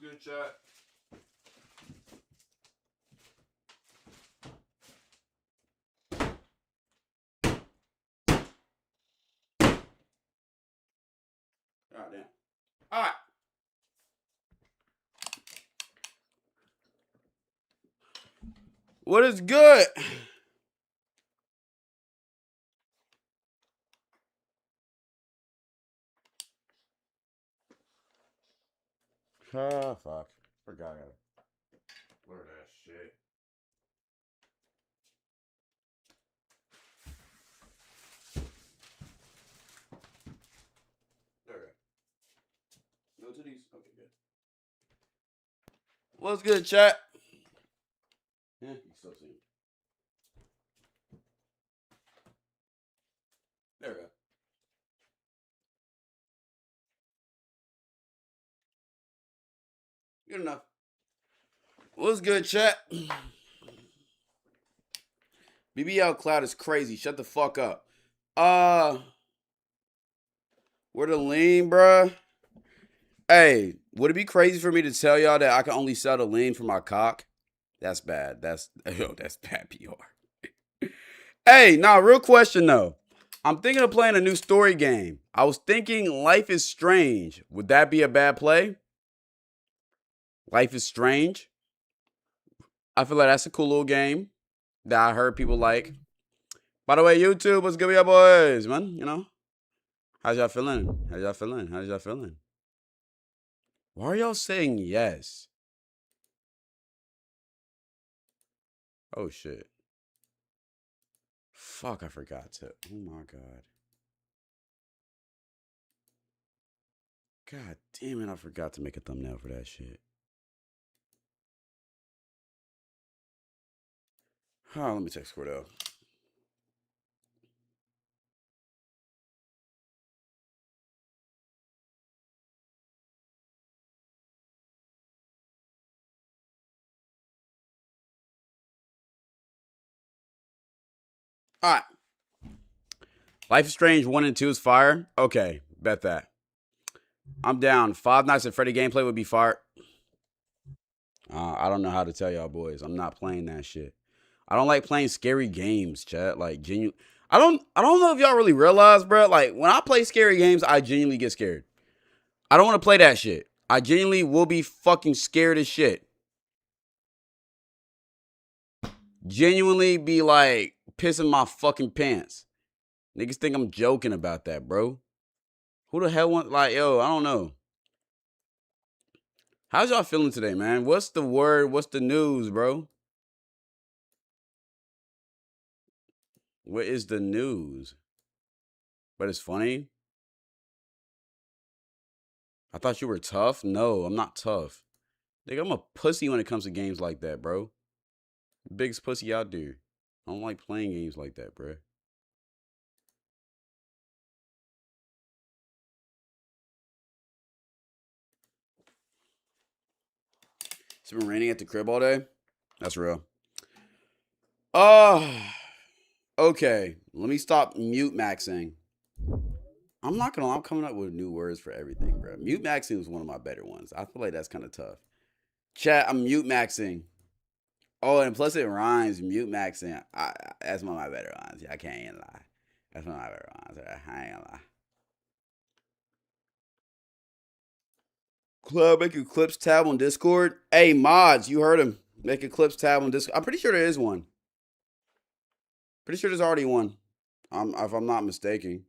good, chat? God damn. All right. What is good? Oh, fuck. Forgot I gotta blur that shit. There we go. No titties. Okay, good. What's good, chat? Yeah, you still see me. There we go. Good enough. What's good, chat? BBL Cloud is crazy. Shut the fuck up. Where the lean, bruh? Hey, would it be crazy for me to tell y'all that I can only sell the lean for my cock? That's bad. That's bad PR. Hey, now real question though. I'm thinking of playing a new story game. I was thinking Life is Strange. Would that be a bad play? Life is Strange. I feel like that's a cool little game that I heard people like. By the way, YouTube, what's good with y'all boys, man? You know? How's y'all feeling? How's y'all feeling? How's y'all feeling? Why are y'all saying yes? Oh shit. Fuck, I forgot to. Oh my god. God damn it, I forgot to make a thumbnail for that shit. Oh, let me text Cordell. All right. Life is Strange 1 and 2 is fire. Okay, bet that. I'm down. Five Nights at Freddy gameplay would be fire. I don't know how to tell y'all boys. I'm not playing that shit. I don't like playing scary games, chat. Like genuine. I don't know if y'all really realize, bro. Like when I play scary games, I genuinely get scared. I don't want to play that shit. I genuinely will be fucking scared as shit. Genuinely be like pissing my fucking pants. Niggas think I'm joking about that, bro. Who the hell want like yo? I don't know. How's y'all feeling today, man? What's the word? What's the news, bro? What is the news? But it's funny. I thought you were tough. No, I'm not tough. Nigga, I'm a pussy when it comes to games like that, bro. Biggest pussy out there. I don't like playing games like that, bro. It's been raining at the crib all day. That's real. Okay. Let me stop mute maxing. I'm not gonna lie, I'm coming up with new words for everything, bro. Mute maxing is one of my better ones. I feel like that's kind of tough. Chat, I'm mute maxing. Oh, and plus it rhymes. Mute maxing. That's one of my better ones. I can't even lie. That's one of my better ones. I ain't gonna lie. Club, make a clips tab on Discord. Hey, mods, you heard him. Make a clips tab on Discord. I'm pretty sure there is one. Pretty sure there's already one. If I'm not mistaken.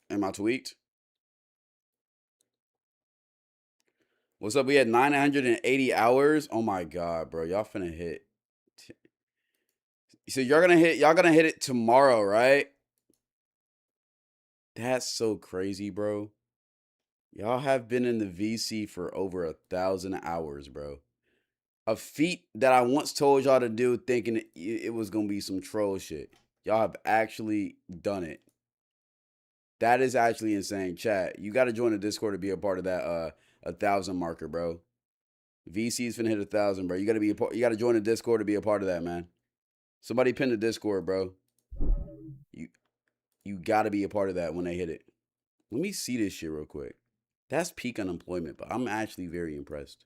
Am I tweaked? What's up? We had 980 hours. Oh my god, bro. Y'all finna hit. So y'all gonna hit it tomorrow, right? That's so crazy, bro. Y'all have been in the VC for over 1,000 hours, bro. A feat that I once told y'all to do thinking it was gonna be some troll shit. Y'all have actually done it. That is actually insane. Chat, you gotta join the Discord to be a part of that 1,000 marker, bro. VC's finna hit 1,000, bro. You gotta join the Discord to be a part of that, man. Somebody pin the Discord, bro. You gotta be a part of that when they hit it. Let me see this shit real quick. That's peak unemployment, but I'm actually very impressed.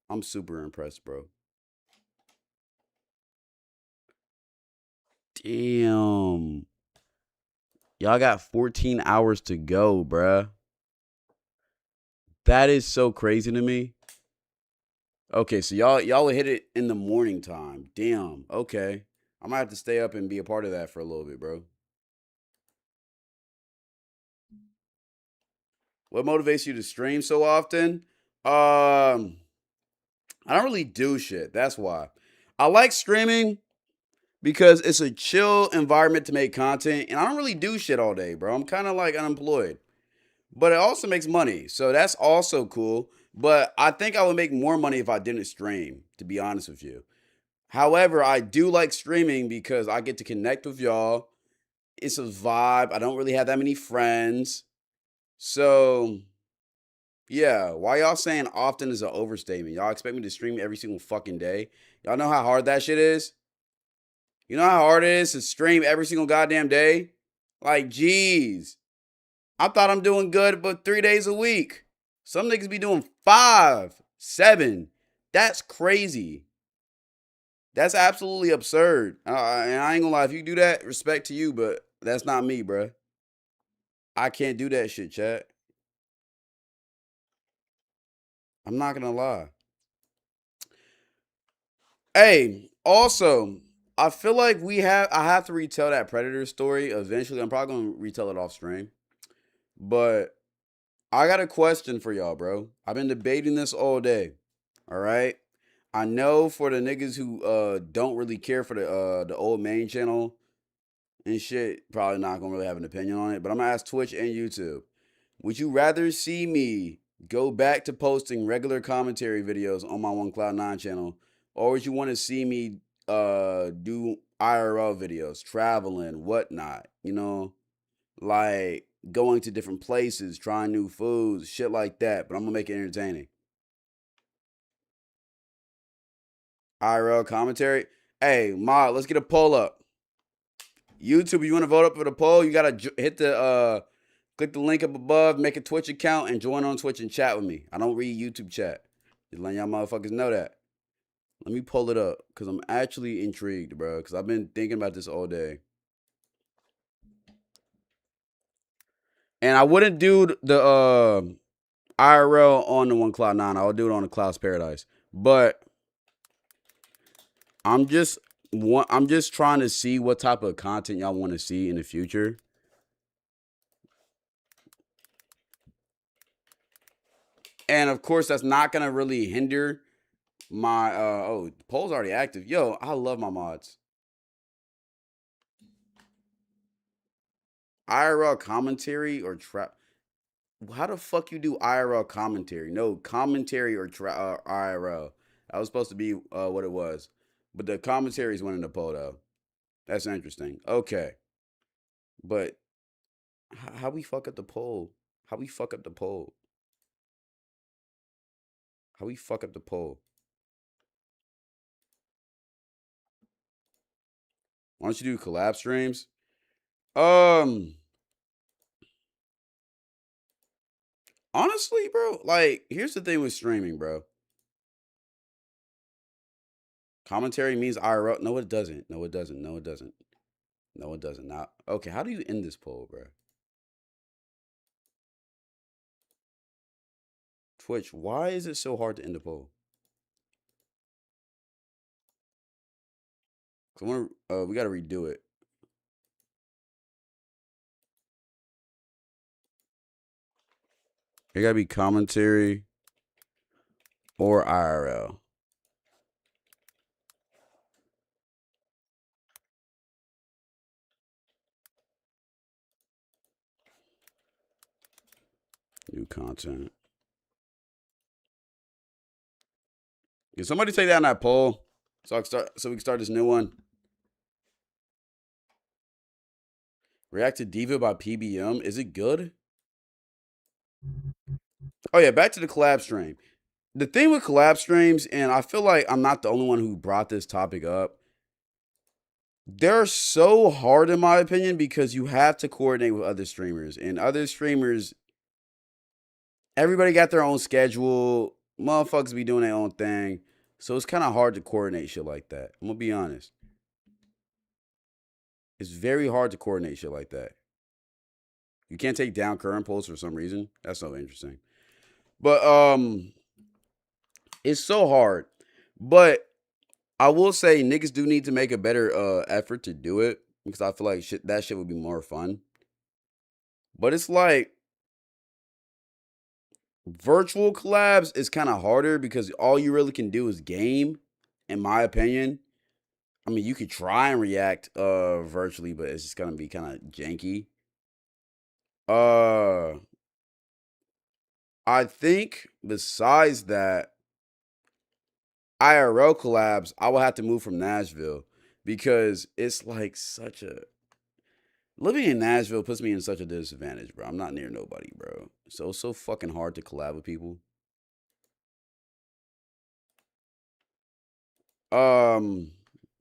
I'm super impressed, bro. Damn. Y'all got 14 hours to go, bruh. That is so crazy to me. Okay, so y'all will hit it in the morning time. Damn. Okay. I might have to stay up and be a part of that for a little bit, bro. What motivates you to stream so often? I don't really do shit. That's why. I like streaming because it's a chill environment to make content, and I don't really do shit all day, bro. I'm kind of like unemployed, but it also makes money, so that's also cool. But I think I would make more money if I didn't stream, to be honest with you. However, I do like streaming because I get to connect with y'all. It's a vibe. I don't really have that many friends. So, yeah, why y'all saying often is an overstatement? Y'all expect me to stream every single fucking day? Y'all know how hard that shit is? You know how hard it is to stream every single goddamn day? Like, jeez. I thought I'm doing good, but 3 days a week. Some niggas be doing 5, 7. That's crazy. That's absolutely absurd. And I ain't gonna lie, if you do that, respect to you, but that's not me, bruh. I can't do that shit, chat. I'm not gonna lie. Hey, also, I feel like I have to retell that Predator story eventually. I'm probably gonna retell it off stream. But I got a question for y'all, bro. I've been debating this all day. All right. I know for the niggas who don't really care for the old main channel and shit, probably not gonna really have an opinion on it. But I'm gonna ask Twitch and YouTube. Would you rather see me go back to posting regular commentary videos on my One Cloud 9 channel, or would you want to see me do IRL videos, traveling, whatnot? You know, like going to different places, trying new foods, shit like that. But I'm gonna make it entertaining. IRL commentary. Hey, Ma, let's get a poll up. YouTube, you want to vote up for the poll? You gotta hit the click the link up above, make a Twitch account, and join on Twitch and chat with me. I don't read YouTube chat. Just letting y'all motherfuckers know that. Let me pull it up because I'm actually intrigued, bro. Because I've been thinking about this all day. And I wouldn't do the IRL on the One Cloud 9. I would do it on the Cloud's Paradise. But I'm just I'm just trying to see what type of content y'all want to see in the future. And of course, that's not gonna really hinder my oh, the poll's already active. Yo, I love my mods. IRL commentary or trap. How the fuck you do IRL commentary? No, commentary or IRL. That was supposed to be what it was. But the commentary is winning the poll though. That's interesting. Okay. But how we fuck up the poll? How we fuck up the poll? How we fuck up the poll? Why don't you do collab streams? Um Honestly, bro, like here's the thing with streaming, bro. Commentary means IRL. No, it doesn't. No, it doesn't. No, it doesn't. No, it doesn't. Now, okay, how do you end this poll, bro? Twitch, why is it so hard to end a poll? We gotta redo it. It gotta be commentary or IRL. New content. Can somebody take down that poll so we can start this new one? React to Diva by PBM. Is it good? Oh yeah, back to the collab stream. The thing with collab streams, and I feel like I'm not the only one who brought this topic up. They're so hard in my opinion because you have to coordinate with other streamers, and other streamers everybody got their own schedule. Motherfuckers be doing their own thing. So it's kind of hard to coordinate shit like that. I'm gonna be honest. It's very hard to coordinate shit like that. You can't take down current posts for some reason. That's so interesting. But it's so hard. But I will say niggas do need to make a better effort to do it because I feel like that shit would be more fun. But it's like virtual collabs is kind of harder because all you really can do is game, in my opinion. I mean, you could try and react virtually, but it's just gonna be kind of janky. Uh I think besides that, IRL collabs, I will have to move from Nashville because it's like such a living in Nashville puts me in such a disadvantage, bro. I'm not near nobody, bro. So it's so fucking hard to collab with people. Um,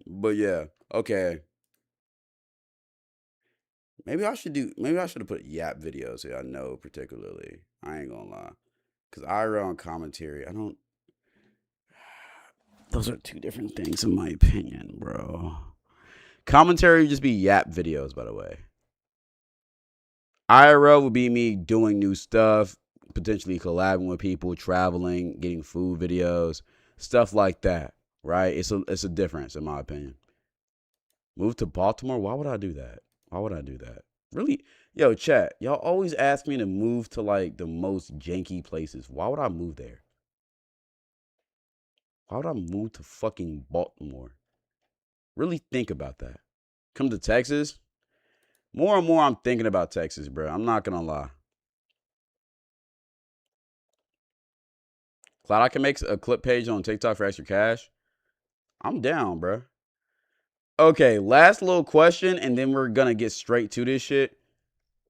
but yeah, okay. Maybe I should have put Yap videos here. I know particularly. I ain't gonna lie. Cause IRL and commentary, I don't those are two different things in my opinion, bro. Commentary would just be Yap videos, by the way. IRL would be me doing new stuff, potentially collabing with people, traveling, getting food videos, stuff like that. Right? It's a difference in my opinion. Move to Baltimore? Why would I do that? Why would I do that? Really? Yo, chat. Y'all always ask me to move to like the most janky places. Why would I move there? Why would I move to fucking Baltimore? Really think about that. Come to Texas? More and more I'm thinking about Texas, bro. I'm not gonna lie. Glad I can make a clip page on TikTok for extra cash. I'm down, bro. Okay, last little question, and then we're gonna get straight to this shit.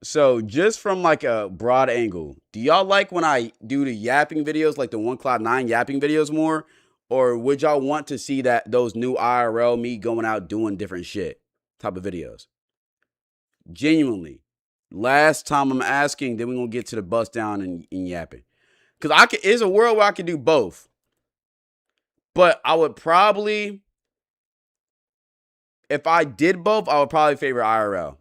So, just from like a broad angle, do y'all like when I do the yapping videos, like the 1Cloud9 yapping videos more? Or would y'all want to see those new IRL me going out doing different shit type of videos? Genuinely. Last time I'm asking, then we're gonna get to the bust down and yapping. Cause it's a world where I could do both. But I would probably, if I did both, I would probably favor IRL.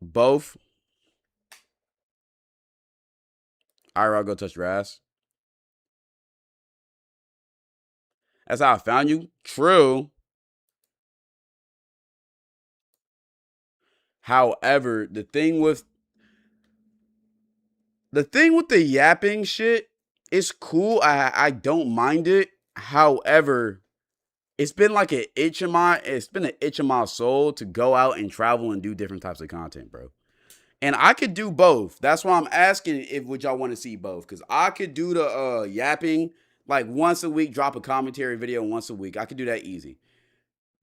Both. IRL go touch your ass. That's how I found you. True. However, the thing with the yapping shit, it's cool. I don't mind it. However, it's been an itch in my soul to go out and travel and do different types of content, bro. And I could do both. That's why I'm asking if would y'all want to see both. Cause I could do the yapping like once a week, drop a commentary video once a week. I could do that easy.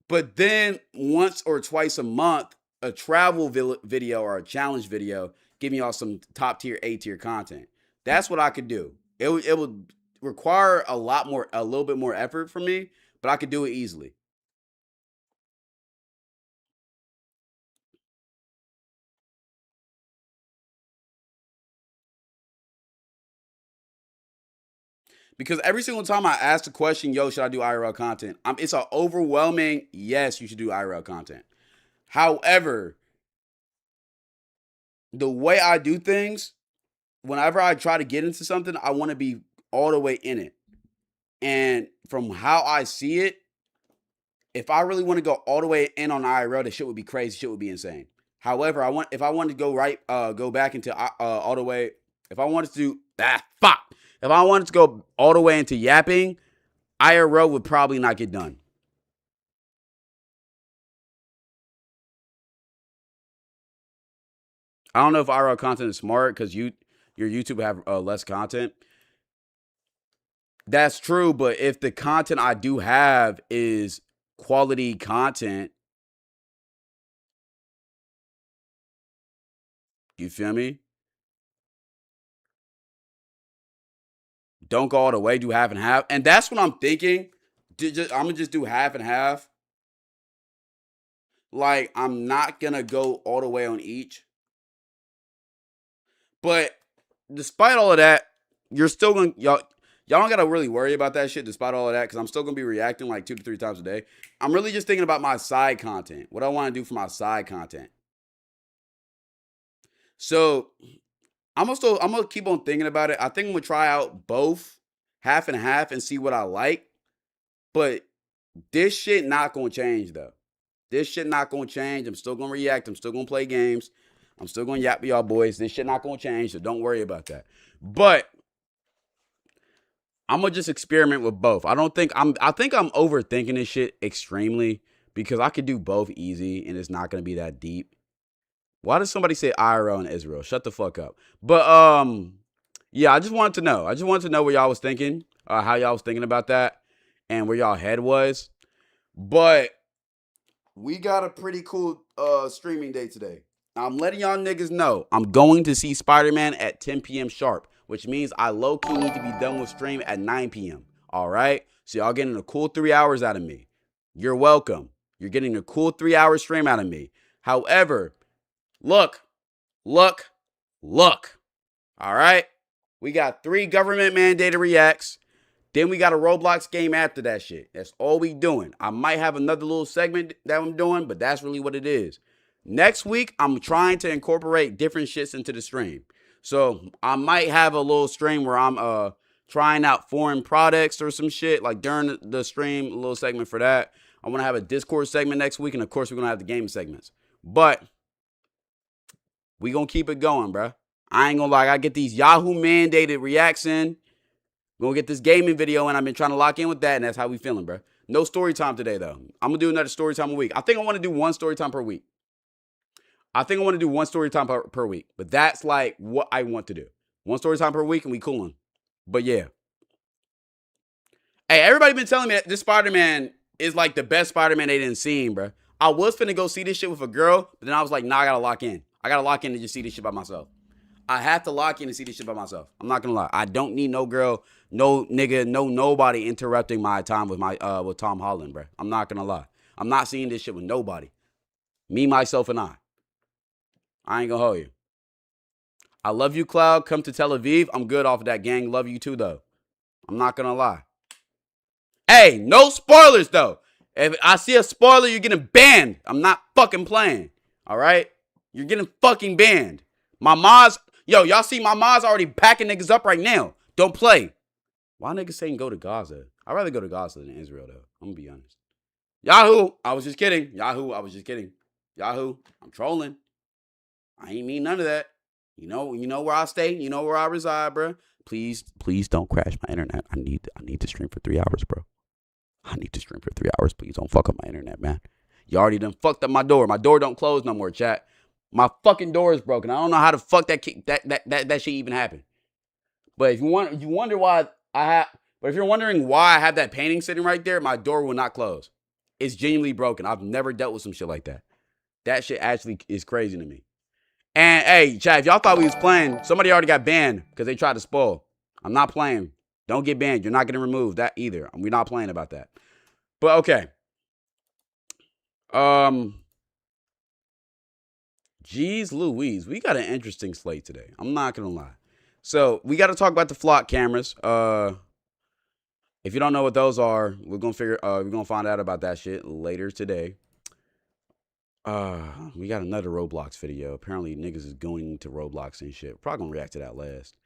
But then once or twice a month, a travel video or a challenge video, giving y'all some top tier, A tier content. That's what I could do. It would require a little bit more effort from me, but I could do it easily. Because every single time I ask the question, yo, should I do IRL content? It's an overwhelming yes, you should do IRL content. However, the way I do things, whenever I try to get into something, I want to be all the way in it. And from how I see it, if I really want to go all the way in on IRL, the shit would be crazy. Shit would be insane. However, if I wanted to go back into all the way. If I wanted to do fuck. If I wanted to go all the way into yapping, IRL would probably not get done. I don't know if IRL content is smart because your YouTube have less content. That's true, but if the content I do have is quality content, you feel me? Don't go all the way, do half and half. And that's what I'm thinking. I'm gonna just do half and half. Like I'm not gonna go all the way on each. But despite all of that, you're still gonna y'all don't gotta really worry about that shit. Despite all of that, because I'm still gonna be reacting like 2 to 3 times a day. I'm really just thinking about my side content. What I want to do for my side content. So I'm gonna keep on thinking about it. I think I'm gonna try out both half and half and see what I like. But this shit not gonna change though. This shit not gonna change. I'm still gonna react. I'm still gonna play games. I'm still gonna yap with y'all boys. This shit not gonna change, so don't worry about that. But I'm gonna just experiment with both. I think I'm overthinking this shit extremely because I could do both easy and it's not gonna be that deep. Why does somebody say IRL in Israel? Shut the fuck up. But yeah, I just wanted to know. I just wanted to know what y'all was thinking, how y'all was thinking about that, and where y'all head was. But we got a pretty cool streaming day today. I'm letting y'all niggas know I'm going to see Spider-Man at 10 p.m. sharp, which means I low-key need to be done with stream at 9 p.m. All right? So y'all getting a cool 3 hours out of me. You're welcome. You're getting a cool 3-hour stream out of me. However, look. All right? We got 3 government mandated reacts. Then we got a Roblox game after that shit. That's all we doing. I might have another little segment that I'm doing, but that's really what it is. Next week, I'm trying to incorporate different shits into the stream. So I might have a little stream where I'm trying out foreign products or some shit. Like during the stream, a little segment for that. I want to have a Discord segment next week, and of course, we're going to have the game segments. But we going to keep it going, bro. I ain't going to lie. I get these Yahoo mandated reacts in. We're going to get this gaming video, and I've been trying to lock in with that, and that's how we feeling, bro. No story time today, though. I'm going to do another story time a week. I think I want to do one story time per week. Per week. But that's like what I want to do. One story time per week, and we coolin'. But yeah. Hey, everybody been telling me that this Spider-Man is like the best Spider-Man they didn't see, bro. I was finna go see this shit with a girl, but then I was like, nah, I gotta lock in. I gotta lock in to just see this shit by myself. I have to lock in and see this shit by myself. I'm not gonna lie. I don't need no girl, no nigga, no nobody interrupting my time with with Tom Holland, bro. I'm not gonna lie. I'm not seeing this shit with nobody. Me, myself, and I. I ain't gonna hold you. I love you, Cloud. Come to Tel Aviv. I'm good off of that, gang. Love you too, though. I'm not gonna lie. Hey, no spoilers, though. If I see a spoiler, you're getting banned. I'm not fucking playing. All right? You're getting fucking banned. My mom's, y'all see my mom's already packing niggas up right now. Don't play. Why niggas saying go to Gaza? I'd rather go to Gaza than Israel, though. I'm gonna be honest. Yahoo! I was just kidding. Yahoo! I was just kidding. Yahoo! I'm trolling. I ain't mean none of that. You know where I stay. You know where I reside, bro. Please don't crash my internet. I need to stream for 3 hours, bro. I need to stream for 3 hours. Please don't fuck up my internet, man. You already done fucked up my door. My door don't close no more, chat. My fucking door is broken. I don't know how the fuck that shit even happened. But if you wonder why but if you're wondering why I have that painting sitting right there, my door will not close. It's genuinely broken. I've never dealt with some shit like that. That shit actually is crazy to me. And hey, chat, if y'all thought we was playing, somebody already got banned because they tried to spoil. I'm not playing. Don't get banned. You're not getting removed. That either. We're not playing about that. But okay. Jeez Louise, we got an interesting slate today. I'm not gonna lie. So we got to talk about the flock cameras. If you don't know what those are, we're gonna find out about that shit later today. We got another Roblox video. Apparently niggas is going to Roblox and shit. Probably gonna react to that last.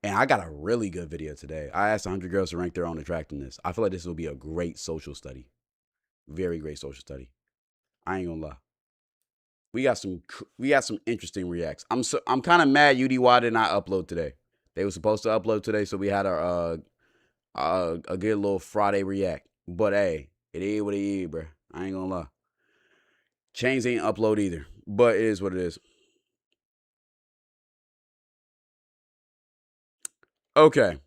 And I got a really good video today. I asked 100 girls to rank their own attractiveness. I feel like this will be a great social study. Very great social study. I ain't gonna lie. We got some interesting reacts. I'm kind of mad UDY did not upload today. They were supposed to upload today, so we had a good little Friday react. But hey, it is what it is, bro. I ain't gonna lie. Chains ain't upload either, but it is what it is. Okay.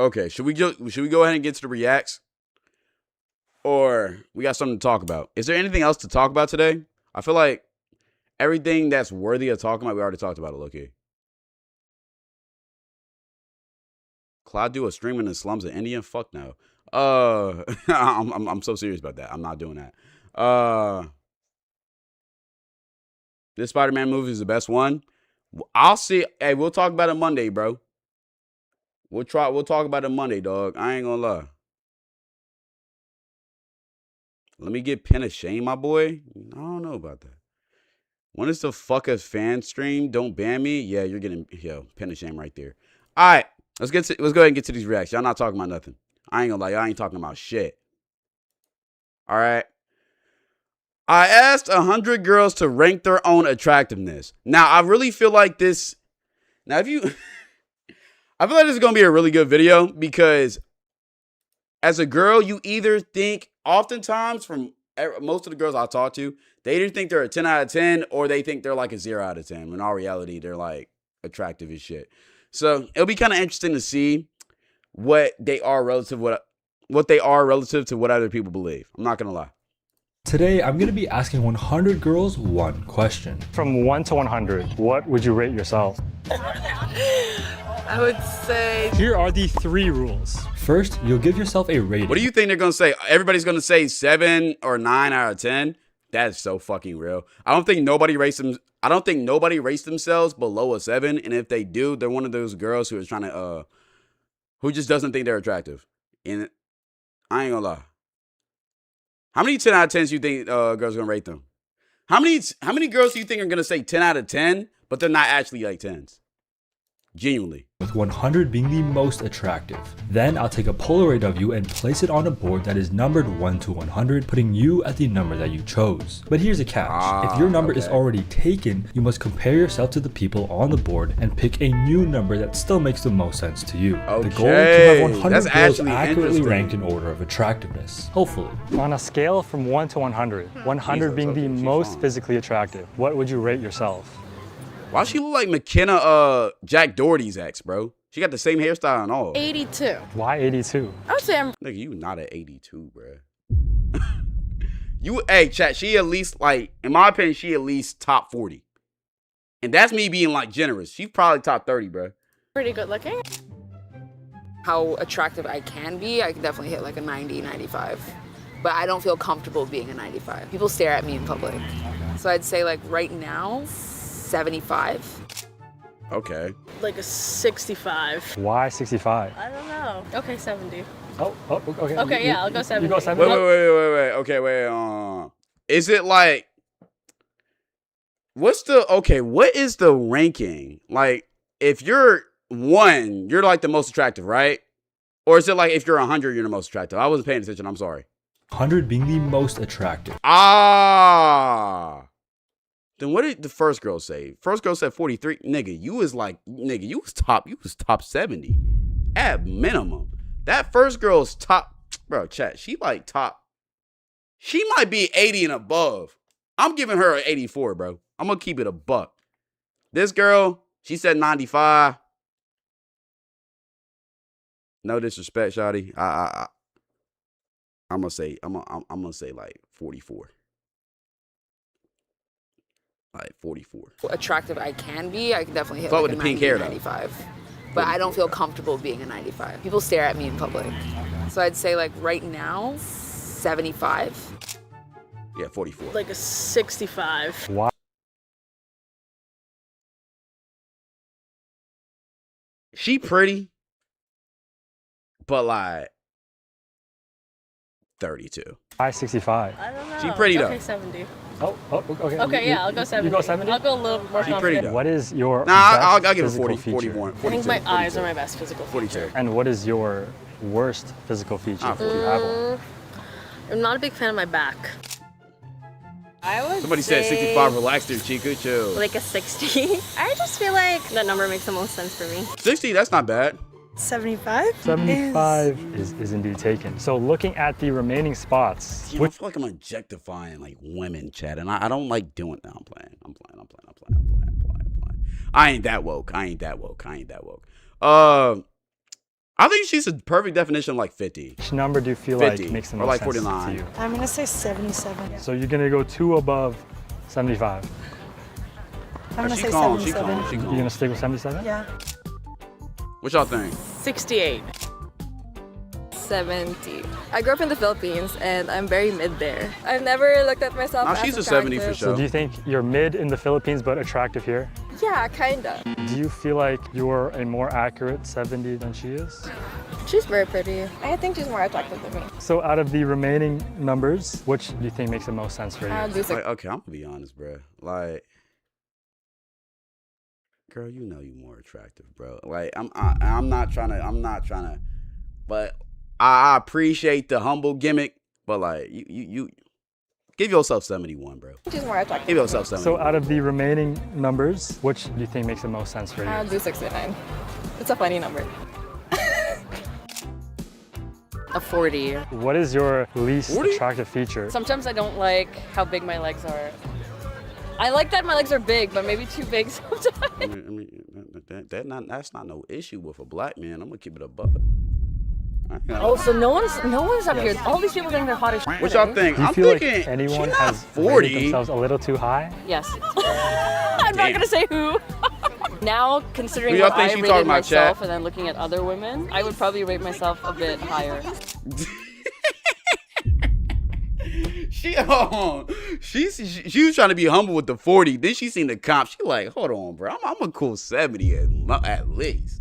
Okay, should we go ahead and get to the reacts? Or we got something to talk about? Is there anything else to talk about today? I feel like everything that's worthy of talking about, we already talked about it, low-key. Cloud do a stream in the slums of India? Fuck no. I'm so serious about that. I'm not doing that. This Spider-Man movie is the best one. I'll see. Hey, we'll talk about it Monday, bro. We'll talk about it Monday, dog. I ain't gonna lie. Let me get Pen of Shame, my boy. I don't know about that. When is the fuck us fan stream? Don't ban me. Yeah, you're getting Pen of Shame right there. All right, let's go ahead and get to these reacts. Y'all not talking about nothing. I ain't gonna lie, y'all ain't talking about shit. All right. I asked 100 girls to rank their own attractiveness. Now, I really feel like this. Now, I feel like this is gonna be a really good video because as a girl, you either think, oftentimes from most of the girls I talk to, they either think they're a 10 out of 10 or they think they're like a 0 out of 10. When in all reality, they're like attractive as shit. So it'll be kind of interesting to see what they are relative to what other people believe. I'm not gonna lie. Today, I'm going to be asking 100 girls one question. From 1 to 100, what would you rate yourself? I would say... Here are the 3 rules. First, you'll give yourself a rating. What do you think they're going to say? Everybody's going to say 7 or 9 out of 10? That's so fucking real. I don't think nobody rates themselves below a 7. And if they do, they're one of those girls who is trying to, who just doesn't think they're attractive. And I ain't going to lie. How many 10 out of 10s do you think girls are going to rate them? How many girls do you think are going to say 10 out of 10, but they're not actually like 10s? Genuinely. With 100 being the most attractive. Then I'll take a Polaroid of you and place it on a board that is numbered 1 to 100, putting you at the number that you chose. But here's a catch. If your number is already taken, you must compare yourself to the people on the board and pick a new number that still makes the most sense to you. Okay. The goal is to have 100 That's girls accurately ranked in order of attractiveness. Hopefully. On a scale from 1 to 100, 100 being the most physically attractive, what would you rate yourself? Why she look like McKenna, Jack Doherty's ex, bro? She got the same hairstyle and all. 82. Why 82? I would say I'm... Nigga, you not at 82, bro. Hey, chat, she at least, like, in my opinion, she at least top 40. And that's me being, like, generous. She's probably top 30, bro. pretty good looking. How attractive I can be, I can definitely hit like a 90, 95. But I don't feel comfortable being a 95. People stare at me in public. So I'd say like right now, 75. Okay. Like a 65. Why 65? I don't know. Okay, 70. Oh, okay. Okay, yeah, I'll go 70. You go 70? Wait. Okay, wait. Is it like, what is the ranking? Like, if you're 1, you're like the most attractive, right? Or is it like if you're 100, you're the most attractive? I wasn't paying attention, I'm sorry. 100 being the most attractive. Then what did the first girl say? First girl said 43. Nigga, you was top 70 at minimum. That first girl's top, bro, chat, she might be 80 and above. I'm giving her an 84, bro. I'm gonna keep it a buck. This girl, she said 95. No disrespect, shawty. I'm gonna say like 44. Like 44. Attractive I can be, I can definitely hit Fuck like with a the pink 90, hair, though. 95. But I don't feel comfortable being a 95. People stare at me in public. So I'd say like right now, 75. Yeah, 44. Like a 65. Why? She pretty, but like 32. Why 65? I don't know. She pretty, though. Okay, 70. Okay. Okay, yeah, I'll go 70. You go 70? I'll go a little more She pretty, confident. though. What is your Nah, best I'll give it physical 40, feature? 41, I 42. think my eyes 42. are my best physical 42. feature. And what is your worst physical feature if you have one? I'm not a big fan of my back. I would Somebody say said 65. Relax there, Chica. Chill. like a 60. I just feel like that number makes the most sense for me. 60, that's not bad. 75? 75 is indeed taken. So looking at the remaining spots, I feel like I'm objectifying like women, chat, and I don't like doing that. I'm playing. I ain't that woke. I think she's a perfect definition of like 50. which number do you feel 50, like makes the or most like sense 49. to you? I'm gonna say 77. So you're gonna go 2 above 75. I'm gonna She say calm. 77. You're gonna stick with 77? Yeah. What y'all think? 68. 70. I grew up in the Philippines and I'm very mid there. I've never looked at myself Nah, as she's a 70 for attractive. sure. So do you think you're mid in the Philippines but attractive here? Yeah, kinda. Do you feel like you're a more accurate 70 than she is? She's very pretty. I think she's more attractive than me. So out of the remaining numbers, which do you think makes the most sense for you? I'll do Like, okay, I'm gonna be honest, bro. Like, girl, you know you more attractive, bro. Like, I'm not trying to, but I appreciate the humble gimmick, but like, you give yourself 71, bro. She's more attractive. Give yourself 71. So out of the remaining numbers, which do you think makes the most sense for you? I'll do 69. It's a funny number. A 40. What is your least 40? attractive feature? Sometimes I don't like how big my legs are. I like that my legs are big, but maybe too big sometimes. I mean, that's not no issue with a black man. I'm gonna keep it a buck. Oh, so no one's up here. All these people think they're hot as shit. What y'all think? Do you I'm feel thinking like anyone she not has 40. rated themselves a little too high? Yes. I'm not gonna say who. Now, considering Who y'all what think I she rated talking about, myself chat? and then looking at other women, I would probably rate myself a bit higher. She was trying to be humble with the 40. Then she seen the comp. She like, hold on, bro. I'm a cool 70 at least.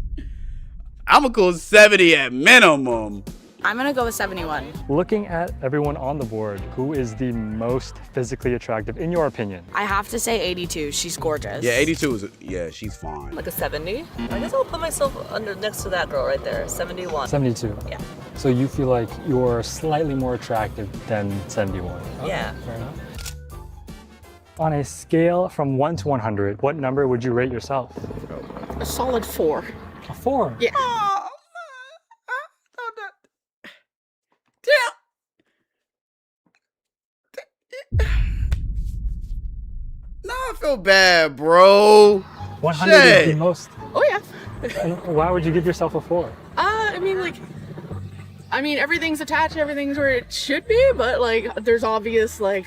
I'm a cool 70 at minimum. I'm gonna go with 71. Looking at everyone on the board, who is the most physically attractive in your opinion? I have to say 82. She's gorgeous. Yeah, 82 is, yeah, she's fine. Like a 70. I guess I'll put myself next to that girl right there, 71. 72. Yeah. So you feel like you're slightly more attractive than 71. Yeah. Fair enough. On a scale from 1 to 100, what number would you rate yourself? A solid 4. A 4. Yeah. No, I feel bad, bro. 100 is the Shit. most. Oh yeah. And why would you give yourself a 4? I mean, everything's attached, everything's where it should be, but like, there's obvious, like,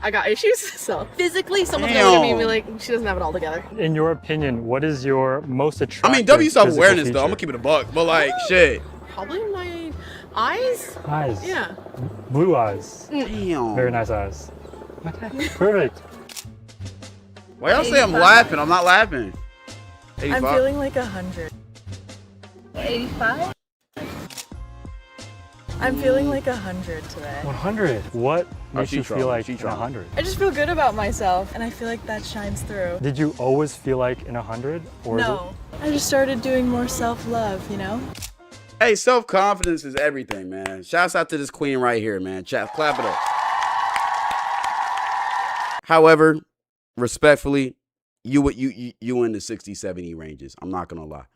I got issues. So physically, someone's gonna look at me and be like, she doesn't have it all together. In your opinion, what is your most attractive? I mean, W self-awareness, physical though. I'm going to feature? keep it a buck. But, like, shit. Probably my eyes. Eyes. Yeah. Blue eyes. Damn. Very nice eyes. Okay. Perfect. Why y'all say I'm laughing? I'm not laughing. 85. I'm feeling like 100. 85? I'm feeling like 100 today. 100. What makes she you trolling, feel like she in trolling. 100? I just feel good about myself, and I feel like that shines through. Did you always feel like in 100? Or No. I just started doing more self-love, you know? Hey, self-confidence is everything, man. Shouts out to this queen right here, man. Chat, clap it up. However, respectfully, you in the 60, 70 ranges. I'm not gonna lie.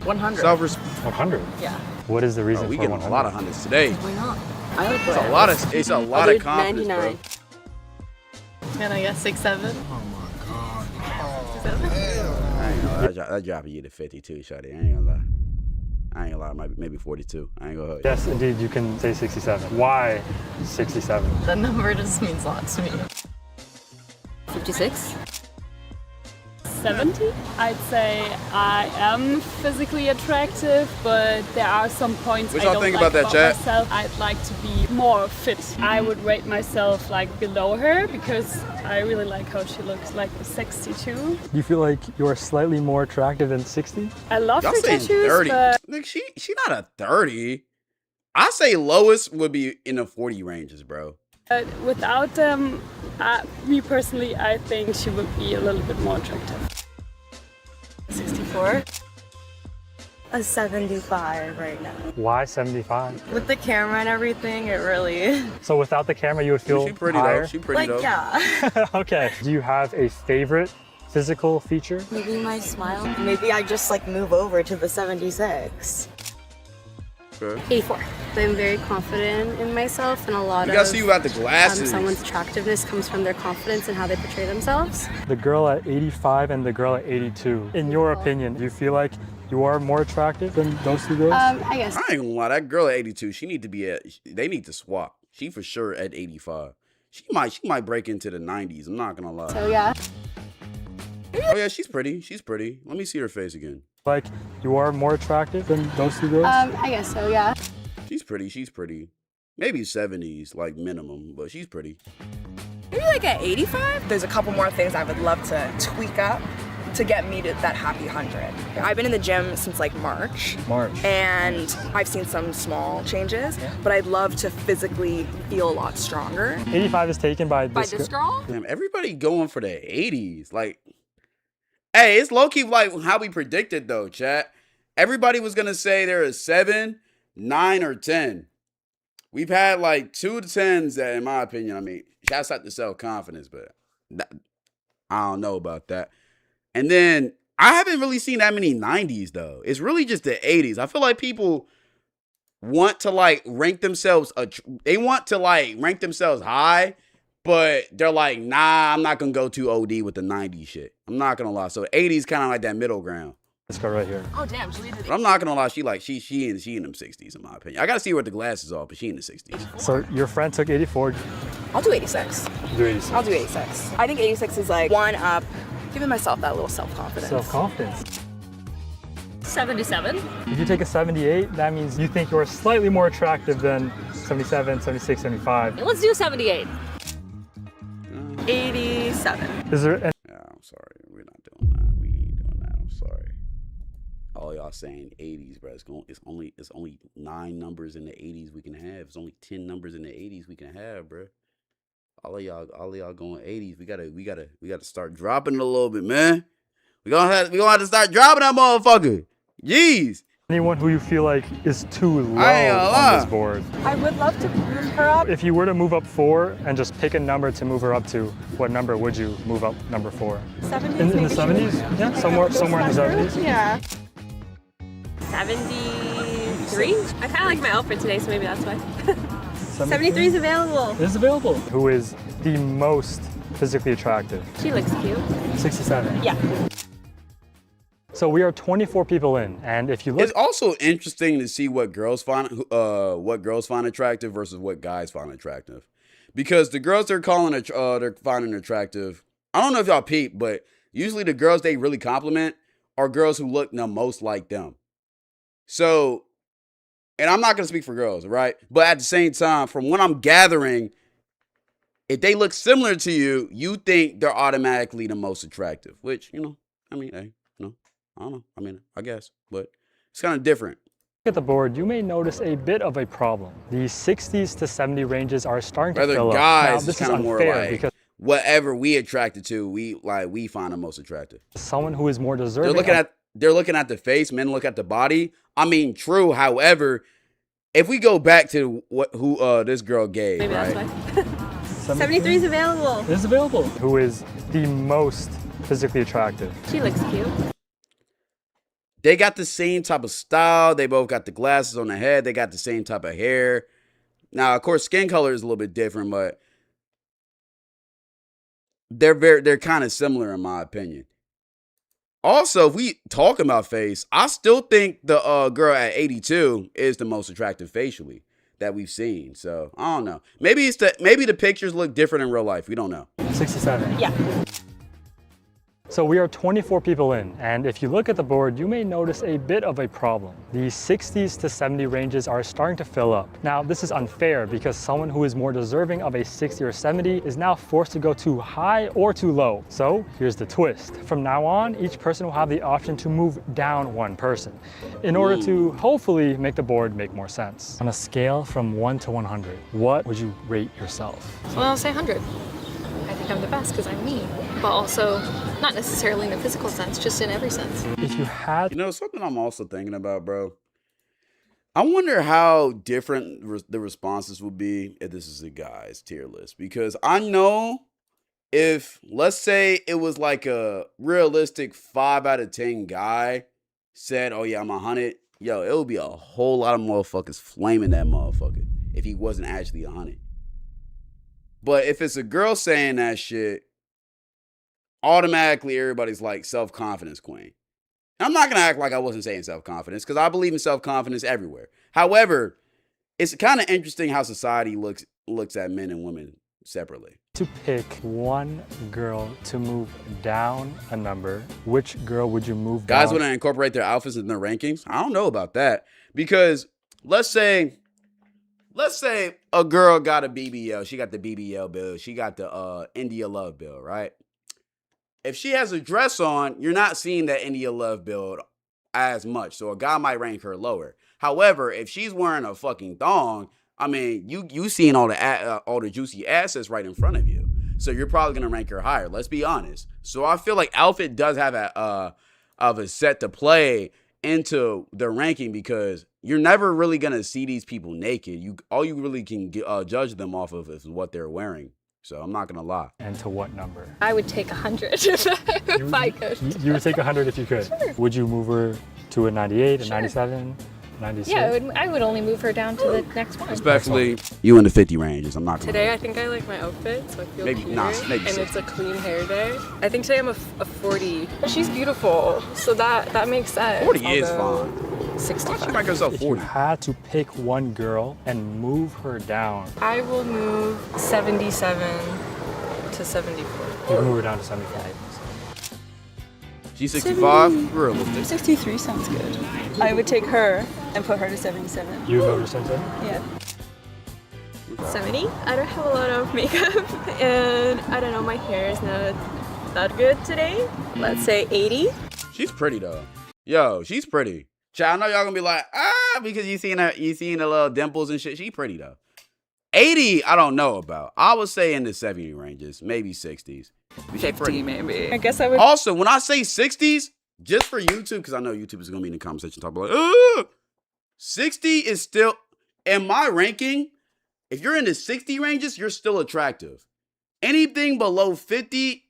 100. Self-respect. 100? Yeah. What is the reason We for getting 100? a lot of hundreds today. Why not? I like It's a lot of. It's a lot of confidence, 99. And I guess 6, 7. bro. I ain't gonna lie. That dropping you to 52, shawty. I ain't gonna lie. I ain't gonna lie. Maybe 42. I ain't gonna hold you. Yes, indeed, you can say 67. Why 67? The number just means a lot to me. 56? 70. I'd say I am physically attractive, but there are some points What I y'all don't think like about that, chat? myself. I'd like to be more fit. I would rate myself like below her because I really like how she looks, like a 62. Do you feel like you're slightly more attractive than 60? I love Y'all her saying tattoos, 30? but Like she not a 30. I say lowest would be in the 40 ranges, bro. without them, me personally, I think she would be a little bit more attractive. 64. A 75 right now. Why 75? With the camera and everything, it really... So without the camera, you would feel She pretty higher? though. She pretty though. yeah. Okay. Do you have a favorite physical feature? Maybe my smile. Maybe I just like move over to the 76. Okay. 84. I'm very confident in myself, and a lot We gotta see you without the glasses. someone's attractiveness comes from their confidence and how they portray themselves. The girl at 85 and the girl at 82. In your opinion, do you feel like you are more attractive than those two girls? I guess. I ain't gonna lie. That girl at 82, she need to be at. They need to swap. She for sure at 85. She might break into the 90s. I'm not gonna lie. So yeah. Oh yeah, she's pretty. She's pretty. Let me see her face again. Like you are more attractive than those two girls? I guess so, yeah. She's pretty. She's pretty. Maybe 70s, like minimum, but she's pretty. Maybe like at 85? There's a couple more things I would love to tweak up to get me to that happy 100. I've been in the gym since like March. And I've seen some small changes, but I'd love to physically feel a lot stronger. 85 is taken by this girl? Damn, everybody going for the 80s. Like, hey, it's low-key like how we predicted though, chat. Everybody was gonna say there is 7, 9, or 10. We've had like 2 to 10s that, in my opinion, I mean, shouts out to self-confidence, but I don't know about that. And then I haven't really seen that many 90s though. It's really just the 80s. I feel like people want to like rank themselves. They want to like rank themselves high, but they're like, nah, I'm not gonna go too OD with the 90s shit. I'm not gonna lie. So 80s kind of like that middle ground. Let's go right here. Oh damn, she But I'm not gonna lie, she in them 60s in my opinion. I gotta see where the glasses are, but she in the 60s. So your friend took 84. I'll do 86. Do 86. I'll do 86. I think 86 is like one up, giving myself that little self-confidence. Self-confidence. 77. If you take a 78, that means you think you're slightly more attractive than 77, 76, 75. Let's do 78. 87. Is there Yeah, I'm sorry. We're not doing that. We ain't doing that. I'm sorry. All y'all saying 80s, bro. It's only 9 numbers in the 80s we can have. It's only 10 numbers in the 80s we can have, bro. All of y'all going 80s. We gotta start dropping it a little bit, man. We gonna have to start dropping that motherfucker. Jeez. anyone who you feel like is too low on this board? I would love to move her up. If you were to move up 4 and just pick a number to move her up to, what number would you move up number 4? 70s. In the 70s? Yeah, somewhere in the 70s. Yeah. 73? I kind of like my outfit today, so maybe that's why. 73 is available. It is available. Who is the most physically attractive? She looks cute. 67. Yeah. So we are 24 people in, and if you look, it's also interesting to see what girls find attractive versus what guys find attractive, because the girls they're finding attractive, I don't know if y'all peep, but usually the girls they really compliment are girls who look the most like them. So, and I'm not gonna speak for girls, right? But at the same time, from what I'm gathering, if they look similar to you, you think they're automatically the most attractive. Which, I mean, hey. I don't know. I mean, I guess, but it's kind of different. at the board, you may notice a bit of a problem. The 60s to 70 ranges are starting to fill up. Guys, now, this is is more unfair like because whatever we attracted to, we find the most attractive. someone who is more deserving. They're looking at the face. Men look at the body. I mean, true. However, if we go back to who this girl gave, maybe right? that's why. 73 is available. It is available. Who is the most physically attractive? She looks cute. They got the same type of style. They both got the glasses on the head. They got the same type of hair. Now, of course, skin color is a little bit different, but they're kind of similar in my opinion. Also, if we talk about face, I still think the girl at 82 is the most attractive facially that we've seen. So I don't know. Maybe the pictures look different in real life. We don't know. 67. Yeah. So we are 24 people in, and if you look at the board, you may notice a bit of a problem. The 60s to 70 ranges are starting to fill up. Now, this is unfair because someone who is more deserving of a 60 or 70 is now forced to go too high or too low. So here's the twist. From now on, each person will have the option to move down one person in order to hopefully make the board make more sense. On a scale from 1 to 100, what would you rate yourself? Well, I'll say 100. I think I'm the best because I'm me, but also not necessarily in a physical sense, just in every sense. If you had... something I'm also thinking about, bro. I wonder how different the responses would be if this is a guy's tier list. Because I know if, let's say it was like a realistic 5 out of 10 guy said, oh yeah, I'm 100. Yo, it would be a whole lot of motherfuckers flaming that motherfucker if he wasn't actually 100. But if it's a girl saying that shit, automatically everybody's like self-confidence queen. And I'm not going to act like I wasn't saying self-confidence because I believe in self-confidence everywhere. However, it's kind of interesting how society looks at men and women separately. To pick one girl to move down a number, which girl would you move down? Guys want to incorporate their outfits in their rankings? I don't know about that because let's say let's say a girl got a BBL. She got the BBL build. She got the India Love build, right? If she has a dress on, you're not seeing that India Love build as much. So a guy might rank her lower. However, if she's wearing a fucking thong, I mean, you seeing all the juicy assets right in front of you. So you're probably gonna rank her higher. Let's be honest. So I feel like outfit does have a set to play into the ranking because you're never really gonna see these people naked. All you really can judge them off of is what they're wearing. So I'm not gonna lie. And to what number? I would take 100 if I could. You would take 100 if you could. Sure. Would you move her to a 98, a 97, 96? Yeah, I would only move her down to the next one. Especially you in the 50 ranges. I'm not gonna Today lie. I think I like my outfit, so I feel Maybe cuter, maybe and 60. it's a clean hair day. I think today I'm a 40. She's beautiful, so that makes sense. 40 is fine. 65. Why she make herself If you 40? had to pick one girl and move her down, I will move 77 to 74. you can move her down to 75. She's 65. Realistic. 63 sounds good. I would take her and put her to 77. You would move her to 77? Yeah. 70. I don't have a lot of makeup and I don't know, my hair is not that good today. Let's say 80. She's pretty though. Yo, she's pretty. Child, I know y'all gonna be like, because you seen the little dimples and shit. She pretty though. 80, I don't know about. I would say in the 70 ranges, maybe 60s. 50 maybe. I guess I would. Also, when I say 60s, just for YouTube, because I know YouTube is gonna be in the comment section talking about 60 is still in my ranking. If you're in the 60 ranges, you're still attractive. Anything below 50,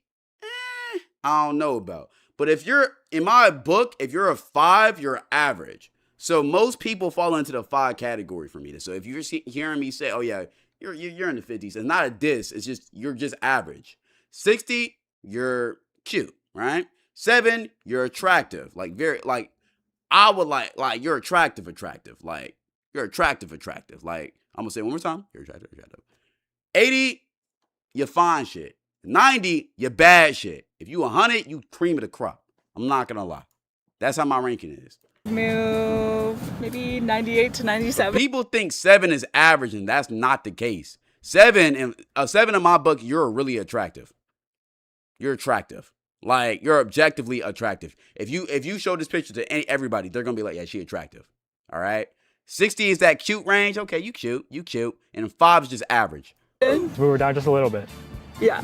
I don't know about. But if you're, in my book, if you're a 5, you're average. So most people fall into the 5 category for me. So if you're hearing me say, oh yeah, you're in the 50s, it's not a diss. It's just, you're just average. 60, you're cute, right? 7, you're attractive. Like I would like you're attractive. Like you're attractive. Like I'm gonna say it one more time. You're attractive. 80, you fine shit. 90, you bad shit. If you 100, you cream of the crop. I'm not gonna lie. That's how my ranking is. Move maybe 98 to 97. People think 7 is average, and that's not the case. 7 in my book, you're really attractive. You're attractive. Like you're objectively attractive. If you show this picture to everybody, they're gonna be like, yeah, she attractive. All right. 60 is that cute range. Okay, you cute. And 5 is just average. Move her down just a little bit. Yeah.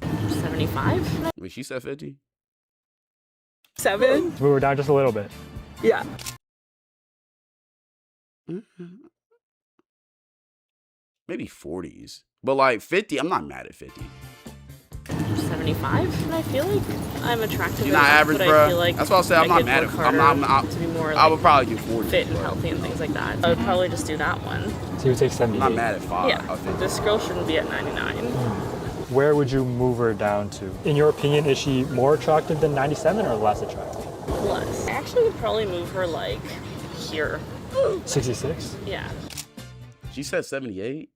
75? Wait, she said 50? 7. Move her down just a little bit. Yeah. Maybe 40s. But like 50, I'm not mad at 50. 75? And I feel like I'm attractive. You're not enough, average, but bro. I feel like That's why I say I'm not mad at. to be more I would probably do 40. fit and healthy and things like that. I would probably just do that one. So you would take 78. I'm not mad at 5. Yeah. This girl shouldn't be at 99. Where would you move her down to? In your opinion, is she more attractive than 97 or less attractive? Less. I actually would probably move her like here. 66? Yeah. She said 78.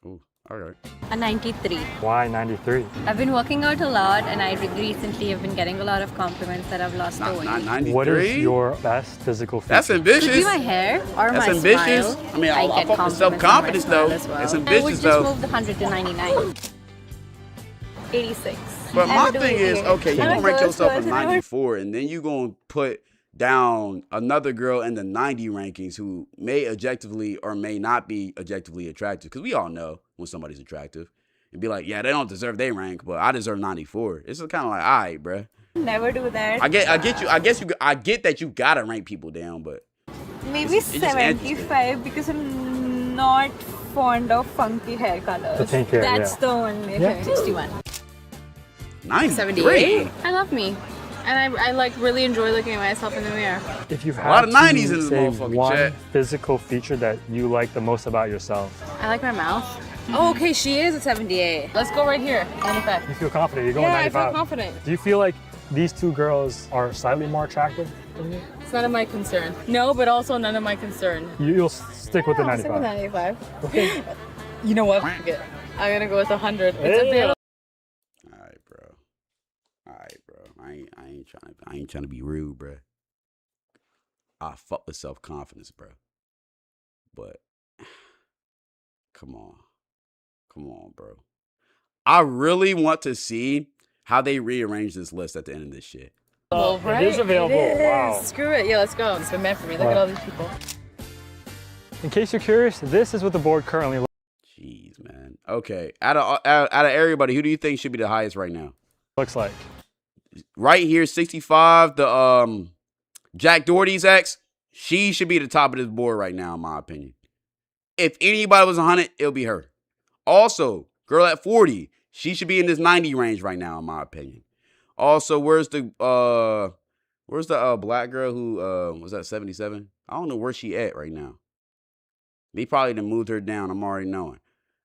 Ooh, all right. A 93. Why 93? I've been working out a lot and I recently have been getting a lot of compliments that I've lost the weight. 93? What is your best physical feature? That's ambitious. Could be my hair or That's my ambitious. smile. I mean, I get fuck with self-confidence though. as well. It's I would ambitious just though. move the 100 to 99. 86. But my I would thing do is, it. okay, you I'm gonna a rank girl, yourself so at I said I would- 94, and then you gonna put down another girl in the 90 rankings who may objectively or may not be objectively attractive. Because we all know when somebody's attractive. And be like, yeah, they don't deserve their rank, but I deserve 94. It's kind of like, all right, bruh. Never do that. I get that you gotta rank people down, but Maybe it's just interesting. 75 because I'm not fond of funky hair colors. The pink hair, That's yeah. the only Yeah. thing. 61. 93. 78. I love me. And I like really enjoy looking at myself in the mirror. If you lot had of 90s to in this say motherfucking one chat. physical feature that you like the most about yourself, I like my mouth. Oh, okay, she is at 78. Let's go right here. 95. you feel confident, you're going Yeah, I 95. feel confident. Do you feel like these two girls are slightly more attractive than you? It's none of my concern. No, but also none of my concern. You'll stick with the I'll stick 95. with 95. You know what? Fuck it. I'm gonna go with 100. It's Yeah. available. All right, bro. I ain't trying to be rude, bro. I fuck with self-confidence, bro. But come on, bro. I really want to see how they rearrange this list at the end of this shit. It is available. Wow. Screw it. Yeah, let's go. It's been meant for me. Look at all these people. In case you're curious, this is what the board currently Jeez, man. Okay, out of everybody, who do you think should be the highest right now? looks like. Right here, 65. The Jack Doherty's ex, she should be the top of this board right now, in my opinion. If anybody was 100, it'll be her. Also, girl at 40, she should be in this 90 range right now, in my opinion. Also, where's the black girl who was at 77? I don't know where she at right now. They probably done moved her down. I'm already knowing.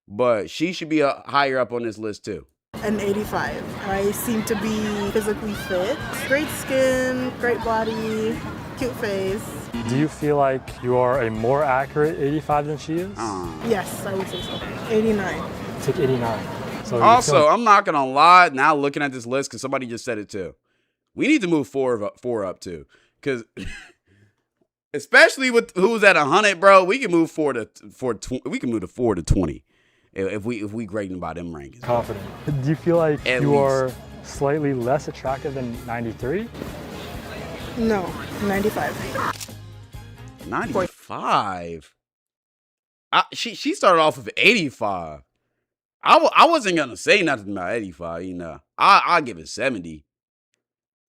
But she should be higher up on this list too. An 85. I seem to be physically fit. Great skin, great body, cute face. Do you feel like you are a more accurate 85 than she is? Yes, I would say so. 89. Take 89. So Also, I'm not going to lie, now looking at this list, because somebody just said it too. We need to move four up too. Because especially with who's at 100, bro, we can move four to 20 if we grading by them rankings. Confident. Do you feel like you are slightly less attractive than 93? No, 95. 95? She started off with 85. I wasn't going to say nothing about 85, you know. I'll give it 70.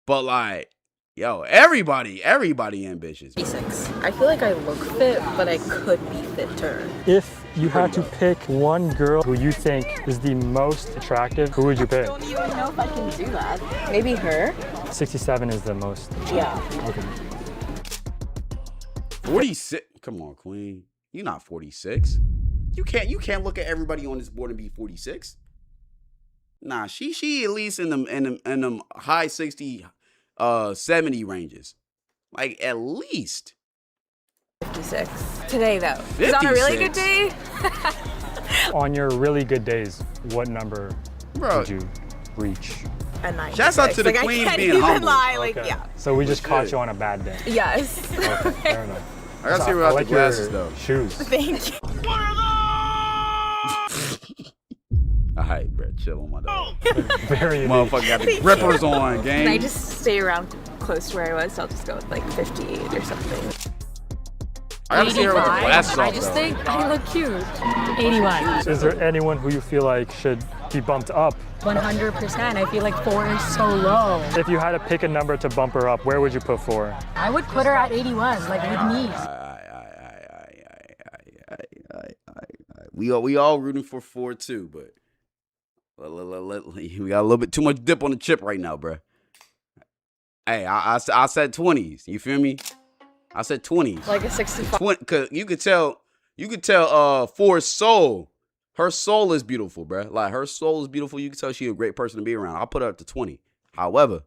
But like, yo, everybody ambitious. 86. I feel like I look fit, but I could be fitter. If you had to pick one girl who you think is the most attractive, who would you pick? I don't even know if I can do that. Maybe her? 67 is the most. Yeah. Okay. 46. Come on, Queen. You're not 46. You can't look at everybody on this board and be 46. Nah, she at least in them high 60, 70 ranges. Like at least 56. Today though. 'Cause on a really good day. On your really good days, what number Bro. would you reach? A 96. Shouts out to the like, queens I can't being even humble. lie. Like, Okay. yeah. So we just caught you on a bad day. Yes. Okay, fair enough. I gotta So see her without like the glasses your though. Shoes. Thank you. Alright, bro, chill on my dog. Very unique. Motherfucker got the rippers on, Can gang. I just stay around close to where I was? So I'll just go with like 58 or something. I gotta see her with the glasses I off just though. think I look cute. 81. Is there anyone who you feel like should be bumped up? 100%. I feel like 4 is so low. If you had to pick a number to bump her up, where would you put 4? I would put her at 81, like with me. We all rooting for 4 too, but we got a little bit too much dip on the chip right now, bro. Hey, I said 20s. You feel me? I said 20s. Like a 65. Cause you could tell 4's soul. Her soul is beautiful, bro. Like her soul is beautiful. You can tell she's a great person to be around. I'll put her up to 20. However,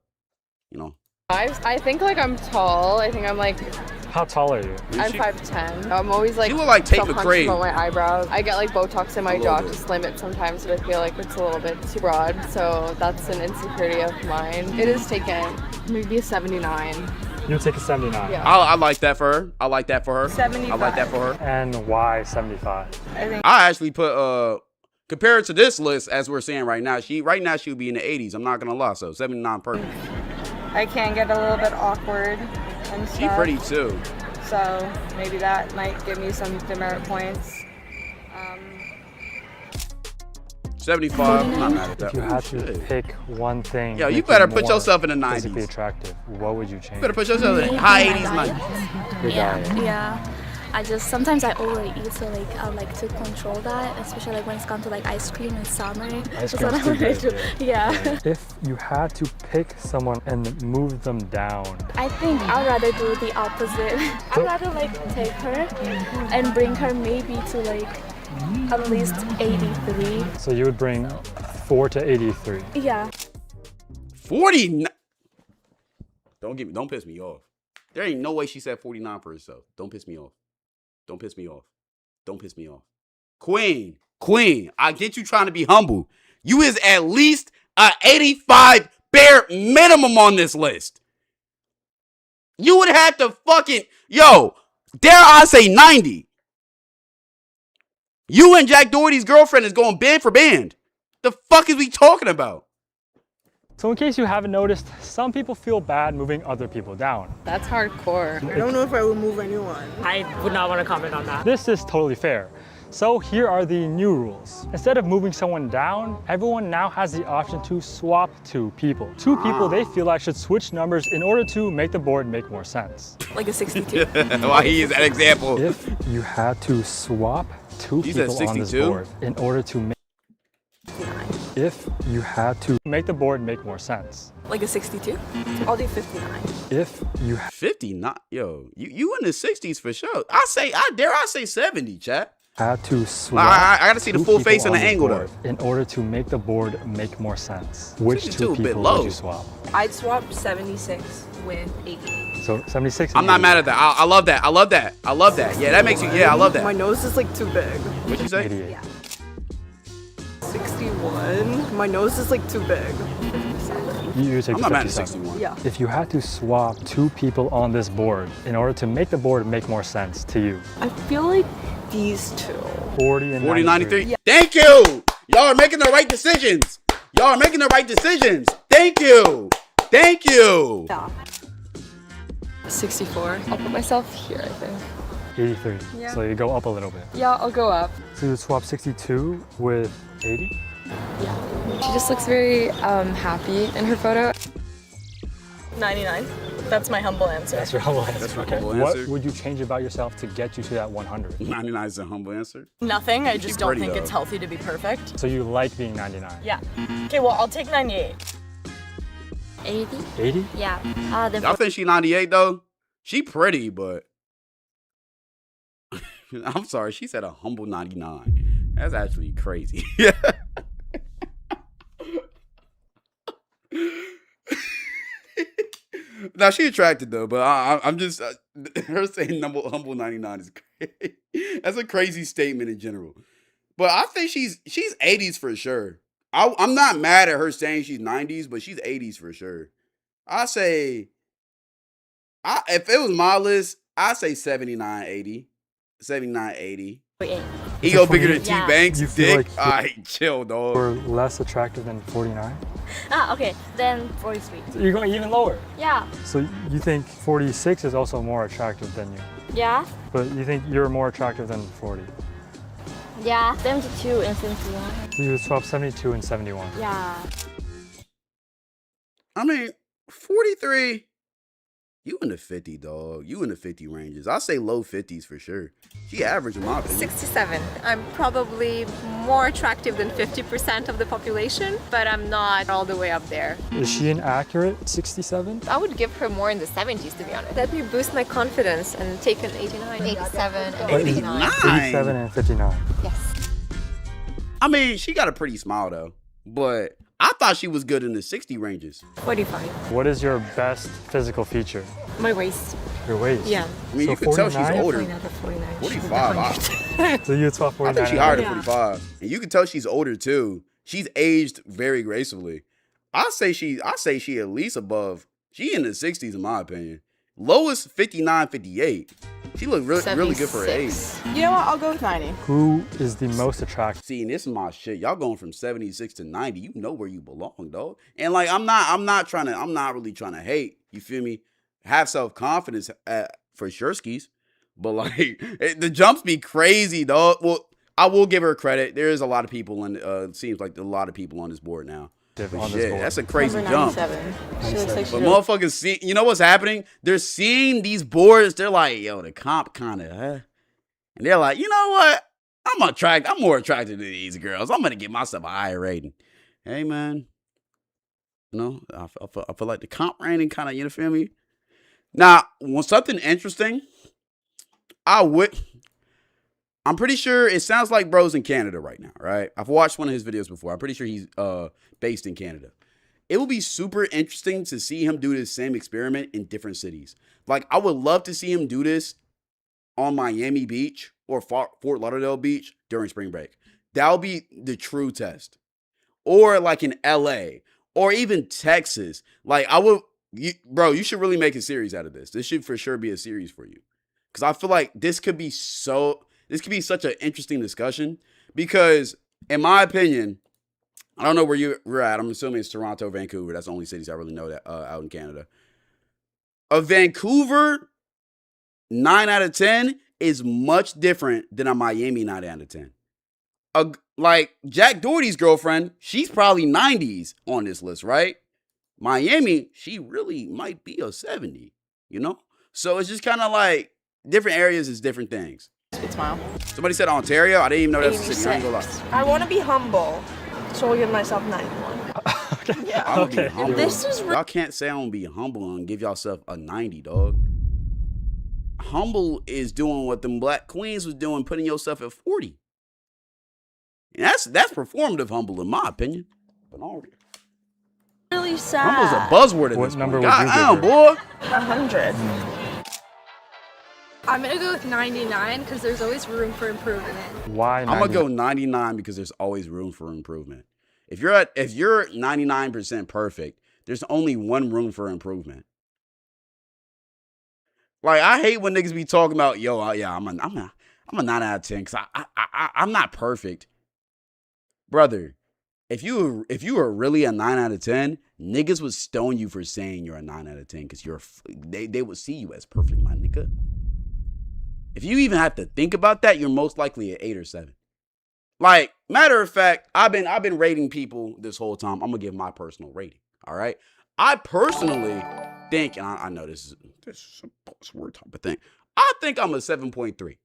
you know. I think like I'm tall. I think I'm like How tall are you? I'm 5'10". I'm always like You look like Tate self-conscious McRae. about my eyebrows. I get like Botox in my A jaw little to bit. slim it sometimes, but I feel like it's a little bit too broad. So that's an insecurity of mine. It is taken maybe a 79. You'll take a 79. Yeah. I like that for her. I like that for her. 75. I like that for her. And why 75? I actually put compared to this list as we're saying right now, she would be in the 80s. I'm not gonna lie, so 79 perfect. I can get a little bit awkward and stuff. She pretty too. So maybe that might give me some demerit points. 75. I'm not mad at that. If you Ooh, had to shit. pick one thing, Yo, you make better put more yourself in the physically 90s. attractive, what would you change? You better put yourself in the high 80s, 90s. Your diet. Yeah. I just sometimes I overeat, so like I like to control that, especially like when it's come to like ice cream in summer. Ice That's cream's what I too wanna good, do. Yeah. If you had to pick someone and move them down, I think I'd rather do the opposite. I'd rather like take her and bring her maybe to like at least 83. so you would bring 4 to 83. Yeah. 49. Don't piss me off. There ain't no way she said 49 for herself. Don't piss me off. Don't piss me off. Don't piss me off. Queen, I get you trying to be humble. You is at least a 85 bare minimum on this list. You would have to fucking, yo, dare I say 90. You and Jack Doherty's girlfriend is going band for band. The fuck is we talking about? So in case you haven't noticed, some people feel bad moving other people down. That's hardcore. I don't know if I would move anyone. I would not want to comment on that. This is totally fair. So here are the new rules. Instead of moving someone down, everyone now has the option to swap two people. Two people they feel like should switch numbers in order to make the board make more sense. Like a 62. Why he use that example? If you had to swap two people on this board in order to make the board make more sense. Like a 62? I'll do 59. If you 59, yo, you in the 60s for sure. Dare I say 70, chat. Had to swap. I gotta see the full face and the angle though. In order to make the board make more sense, which two people low. would you swap? I'd swap 76 with 80. So 76. I'm not mad at that. I love that. I love that. I love that. Yeah, that makes you. Yeah, I love that. My nose is like too big. What'd you say? 88. Yeah. 61. My nose is like too big. You take I'm not mad at 57. 61. Yeah. If you had to swap two people on this board in order to make the board make more sense to you, I feel like these two. 40 and 40, 93. Yeah. Thank you. Y'all are making the right decisions. Y'all are making the right decisions. Thank you. Thank you. Yeah. 64. I'll put myself here, I think. 83. Yeah. So you go up a little bit. Yeah, I'll go up. So you would swap 62 with 80? She just looks very happy in her photo. 99. That's my humble answer. That's your humble answer. That's my Okay. humble What answer. would you change about yourself to get you to that 100? 99 is a humble answer. Nothing. I just don't pretty, think though. it's healthy to be perfect. So you like being 99? Yeah. Okay, well, I'll take 98. 80? 80? Yeah. Then Y'all think she 98 though? She pretty, but I'm sorry, she said a humble 99. That's actually crazy. Now she attracted though, but I'm just her saying humble 99 is crazy. That's a crazy statement in general. But I think she's 80s for sure. I'm not mad at her saying she's 90s, but she's 80s for sure. I say, if it was my list, I'd say 79, 80. 79, 80. He go bigger than T Banks. You feel Dick. like Alright, chill, dog. Or less attractive than 49? Okay, then 43. So you're going even lower? Yeah. So you think 46 is also more attractive than you? Yeah? But you think you're more attractive than 40? Yeah. 72 and 71. So you would swap 72 and 71? Yeah. I mean, 43. You in the 50, dog. You in the 50 ranges. I say low 50s for sure. She average in my opinion. 67. I'm probably more attractive than 50% of the population, but I'm not all the way up there. Is she an accurate 67? I would give her more in the 70s, to be honest. Let me boost my confidence and take an 89. 87 and 89. 87 and 59. Yes. I mean, she got a pretty smile though. But I thought she was good in the 60 ranges. 45. What is your best physical feature? My waist. Your waist? Yeah. I mean, So you can tell she's 49? older. 49. 45. So you would swap I 49? think she higher than Yeah. 45. And you can tell she's older too. She's aged very gracefully. I say she at least above. She in the 60s in my opinion. Lowest 59, 58. She looked really good for her age. You know what? I'll go with 90. Who is the most attractive? See, and this is my shit. Y'all going from 76 to 90. You know where you belong, dog. And like I'm not really trying to hate. You feel me? Have self-confidence for sure skis. But like the jumps be crazy, dog. Well, I will give her credit. There is a lot of people seems like a lot of people on this board now. But On shit, this board. that's a crazy Number jump. 97. She looks like she But motherfuckers see, you know what's happening? They're seeing these boards. They're like, yo, the comp kind of, And they're like, you know what? I'm more attracted to these girls. I'm gonna give myself a higher rating. Hey man, you know, I feel like the comp rating kind of, you know, feel me? Now, when something interesting, I'm pretty sure it sounds like bro's in Canada right now, right? I've watched one of his videos before. I'm pretty sure he's based in Canada. It will be super interesting to see him do this same experiment in different cities. Like, I would love to see him do this on Miami Beach or Fort Lauderdale Beach during spring break. That'll be the true test. Or like in LA or even Texas. Like, I would bro, you should really make a series out of this. This should for sure be a series for you. Because I feel like this could be such an interesting discussion. Because, in my opinion, I don't know where you're at. I'm assuming it's Toronto, Vancouver. That's the only cities I really know that out in Canada. A Vancouver 9 out of 10 is much different than a Miami 9 out of 10. Like Jack Doherty's girlfriend, she's probably 90s on this list, right? Miami, she really might be a 70, you know? So it's just kind of like different areas is different things. Sweet smile. Somebody said Ontario. I didn't even know that's a city. I ain't gonna lie. I want to be humble, so I'll give myself 91. Yeah, I'm gonna be humble. This is y'all can't say I'm gonna be humble and give yourself a 90, dog. Humble is doing what them Black Queens was doing, putting yourself at 40. And that's performative humble in my opinion. But all really sad. Humble's a buzzword at What this number point. would you God give damn, her? boy. 100. I'm gonna go with 99 because there's always room for improvement. Why? I'm gonna go 99 because there's always room for improvement. If you're 99% perfect, there's only one room for improvement. Like I hate when niggas be talking about, yo, yeah, I'm a 9 out of 10 because I'm not perfect, brother. If you were really a 9 out of 10, niggas would stone you for saying you're a 9 out of 10 because they would see you as perfect, my nigga. If you even have to think about that, you're most likely an 8 or 7. Like, matter of fact, I've been rating people this whole time. I'm gonna give my personal rating. All right. I personally think, and I know this is a buzzword type of thing. I think I'm a 7.3.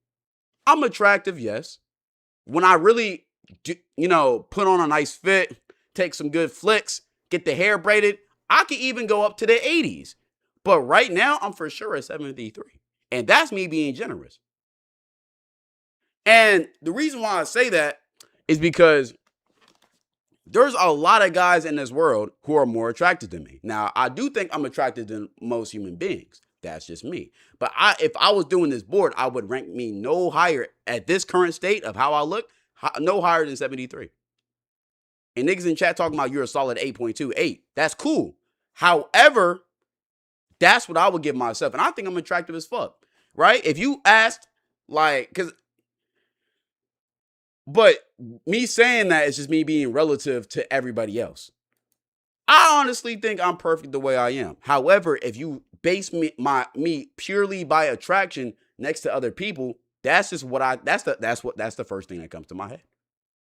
I'm attractive, yes. When I really put on a nice fit, take some good flicks, get the hair braided, I could even go up to the 80s. But right now, I'm for sure a 73. And that's me being generous. And the reason why I say that is because there's a lot of guys in this world who are more attractive than me. Now, I do think I'm attractive than most human beings. That's just me. But if I was doing this board, I would rank me no higher at this current state of how I look, no higher than 73. And niggas in chat talking about you're a solid 8.28. That's cool. However, that's what I would give myself. And I think I'm attractive as fuck. Right? If you asked, but me saying that is just me being relative to everybody else. I honestly think I'm perfect the way I am. However, if you base me purely by attraction next to other people, that's just what that's the first thing that comes to my head.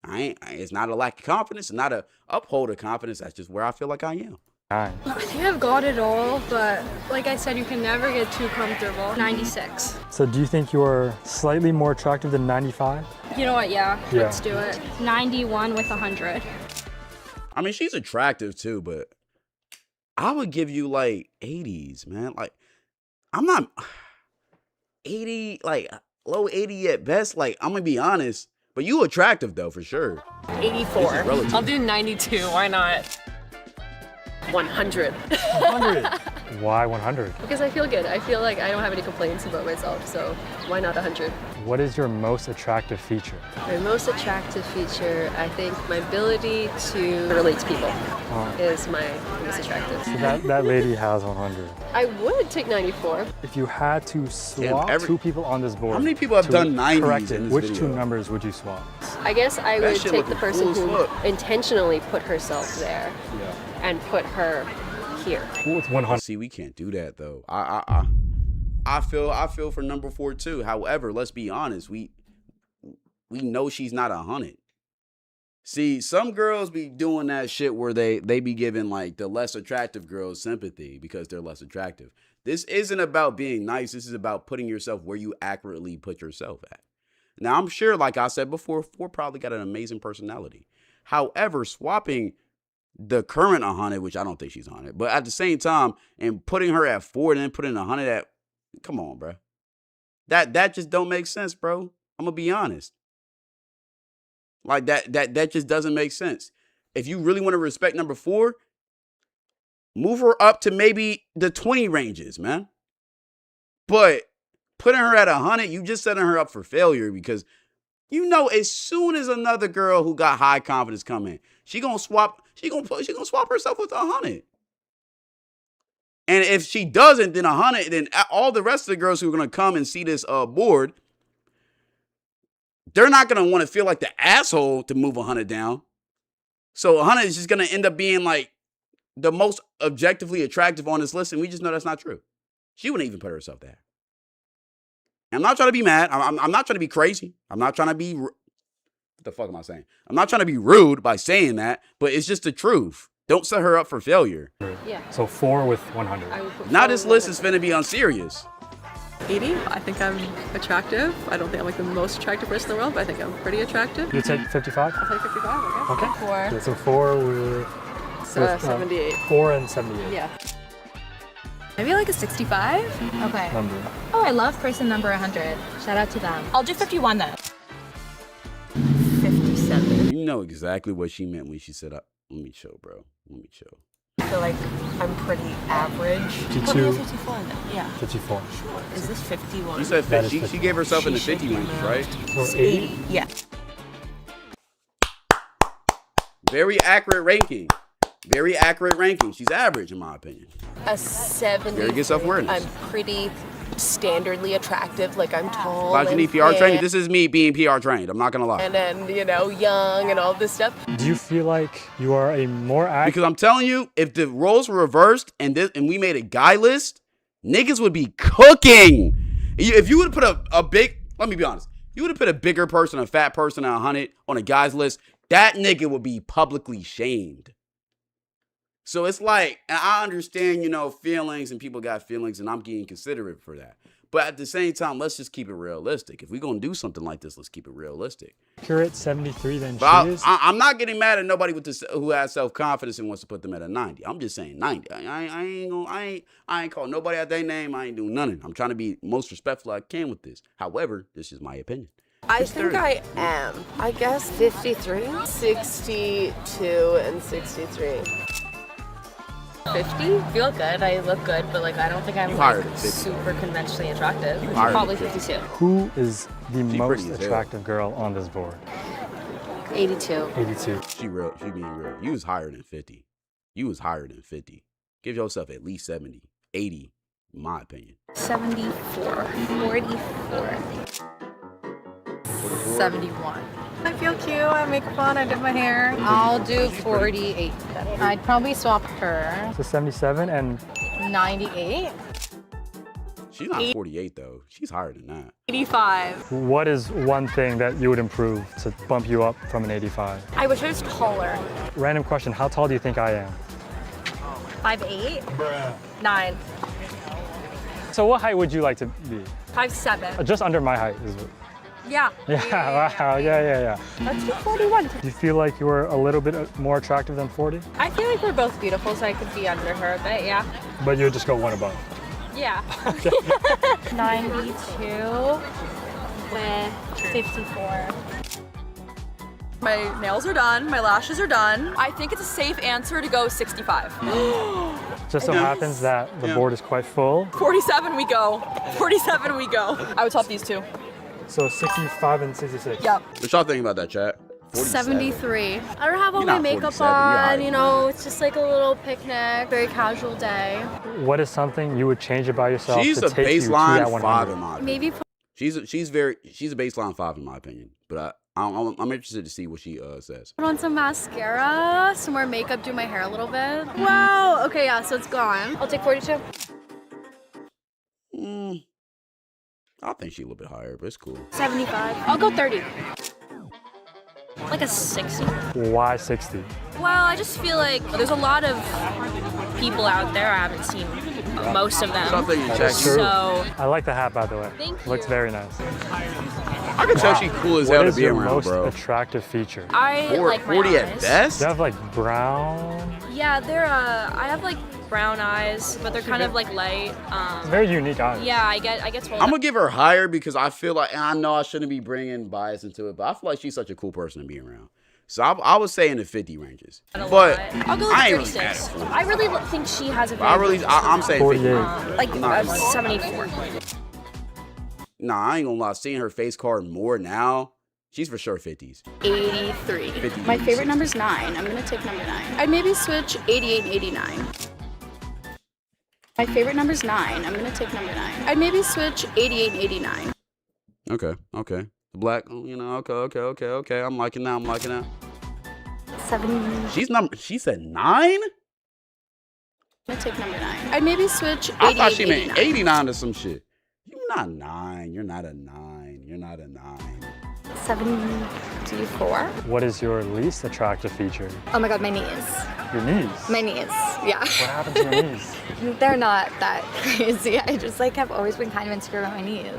It's not a lack of confidence, it's not a uphold of confidence. That's just where I feel like I am. I think I've got it all, but like I said, you can never get too comfortable. 96. So do you think you're slightly more attractive than 95? You know what? Yeah, let's do it. 91 with 100. I mean, she's attractive too, but I would give you like 80s, man. Like, I'm not 80, like low 80 at best. Like, I'm gonna be honest, but you attractive though, for sure. 84. I'll do 92. Why not? 100. 100. Why 100? Because I feel good. I feel like I don't have any complaints about myself, so why not 100? What is your most attractive feature? My most attractive feature, I think my ability to relate to people is my most attractive. So that lady has 100. I would take 94. If you had to swap two people on this board, how many people have done 90s correct it, in this which video? 2 numbers would you swap? I guess I That would shit take the looking person cool as who fuck. intentionally put herself there and put her here. With 100. See, we can't do that though. I feel for number 4 too. However, let's be honest, we know she's not 100. See, some girls be doing that shit where they be giving like the less attractive girls sympathy because they're less attractive. This isn't about being nice. This is about putting yourself where you accurately put yourself at. Now, I'm sure, like I said before, 4 probably got an amazing personality. However, swapping the current 100, which I don't think she's 100, but at the same time, and putting her at 4 and then putting 100 at, come on, bro. That just don't make sense, bro. I'm gonna be honest. Like that just doesn't make sense. If you really want to respect number 4, move her up to maybe the 20 ranges, man. But putting her at 100, you just setting her up for failure because as soon as another girl who got high confidence come in, she gonna swap herself with 100. And if she doesn't, then 100, then all the rest of the girls who are going to come and see this board, they're not going to want to feel like the asshole to move 100 down. So 100 is just going to end up being like the most objectively attractive on this list, and we just know that's not true. She wouldn't even put herself there. And I'm not trying to be mad. I'm not trying to be crazy. I'm not trying to be... What the fuck am I saying? I'm not trying to be rude by saying that, but it's just the truth. Don't set her up for failure. Yeah. So 4 with 100. Now this list is finna be unserious. 80. I think I'm attractive. I don't think I'm like the most attractive person in the world, but I think I'm pretty attractive. You take 55? I'll take 55, okay. Okay. 4. Yeah, so 4 with 78. 4 and 78. Yeah. Maybe like a 65? Okay. Number. Oh, I love person number 100. Shout out to them. I'll do 51 then. 57. You know exactly what she meant when she said, let me chill, bro. Let me chill. I feel like I'm pretty average. 52. Put me at 54 then. Yeah. 54. Is this 51? You said 50. She gave herself in the 50 range, right? So 80? Yeah. Very accurate ranking. Very accurate ranking. She's average, in my opinion. A 70. Very good self-awareness. I'm pretty standardly attractive. Like I'm tall. Glad you need PR and training. This is me being PR trained. I'm not gonna lie. And then, young and all this stuff. Do you feel like you are a more active? Because I'm telling you, if the roles were reversed and we made a guy list, niggas would be cooking. If you would have put a big, let me be honest, you would have put a bigger person, a fat person, 100 on a guy's list, that nigga would be publicly shamed. So it's like, and I understand, feelings and people got feelings and I'm getting considerate for that. But at the same time, let's just keep it realistic. If we're going to do something like this, let's keep it realistic. Accurate 73 then But she is. I'm not getting mad at nobody who has self-confidence and wants to put them at a 90. I'm just saying 90. I ain't call nobody out their name. I ain't doing nothing. I'm trying to be most respectful I can with this. However, this is my opinion. I think I am. I guess 53, 62, and 63. 50? Feel good. I look good, but I don't think I'm super conventionally attractive. Probably 52. Who is the most attractive girl on this board? 82. 82. She being real. You was higher than 50. You was higher than 50. Give yourself at least 70, 80, in my opinion. 74. 44. 71. I feel cute. I have makeup on. I did my hair. I'll do 48. I'd probably swap her. So 77 and 98. She's not 48 though. She's higher than that. 85. What is one thing that you would improve to bump you up from an 85? I wish I was taller. Random question, how tall do you think I am? 5'8". 9. So what height would you like to be? 5'7". Just under my height is it? Yeah. Wow, yeah. Let's do 41. Do you feel like you were a little bit more attractive than 40? I feel like we're both beautiful, so I could be under her a bit, yeah. But you would just go one above? Yeah. 92 with 54. My nails are done, my lashes are done. I think it's a safe answer to go 65. Just so happens that the board is quite full. 47 we go. 47 we go. I would swap these two. So 65 and 66. Yep. What y'all think about that, chat? 73. I don't have all You're my not makeup 47, you're on, it's just like a little picnic, very casual day. What is something you would change about yourself She's to a take you to baseline that 100? 5 in my opinion. Maybe She's a baseline 5 in my opinion. But I'm interested to see what she says. put on some mascara, some more makeup, do my hair a little bit. Wow, okay, yeah, so it's gone. I'll take 42. I think she's a little bit higher, but it's cool. 75. I'll go 30. Like a 60. Why 60? Well, I just feel like there's a lot of people out there. I haven't seen most of them. Something you check. So I like the hat, by the way. Thank Looks very nice. I can tell she's cool as hell What to is be your around, most bro. attractive feature? I like my 40 eyes. at best? You have like brown. Yeah, they're I have like brown eyes, but they're kind of like light. Very unique eyes. Yeah, I get told. I'm gonna give her higher because I feel like, and I know I shouldn't be bringing bias into it, but I feel like she's such a cool person to be around. So I would say in the 50 ranges. But I'll go I like ain't 36. really mad at 40. I really think she has a very I'm saying 48. like 74. Nah, I ain't gonna lie. Seeing her face card more now, she's for sure 50s. 83. 50, My 80, favorite number's 9. I'm gonna take number 9. I'd maybe switch 88 and 89. My favorite number's 9. I'm gonna take number 9. I'd maybe switch 88 and 89. Okay. The black, okay. I'm liking that. 7. She said 9? I'm gonna take number 9. I'd maybe switch 88 I thought she meant 89. 89 or some shit. You're not 9. You're not a 9. 74. What is your least attractive feature? Oh my god, my knees. Your knees? My knees, yeah. What happened to your knees? They're not that crazy. I just like have always been kind of insecure about my knees.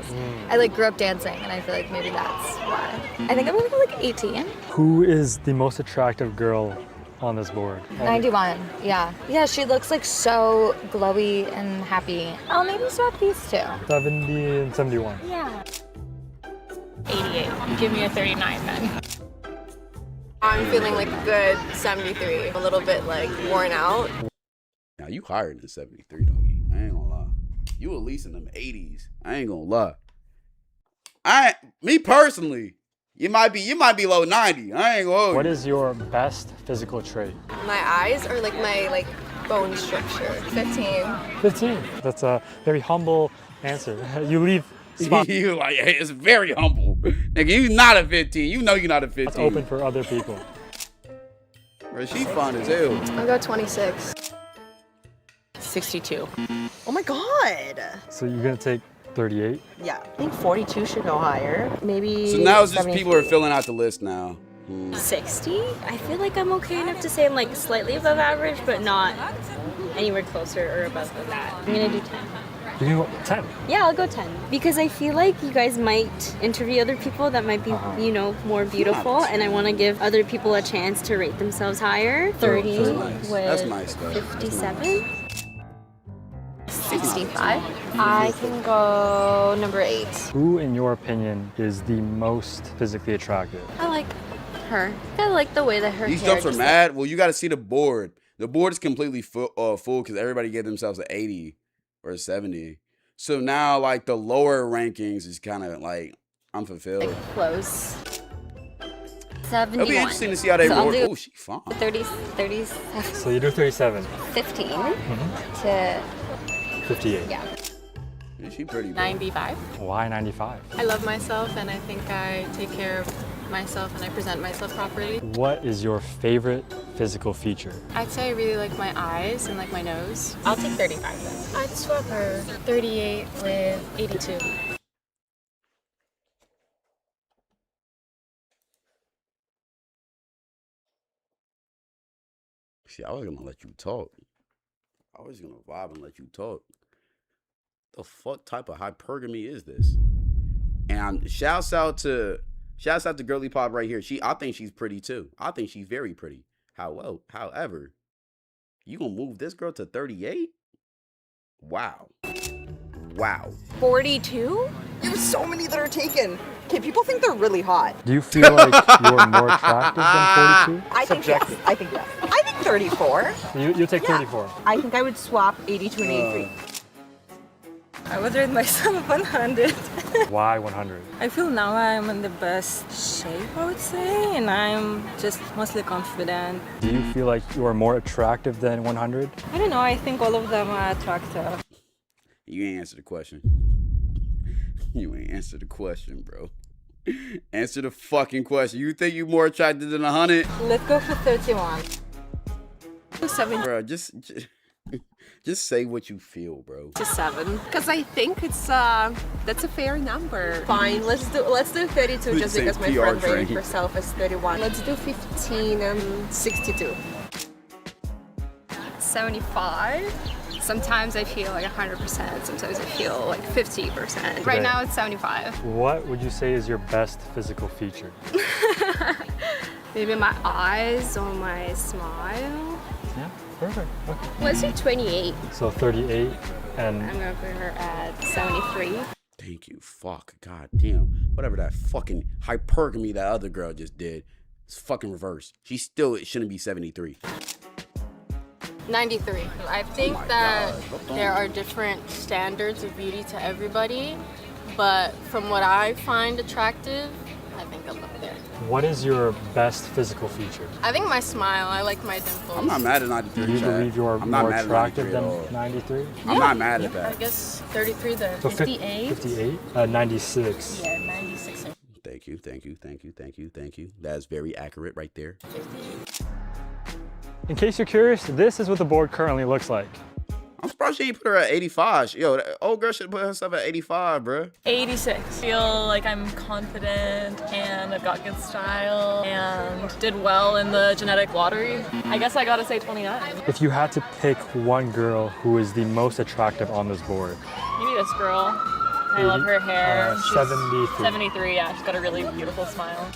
I like grew up dancing and I feel like maybe that's why. I think I'm gonna go like 18. Who is the most attractive girl on this board? 91, yeah. Yeah, she looks like so glowy and happy. I'll maybe swap these two. 70 and 71. Yeah. 88. Give me a 39 then. I'm feeling like a good 73. A little bit like worn out. Now you higher than 73, doggy. I ain't gonna lie. You at least in them 80s. I ain't gonna lie. Me personally, you might be low 90. I ain't gonna. What is your best physical trait? My eyes are like my bone structure. 15. 15. That's a very humble answer. You leave spot. You like, it's very humble. Nigga, you not a 15. You know you're not a 15. It's open for other people. Bro, she fun as hell. I'll go 26. 62. Oh my god. So you're gonna take 38? Yeah. I think 42 should go higher. Maybe. So now it's just people are filling out the list now. 60? I feel like I'm okay enough to say I'm like slightly above average, but not anywhere closer or above that. I'm gonna do 10. You can go 10? Yeah, I'll go 10. Because I feel like you guys might interview other people that might be, more beautiful, and I want to give other people a chance to rate themselves higher. 30 That's with nice, though. 57. 65. I can go number 8. Who, in your opinion, is the most physically attractive? I like her. I like the way that her These hair jumps are just mad. Well, you got to see the board. The board is completely full because everybody gave themselves an 80 or a 70. So now, like, the lower rankings is kind of like unfulfilled. like close. It'll 71. be interesting to see how they So I'll reward. do Oh, she fine. 37. So you do 37. 15 Mm-hmm. to 58. yeah. Yeah, she pretty. Bro. 95. Why 95? I love myself and I think I take care of myself and I present myself properly. What is your favorite physical feature? I'd say I really like my eyes and like my nose. I'll take 35 then. I'd swap her 38 with 82. See, I was gonna let you talk. I was gonna vibe and let you talk. The fuck type of hypergamy is this? And shouts out to Girly Pop right here. I think she's pretty too. I think she's very pretty. However, you gonna move this girl to 38? Wow. 42? There's so many that are taken. Okay, people think they're really hot. Do you feel like you're more attractive than 42? I think yes. I think yes. I think 34. You take 34. I think I would swap 82 and 83. I would rate myself 100. Why 100? I feel now I'm in the best shape, I would say, and I'm just mostly confident. Do you feel like you are more attractive than 100? I don't know, I think all of them are attractive. You ain't answer the question. You ain't answer the question, bro. Answer the fucking question. You think you more attractive than 100? Let's go for 31. 7. Bro, just say what you feel, bro. To 7. Because I think it's that's a fair number. Fine, let's do 32 just because my friend rated herself as 31. Let's do 15 and 62. 75. Sometimes I feel like 100%, sometimes I feel like 50%. Right now it's 75. What would you say is your best physical feature? Maybe my eyes or my smile. Yeah, perfect. Okay. Let's do 28. So 38 and... I'm gonna put her at 73. Thank you. Fuck. God damn. Whatever that fucking hypergamy that other girl just did. It's fucking reverse. She still shouldn't be 73. 93. I think that there are different standards of beauty to everybody, but from what I find attractive, I think I'm up there. What is your best physical feature? I think my smile. I like my dimples. I'm not mad at 93. Do you believe you're I'm not more mad at attractive 93 than at all. 93? I'm not mad at I that. guess 33 then. So 58. 58? 96. Yeah, 96. Thank you, thank you, thank you, thank you, thank you. That's very accurate right there. In case you're curious, this is what the board currently looks like. I'm surprised she ain't put her at 85. Yo, that old girl should put herself at 85, bruh. 86. Feel like I'm confident and I've got good style and did well in the genetic lottery. I guess I gotta say 29. If you had to pick one girl who is the most attractive on this board, Maybe this girl. I love her hair. She's 73. 73, yeah. She's got a really beautiful smile.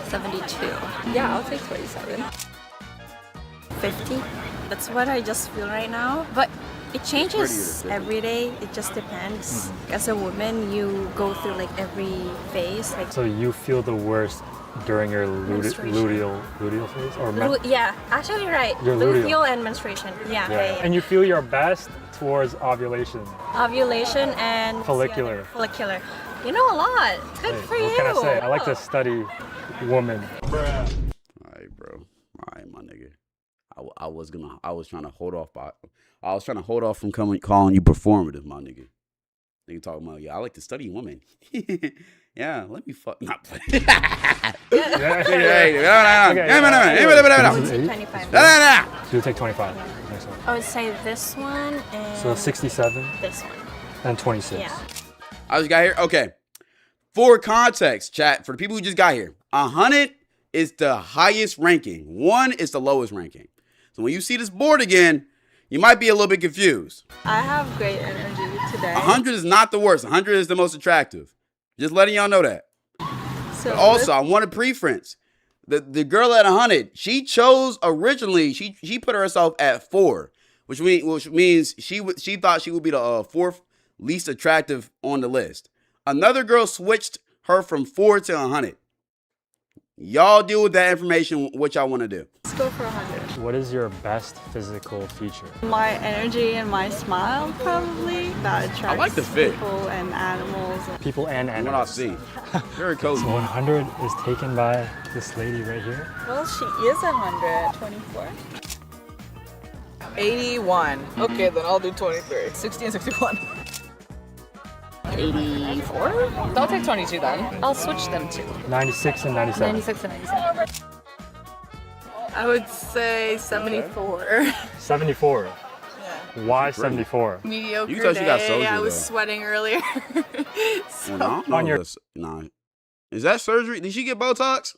72. Yeah, I'll take 27. 50. That's what I just feel right now. But it changes every day. It just depends. As a woman, you go through like every phase. Like so you feel the worst during your luteal phase? Or yeah, actually you're right. Your luteal. Luteal and menstruation. Yeah. And you feel your best towards ovulation. Ovulation and Follicular. Follicular. You know a lot. Good for you. What can I say? I like to study women. Alright, bro. Alright, my nigga. I was trying to hold off from calling you performative, my nigga. Nigga talking about, yeah, I like to study women. Yeah, let me fuck. Not play. So you take 25. Next one. I would say this one and So 67. This one. And 26. Yeah. I just got here. Okay. For context, chat, for the people who just got here, 100 is the highest ranking. 1 is the lowest ranking. So when you see this board again, you might be a little bit confused. I have great energy today. 100 is not the worst. 100 is the most attractive. Just letting y'all know that. So but also, I want a preference. The girl at 100, she chose originally, she put herself at 4, which means she thought she would be the fourth least attractive on the list. Another girl switched her from 4 to 100. Y'all deal with that information, what y'all want to do. Let's go for 100. What is your best physical feature? My energy and my smile, probably. That attracts I like the fit. people and animals. People and animals. What I see. Very cozy. So 100 is taken by this lady right here. Well, she is 100. 24. 81. Okay, then I'll do 23. 60 and 61. 84? I'll take 22 then. I'll switch them to 96 and 97. 96 and 97. I would say 74. 74. Yeah. Why 74? Mediocre You thought day. she got surgery, I was though. sweating earlier. So. Well, no, no, nah. Is that surgery? Did she get Botox?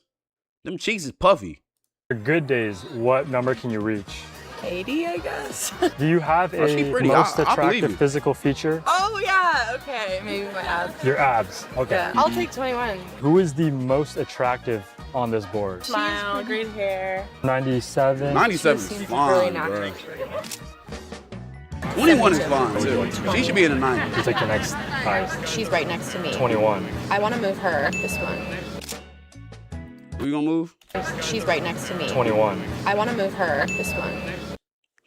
Them cheeks is puffy. Your good days, what number can you reach? 80, I guess. Do you have Oh, she a pretty. most I believe attractive you. physical feature? Oh yeah, okay, maybe my abs. Your abs. Okay. Yeah. I'll take 21. Who is the most attractive on this board? Smile, great hair. 97. 97 is fine, bro. 21 is fine, too. She should be in the 90s. You take the next highest. She's right next to me. 21. I want to move her, this one. Who you gonna move? She's right next to me. 21. I want to move her, this one.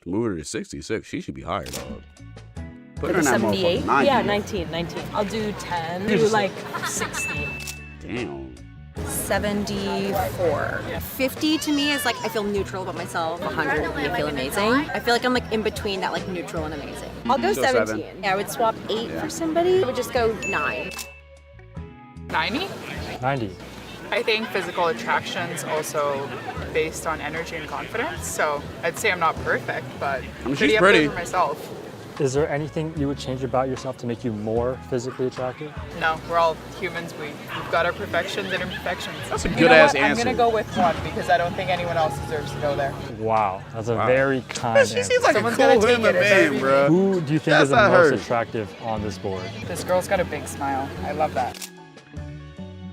Move her to 66. She should be higher, dog. Put Like her in that 78? motherfucker. 90. Yeah, 19. I'll do 10. Do like 60. Damn. 74. 50 to me is like I feel neutral about myself. 100 I feel amazing. I feel like I'm like in between that like neutral and amazing. I'll go So 17. 7. Yeah, I would swap 8 for somebody. I would just go 9. 90? 90. I think physical attraction's also based on energy and confidence. So I'd say I'm not perfect, but I mean, pretty she's up there pretty. for myself. Is there anything you would change about yourself to make you more physically attractive? No, we're all humans. We've got our perfections and imperfections. That's a You good know ass what? answer. I'm gonna go with 1 because I don't think anyone else deserves to go there. Wow, that's a very kind She answer. seems like Someone's a cool gotta take human it, it better being, be bro. Who do you think That's is the not most her. attractive on this board? This girl's got a big smile. I love that.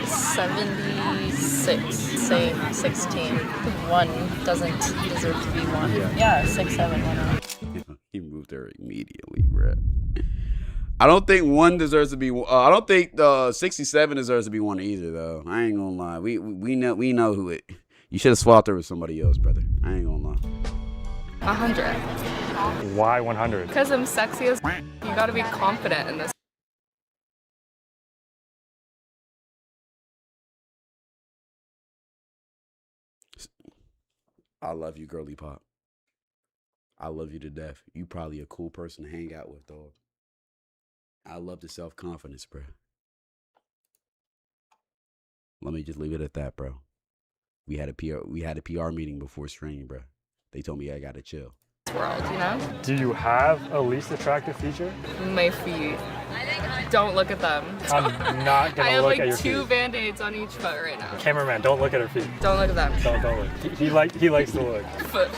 76. Say 16. 1 doesn't deserve to be 1. Yeah, 6, 7, 1. He moved her immediately, bro. I don't think 1 deserves to be. I don't think 67 deserves to be 1 either, though. I ain't gonna lie. We know who it. You should have swapped her with somebody else, brother. I ain't gonna lie. 100. Why 100? Because I'm sexy as. You gotta be confident in this. I love you, girly pop. I love you to death. You probably a cool person to hang out with, dog. I love the self-confidence, bro. Let me just leave it at that, bro. We had a PR meeting before streaming, bro. They told me I gotta chill. World, you know? Do you have a least attractive feature? My feet. Don't look at them. I'm not gonna I have look like at your 2 feet. band-aids on each foot right now. Cameraman, don't look at her feet. Don't look at them. Don't look. He likes to look. Foot.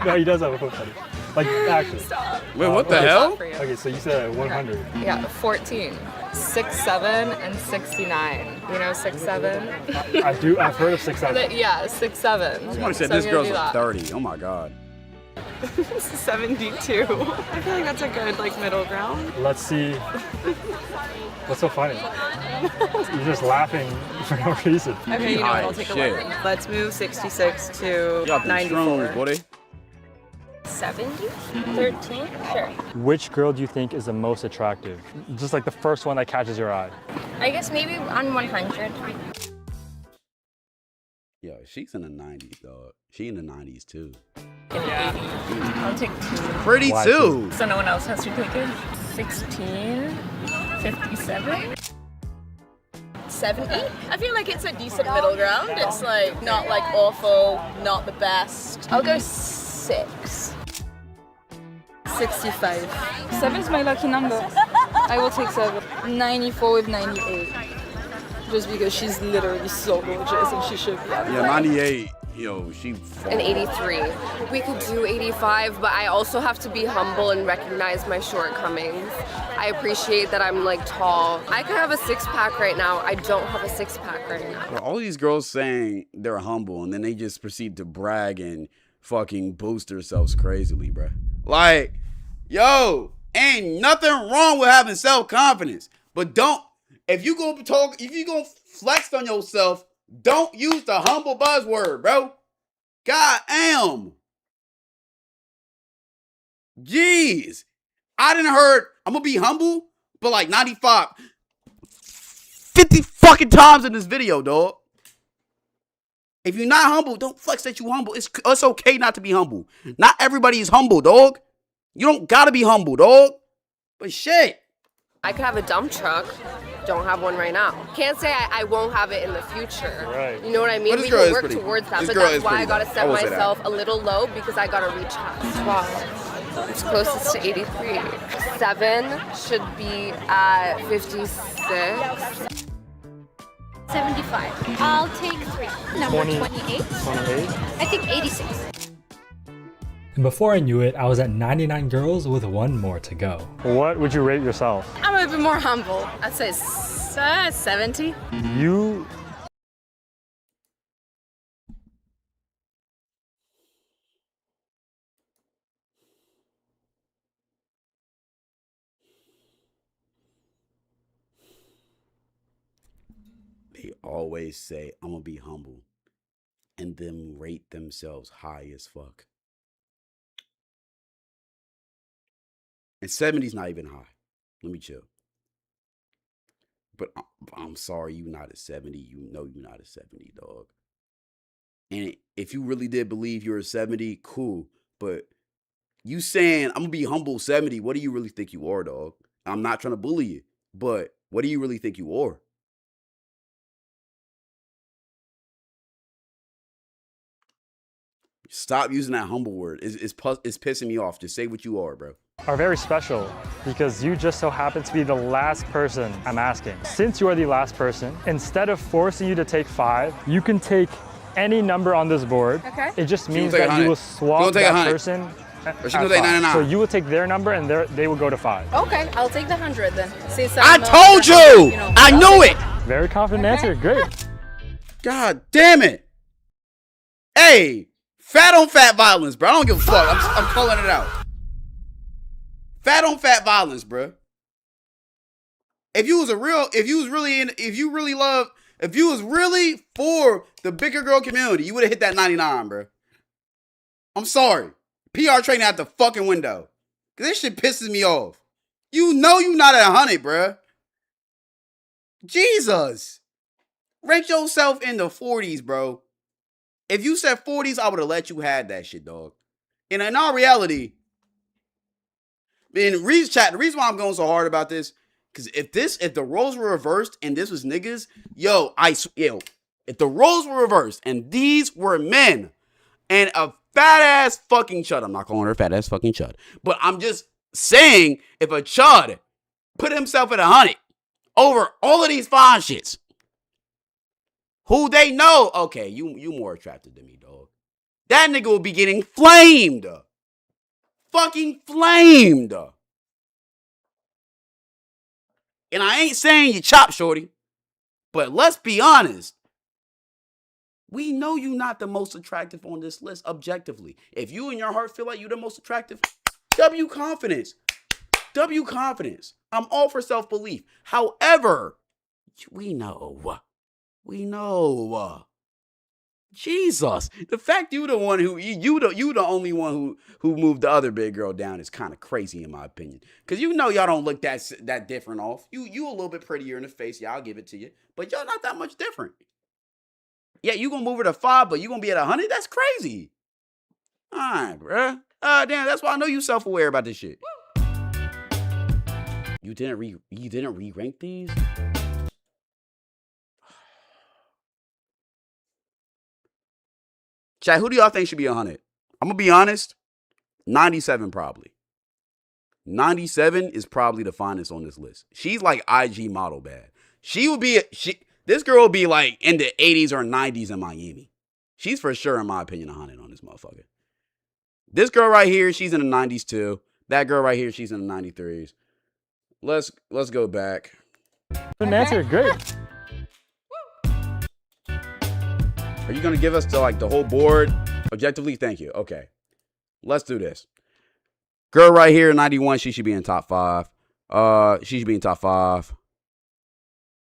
No, he does have a foot fetish. Like, actually. Stop. Wait, what the okay, hell? Okay, so you said 100. Yeah, 14. 6'7" and 69. You know 6'7"? I've heard of 6'7". Yeah, 6'7". Somebody said this girl's like 30. Oh my god. 72. I feel like that's a good middle ground. Let's see. What's so funny? You're just laughing for no reason. Okay, you know what? I'll take a look. Let's move 66 to 94. 70? 13? Sure. Which girl do you think is the most attractive? Just like the first one that catches your eye. I guess maybe on 100. Yo, she's in the 90s, dog. She in the 90s too. Yeah. I'll take 2. Pretty Why too. So no one else has to take it? 16. 57. 70? I feel like it's a decent middle ground. It's like not like awful, not the best. I'll go 6. 65. 7's my lucky number. I will take 7. 94 with 98. Just because she's literally so gorgeous and she should be out. Yeah, 98. Yo, she. An 83. We could do 85, but I also have to be humble and recognize my shortcomings. I appreciate that I'm like tall. I could have a 6-pack right now. I don't have a 6-pack right now. All these girls saying they're humble and then they just proceed to brag and fucking boost themselves crazily, bruh. Like, yo, ain't nothing wrong with having self-confidence, but don't. If you gonna flex on yourself, don't use the humble buzzword, bro. God damn. Jeez. I didn't heard I'm gonna be humble, but like 95, 50 fucking times in this video, dog. If you're not humble, don't flex that you humble. It's okay not to be humble. Not everybody is humble, dog. You don't gotta be humble, dog. But shit. I could have a dump truck. Don't have one right now. Can't say I won't have it in the future. Right. You know what I mean? But We this girl can is work pretty- towards that, this but girl that's is why I pretty gotta dumb. I set will say that. myself a little low because I gotta reach high. Wow. It's closest to 83. 7 should be at 56. 75. I'll take 3. Number 28. 28? I think 86. And before I knew it, I was at 99 girls with 1 more to go. What would you rate yourself? I'm a bit more humble. I'd say 70. You... They always say, I'm gonna be humble. And then rate themselves high as fuck. And 70's not even high. Let me chill. But I'm sorry, you not a 70. You know you're not a 70, dog. And if you really did believe you're a 70, cool. But you saying, I'm gonna be humble 70, what do you really think you are, dog? I'm not trying to bully you, but what do you really think you are? Stop using that humble word. It's pissing me off. Just say what you are, bro. are very special because you just so happen to be the last person I'm asking. Since you are the last person, instead of forcing you to take 5, you can take any number on this board. Okay. It just She means gonna take that you 100. will She swap gonna take that 100. person Or she at gonna take 5. 99. So you will take their number and they will go to 5. Okay, I'll take the 100 then. Since I I'm, told you! I knew it! Very confident answer. Great. God damn it. Hey, fat on fat violence, bro. I don't give a fuck. I'm calling it out. Fat on fat violence, bro. If you was really for the bigger girl community, you would have hit that 99, bro. I'm sorry. PR training out the fucking window. Cause this shit pisses me off. You know you not at 100, bro. Jesus. Rank yourself in the 40s, bro. If you said 40s, I would have let you have that shit, dog. And in all reality, in Reed's chat, the reason why I'm going so hard about this, because if the roles were reversed and this was niggas, if the roles were reversed and these were men and a fat ass fucking chud, I'm not calling her fat ass fucking chud, but I'm just saying if a chud put himself at 100 over all of these fine shits, who they know, okay, you more attractive than me, dog. That nigga will be getting flamed. Fucking flamed. And I ain't saying you chop, shorty. But let's be honest. We know you not the most attractive on this list objectively. If you in your heart feel like you the most attractive, W confidence. W confidence. I'm all for self-belief. However, we know. Jesus, the fact you the one who you the only one who moved the other big girl down is kind of crazy in my opinion. Cause you know y'all don't look that different off. You a little bit prettier in the face, yeah, I'll give it to you. But y'all not that much different. Yeah, you gonna move her to 5, but you gonna be at 100? That's crazy. All right, bruh. Damn, that's why I know you self-aware about this shit. You didn't re-rank these? Chat, who do y'all think should be 100? I'm going to be honest. 97 probably. 97 is probably the finest on this list. She's like IG model bad. This girl will be like in the 80s or 90s in Miami. She's for sure, in my opinion, 100 on this motherfucker. This girl right here, she's in the 90s too. That girl right here, she's in the 93s. Let's go back. Good answer. Great. Are you going to give us the whole board objectively? Thank you. Okay. Let's do this. Girl right here, 91, she should be in top 5. She should be in top 5.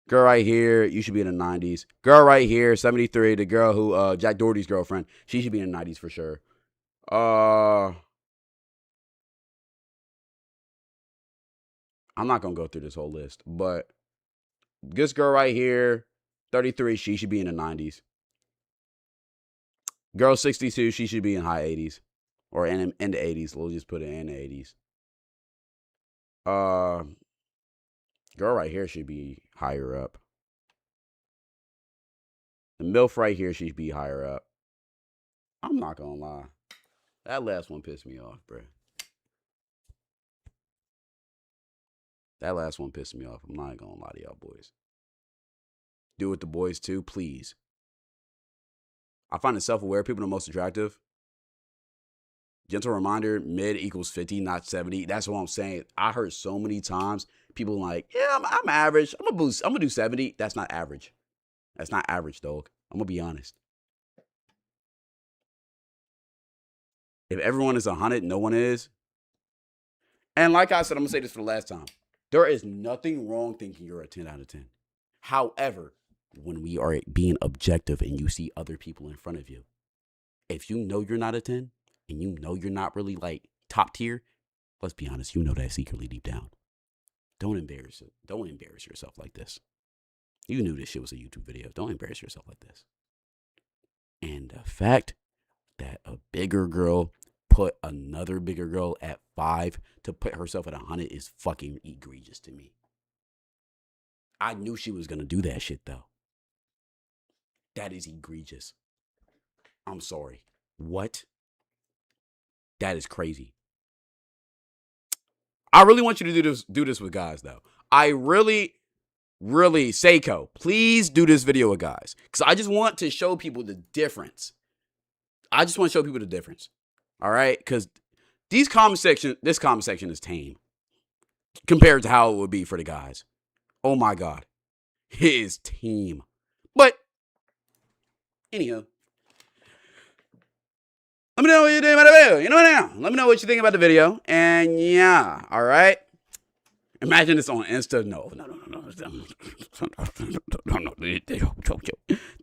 Girl right here, you should be in the 90s. Girl right here, 73, the girl who, Jack Doherty's girlfriend, she should be in the 90s for sure. I'm not going to go through this whole list, but this girl right here, 33, she should be in the 90s. Girl 62, she should be in high 80s. Or in the 80s. We'll just put it in the 80s. Girl right here should be higher up. The MILF right here should be higher up. I'm not gonna lie. That last one pissed me off, bro. That last one pissed me off. I'm not gonna lie to y'all boys. Do it the boys too, please. I find the self-aware people the most attractive. Gentle reminder, mid equals 50, not 70. That's what I'm saying. I heard so many times people like, yeah, I'm average. I'm gonna do 70. That's not average. That's not average, dog. I'm gonna be honest. If everyone is 100, no one is. And like I said, I'm gonna say this for the last time. There is nothing wrong thinking you're a 10 out of 10. However, when we are being objective and you see other people in front of you, if you know you're not a 10 and you know you're not really like top tier, let's be honest, you know that secretly deep down. Don't embarrass it. Don't embarrass yourself like this. You knew this shit was a YouTube video. Don't embarrass yourself like this. And the fact that a bigger girl put another bigger girl at 5 to put herself at 100 is fucking egregious to me. I knew she was gonna do that shit though. That is egregious. I'm sorry. What? That is crazy. I really want you to do this with guys though. I really, Seiko, please do this video with guys. Because I just want to show people the difference. I just want to show people the difference. All right? Because this comment section is tame compared to how it would be for the guys. Oh my God. It is tame. But anyhow, let me know what you think about the video. You know what now? Let me know what you think about the video. And yeah, all right. Imagine this on Insta. No.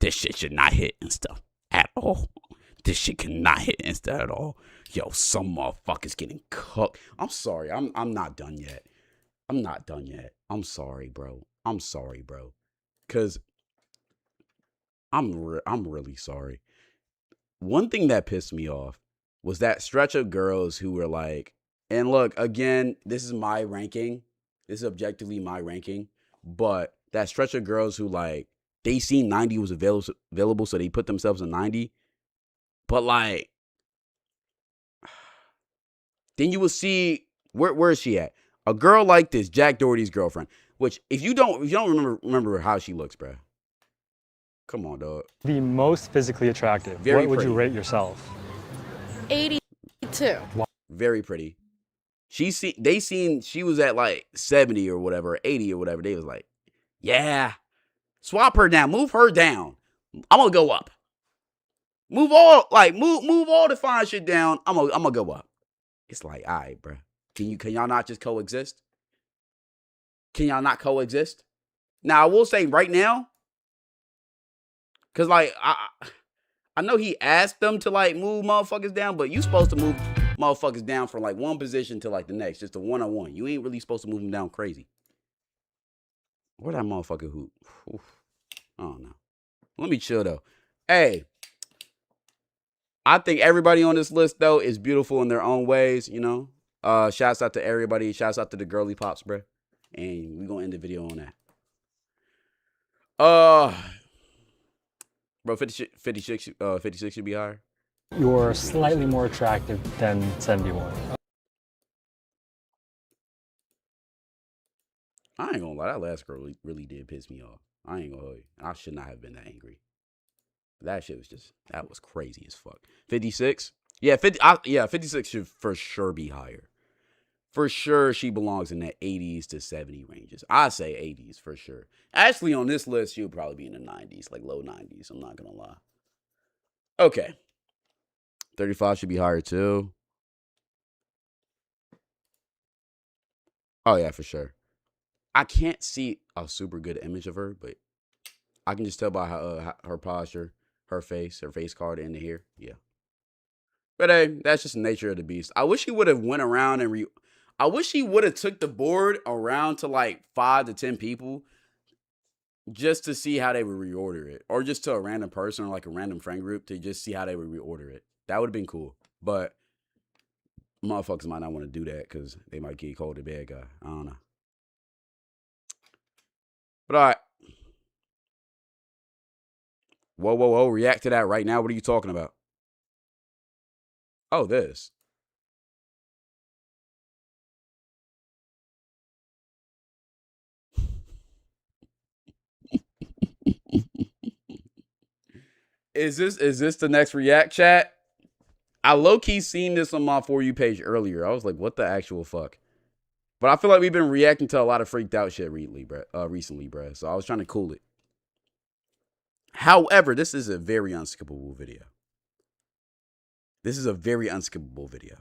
This shit should not hit Insta at all. This shit cannot hit Insta at all. Yo, some motherfuckers getting cooked. I'm sorry. I'm not done yet. I'm not done yet. I'm sorry, bro. Cause I'm really sorry. one thing that pissed me off was that stretch of girls who were like, and look, again, this is my ranking. This is objectively my ranking. But that stretch of girls who like, they seen 90 was available, so they put themselves in 90. But like, then you will see, where is she at? A girl like this, Jack Doherty's girlfriend. Which, if you don't remember how she looks, bruh. Come on, dog. The most physically attractive. Very what would pretty. you rate yourself? 82. Very pretty. They seen she was at like 70 or whatever, 80 or whatever. They was like, yeah, swap her down, move her down. I'm gonna go up. Move all the fine shit down. I'm gonna go up. It's like, all right, bro. Can y'all not just coexist? Can y'all not coexist? Now I will say right now, cause like I know he asked them to like move motherfuckers down, but you supposed to move motherfuckers down from like one position to like the next, just a one-on-one. You ain't really supposed to move them down crazy. Where that motherfucker hoop? Oof. I don't know. Let me chill though. Hey, I think everybody on this list though is beautiful in their own ways, you know. Shouts out to everybody. Shouts out to the girly pops, bro. And we gonna end the video on that. Bro, 56 should be higher. You're slightly more attractive than 71. I ain't gonna lie, that last girl really did piss me off. I ain't gonna lie. I should not have been that angry. That shit was that was crazy as fuck. 56? Yeah, 56 should for sure be higher. For sure, she belongs in that 80s to 70 ranges. I say 80s for sure. Actually, on this list, she'll probably be in the 90s, like low 90s. I'm not gonna lie. Okay. 35 should be higher too. Oh yeah, for sure. I can't see a super good image of her, but I can just tell by her posture, her face card in here. Yeah. But hey, that's just the nature of the beast. I wish he would have went around and I wish he would have took the board around to like 5 to 10 people just to see how they would reorder it. Or just to a random person or like a random friend group to just see how they would reorder it. That would have been cool. But motherfuckers might not want to do that because they might get called a bad guy. I don't know. But all right. Whoa. React to that right now. What are you talking about? Oh, this. Is this the next React chat? I low-key seen this on my For You page earlier. I was like, what the actual fuck? But I feel like we've been reacting to a lot of freaked out shit recently, bruh. So I was trying to cool it. However, this is a very unskippable video. This is a very unskippable video.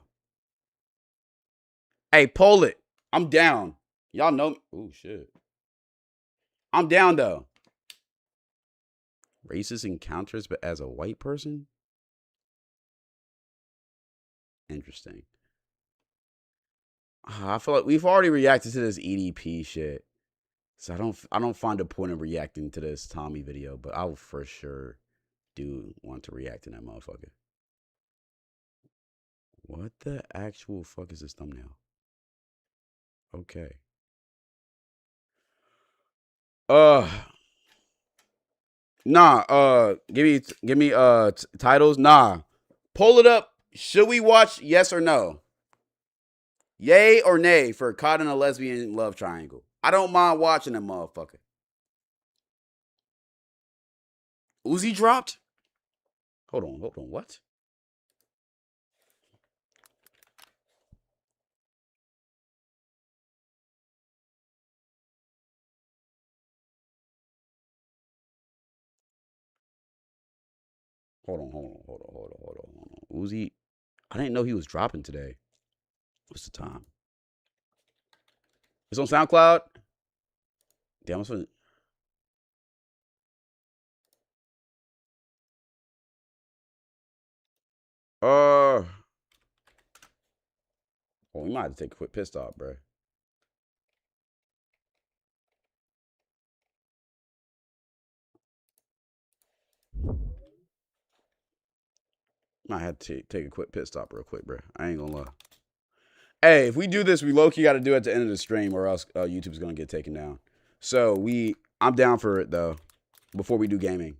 Hey, poll it. I'm down. Y'all know me. Oh, shit. I'm down, though. Racist encounters, but as a white person? Interesting. I feel like we've already reacted to this EDP shit. So I don't find a point of reacting to this Tommy video, but I will for sure do want to react to that motherfucker. What the actual fuck is this thumbnail? Okay. Give me titles. Nah. Pull it up. Should we watch yes or no? Yay or nay for Caught in a Lesbian Love Triangle? I don't mind watching that motherfucker. Uzi dropped? Hold on, what? Hold on. Uzi, I didn't know he was dropping today. What's the time? It's on SoundCloud? Damn, well, we might have to take a quick piss stop, bro. I had to take a quick pit stop real quick, bro. I ain't gonna lie. Hey, if we do this, we low-key got to do it at the end of the stream or else YouTube's going to get taken down. So I'm down for it, though, before we do gaming.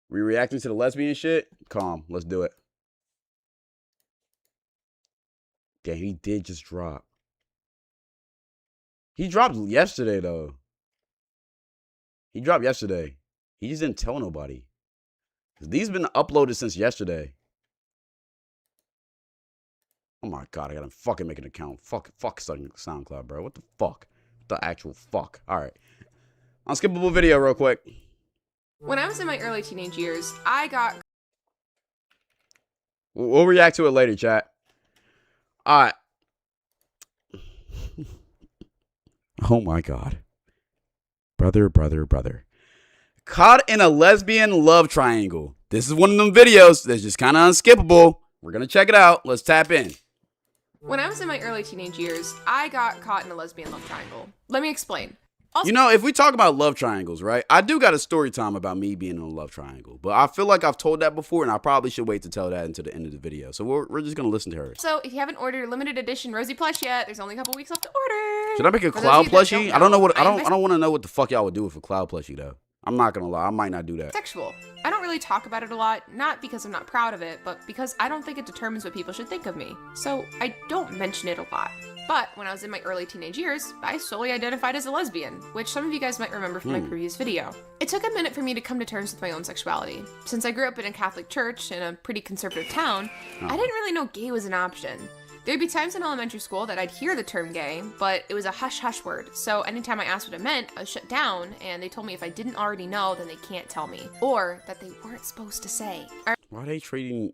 We reacting to the lesbian shit? Calm. Let's do it. Damn, he did just drop. He dropped yesterday, though. He dropped yesterday. He just didn't tell nobody. These been uploaded since yesterday. Oh my god, I gotta fucking make an account. Fuck SoundCloud, bro. What the fuck? The actual fuck. Alright. Unskippable video real quick. When I was in my early teenage years, I got... We'll react to it later, chat. Alright. Oh my god. Brother. Caught in a lesbian love triangle. This is one of them videos that's just kind of unskippable. We're gonna check it out. Let's tap in. When I was in my early teenage years, I got caught in a lesbian love triangle. Let me explain. You know, if we talk about love triangles, right? I do got a story time about me being in a love triangle. But I feel like I've told that before, and I probably should wait to tell that until the end of the video. So we're just going to listen to her. So if you haven't ordered a limited edition Rosie plush yet, there's only a couple weeks left to order. Should I make a cloud plushie? I don't know what I don't want to know what the fuck y'all would do with a cloud plushie though. I'm not gonna lie, I might not do that. Sexual. I don't really talk about it a lot, not because I'm not proud of it, but because I don't think it determines what people should think of me. So I don't mention it a lot. But when I was in my early teenage years, I solely identified as a lesbian, which some of you guys might remember from my previous video. It took a minute for me to come to terms with my own sexuality. Since I grew up in a Catholic church in a pretty conservative town, I didn't really know gay was an option. There'd be times in elementary school that I'd hear the term gay, but it was a hush-hush word, so anytime I asked what it meant, I was shut down, and they told me if I didn't already know, then they can't tell me, or that they weren't supposed to say. Why are they treating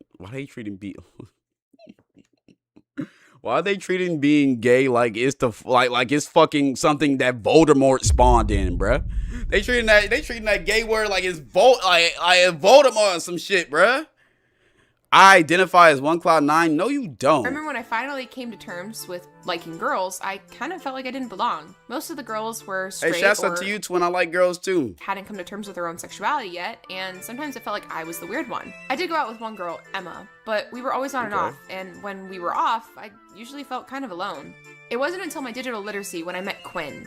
being gay like it's like it's fucking something that Voldemort spawned in, bruh? They treating that gay word like it's Voldemort or some shit, bruh. I identify as 1Cloud9. No, you don't. I remember when I finally came to terms with liking girls, I kind of felt like I didn't belong. Most of the girls were straight. Hey, shouts out to you, twin. I like girls too. Hadn't come to terms with their own sexuality yet, and sometimes it felt like I was the weird one. I did go out with one girl, Emma, but we were always on and off, and when we were off, I usually felt kind of alone. It wasn't until my digital literacy when I met Quinn.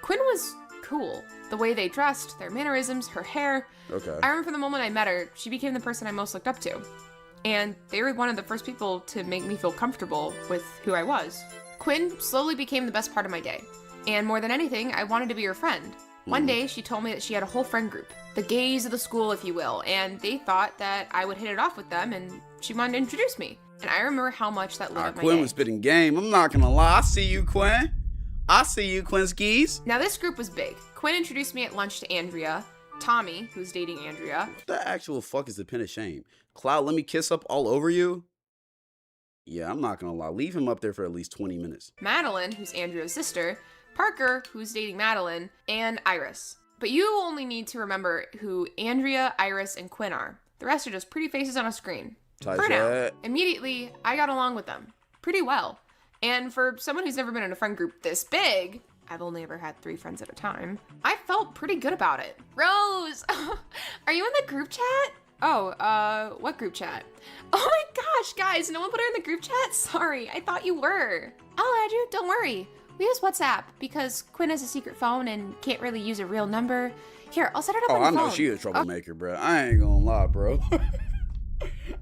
Quinn was cool. The way they dressed, their mannerisms, her hair. Okay. I remember from the moment I met her, she became the person I most looked up to. And they were one of the first people to make me feel comfortable with who I was. Quinn slowly became the best part of my day. And more than anything, I wanted to be her friend. One day, she told me that she had a whole friend group, the gays of the school, if you will, and they thought that I would hit it off with them, and she wanted to introduce me. And I remember how much that lit up my Quinn day. was spitting game. I'm not gonna lie. I see you, Quinn. I see you, Quinn skis. Now, this group was big. Quinn introduced me at lunch to Andrea, Tommy, who's dating Andrea. What the actual fuck is the pin of shame? Cloud, let me kiss up all over you? Yeah, I'm not gonna lie. Leave him up there for at least 20 minutes. Madeline, who's Andrea's sister, Parker, who's dating Madeline, and Iris. But you only need to remember who Andrea, Iris, and Quinn are. The rest are just pretty faces on a screen. For now. Immediately, I got along with them pretty well. And for someone who's never been in a friend group this big, I've only ever had 3 friends at a time, I felt pretty good about it. Rose, are you in the group chat? Oh, what group chat? Oh my gosh, guys, no one put her in the group chat? Sorry, I thought you were. I'll add you, don't worry. We use WhatsApp because Quinn has a secret phone and can't really use a real number. Here, I'll set it up on the phone. Oh, I know she a troublemaker, bro. I ain't gonna lie, bro.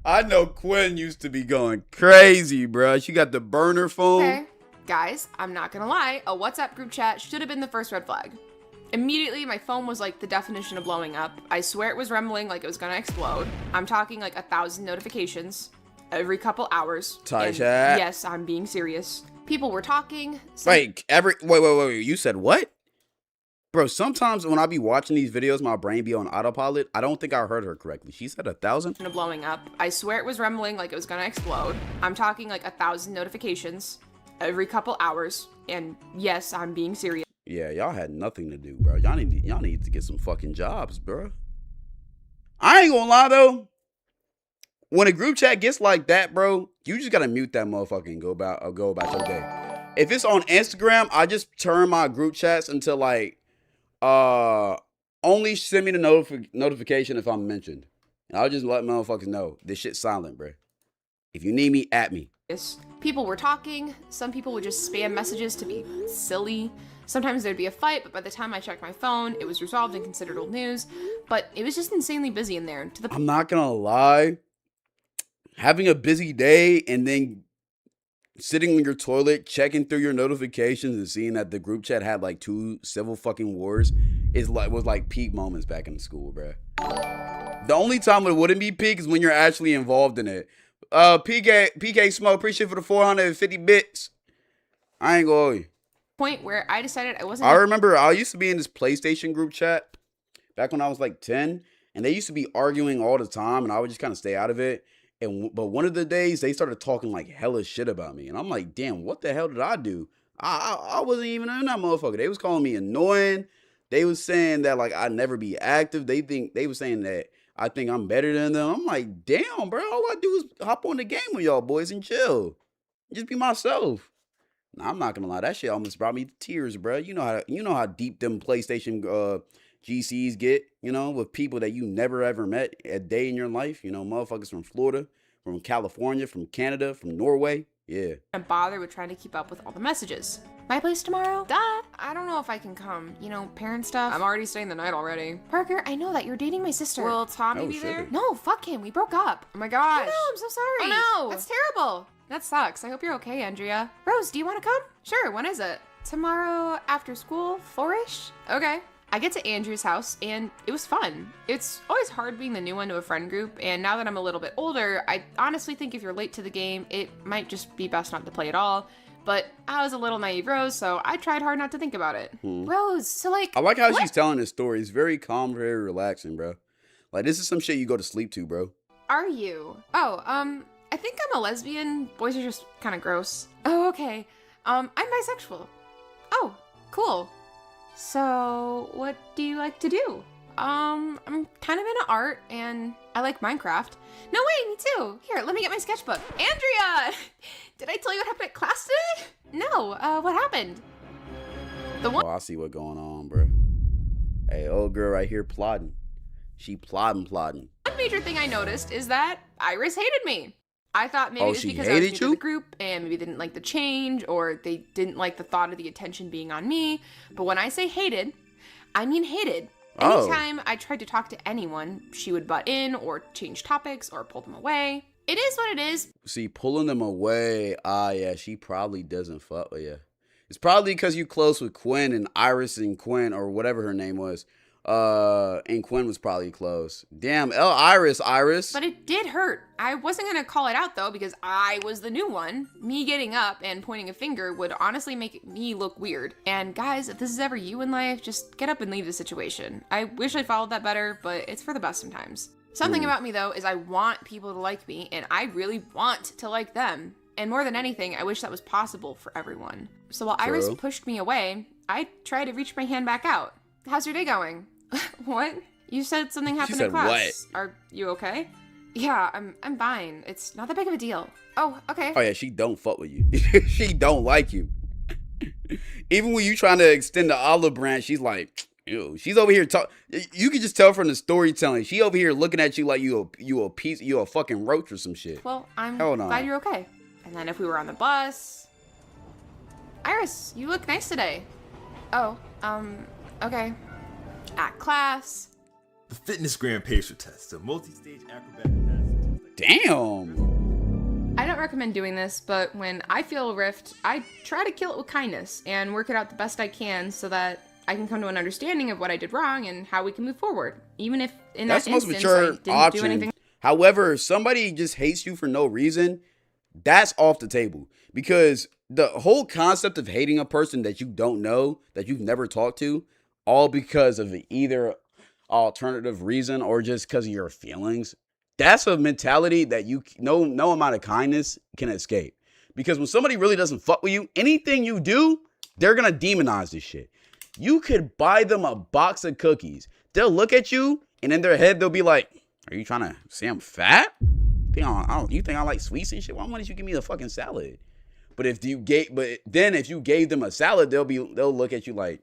I know Quinn used to be going crazy, bro. She got the burner phone. Okay, guys, I'm not gonna lie. A WhatsApp group chat should have been the first red flag. Immediately, my phone was like the definition of blowing up. I swear it was rumbling like it was gonna explode. I'm talking like 1,000 notifications every couple hours. Chat. Yes, I'm being serious. People were talking. Wait, you said what? Bro, sometimes when I be watching these videos, my brain be on autopilot. I don't think I heard her correctly. She said 1,000? Blowing up. I swear it was rumbling like it was gonna explode. I'm talking like 1,000 notifications every couple hours. And yes, I'm being serious. Yeah, y'all had nothing to do, bro. Y'all need to get some fucking jobs, bro. I ain't gonna lie, though. When a group chat gets like that, bro, you just gotta mute that motherfucker and go about your day. If it's on Instagram, I just turn my group chats until like, only send me the notification if I'm mentioned. And I'll just let motherfuckers know. This shit's silent, bro. If you need me, at me. People were talking. Some people would just spam messages to be silly. Sometimes there'd be a fight, but by the time I checked my phone, it was resolved and considered old news. But it was just insanely busy in there. I'm not gonna lie. Having a busy day and then sitting on your toilet, checking through your notifications and seeing that the group chat had like 2 civil fucking wars was like peak moments back in school, bro. The only time it wouldn't be peak is when you're actually involved in it. PK Smoke, appreciate for the 450 bits. I ain't gonna you. Point where I decided I wasn't. I remember I used to be in this PlayStation group chat back when I was like 10, and they used to be arguing all the time, and I would just kind of stay out of it. But one of the days they started talking like hella shit about me, and I'm like, damn, what the hell did I do? I wasn't even in that motherfucker. They was calling me annoying. They was saying that like I'd never be active. They was saying that I think I'm better than them. I'm like, damn, bro. All I do is hop on the game with y'all boys and chill, just be myself. Nah, I'm not gonna lie, that shit almost brought me to tears, bro. You know how deep them PlayStation GCs get, with people that you never ever met a day in your life. Motherfuckers from Florida, from California, from Canada, from Norway. Yeah. And bother with trying to keep up with all the messages. My place tomorrow? Duh. I don't know if I can come. Parent stuff. I'm already staying the night already. Parker, I know that you're dating my sister. Will Tommy be there? No, fuck him. We broke up. Oh my gosh. No, I'm so sorry. Oh no. That's terrible. That sucks. I hope you're okay, Andrea. Rose, do you want to come? Sure, when is it? Tomorrow after school, 4-ish? Okay. I get to Andrew's house, and it was fun. It's always hard being the new one to a friend group, and now that I'm a little bit older, I honestly think if you're late to the game, it might just be best not to play at all. But I was a little naive Rose, so I tried hard not to think about it. Rose, so like... I like how she's telling this story. It's very calm, very relaxing, bro. Like, this is some shit you go to sleep to, bro. Are you? Oh, I think I'm a lesbian. Boys are just kind of gross. Oh, okay. I'm bisexual. Oh, cool. So, what do you like to do? I'm kind of into art, and I like Minecraft. No way, me too. Here, let me get my sketchbook. Andrea! Did I tell you what happened at class today? No, what happened? Oh, I see what's going on, bro. Hey, old girl right here plotting. She plotting. One major thing I noticed is that Iris hated me. I thought maybe it was she because I was hated new to you? the group and maybe they didn't like the change or they didn't like the thought of the attention being on me. But when I say hated, I mean hated. Anytime I tried to talk to anyone, she would butt in or change topics or pull them away. It is what it is. See, pulling them away, yeah, she probably doesn't fuck with you. It's probably because you close with Quinn and Iris and Quinn or whatever her name was. And Quinn was probably close. Damn, Iris. But it did hurt. I wasn't gonna call it out though because I was the new one. Me getting up and pointing a finger would honestly make me look weird. And guys, if this is ever you in life, just get up and leave the situation. I wish I followed that better, but it's for the best sometimes. Something about me though is I want people to like me and I really want to like them. And more than anything, I wish that was possible for everyone. So while Iris pushed me away, I tried to reach my hand back out. How's your day going? What? You said something happened in class. What? Are you okay? Yeah, I'm fine. It's not that big of a deal. Oh, okay. Oh yeah, she don't fuck with you. She don't like you. Even when you trying to extend the olive branch, she's like, ew. She's over here talk. You can just tell from the storytelling. She over here looking at you like you a fucking roach or some shit. Well, I'm glad you're okay. And then if we were on the bus, Iris, you look nice today. Oh, okay. At class. The Fitness Grand Pacer Test, a multi-stage acrobatic test. Damn. I don't recommend doing this, but when I feel a rift, I try to kill it with kindness and work it out the best I can so that I can come to an understanding of what I did wrong and how we can move forward. Even if in that instance I didn't do anything. However, if somebody just hates you for no reason, that's off the table. Because the whole concept of hating a person that you don't know, that you've never talked to, all because of either alternative reason or just because of your feelings, that's a mentality that no amount of kindness can escape. Because when somebody really doesn't fuck with you, anything you do, they're gonna demonize this shit. You could buy them a box of cookies. They'll look at you and in their head they'll be like, "Are you trying to say I'm fat? You think I like sweets and shit? Why don't you give me a fucking salad?" But if you gave them a salad, they'll look at you like,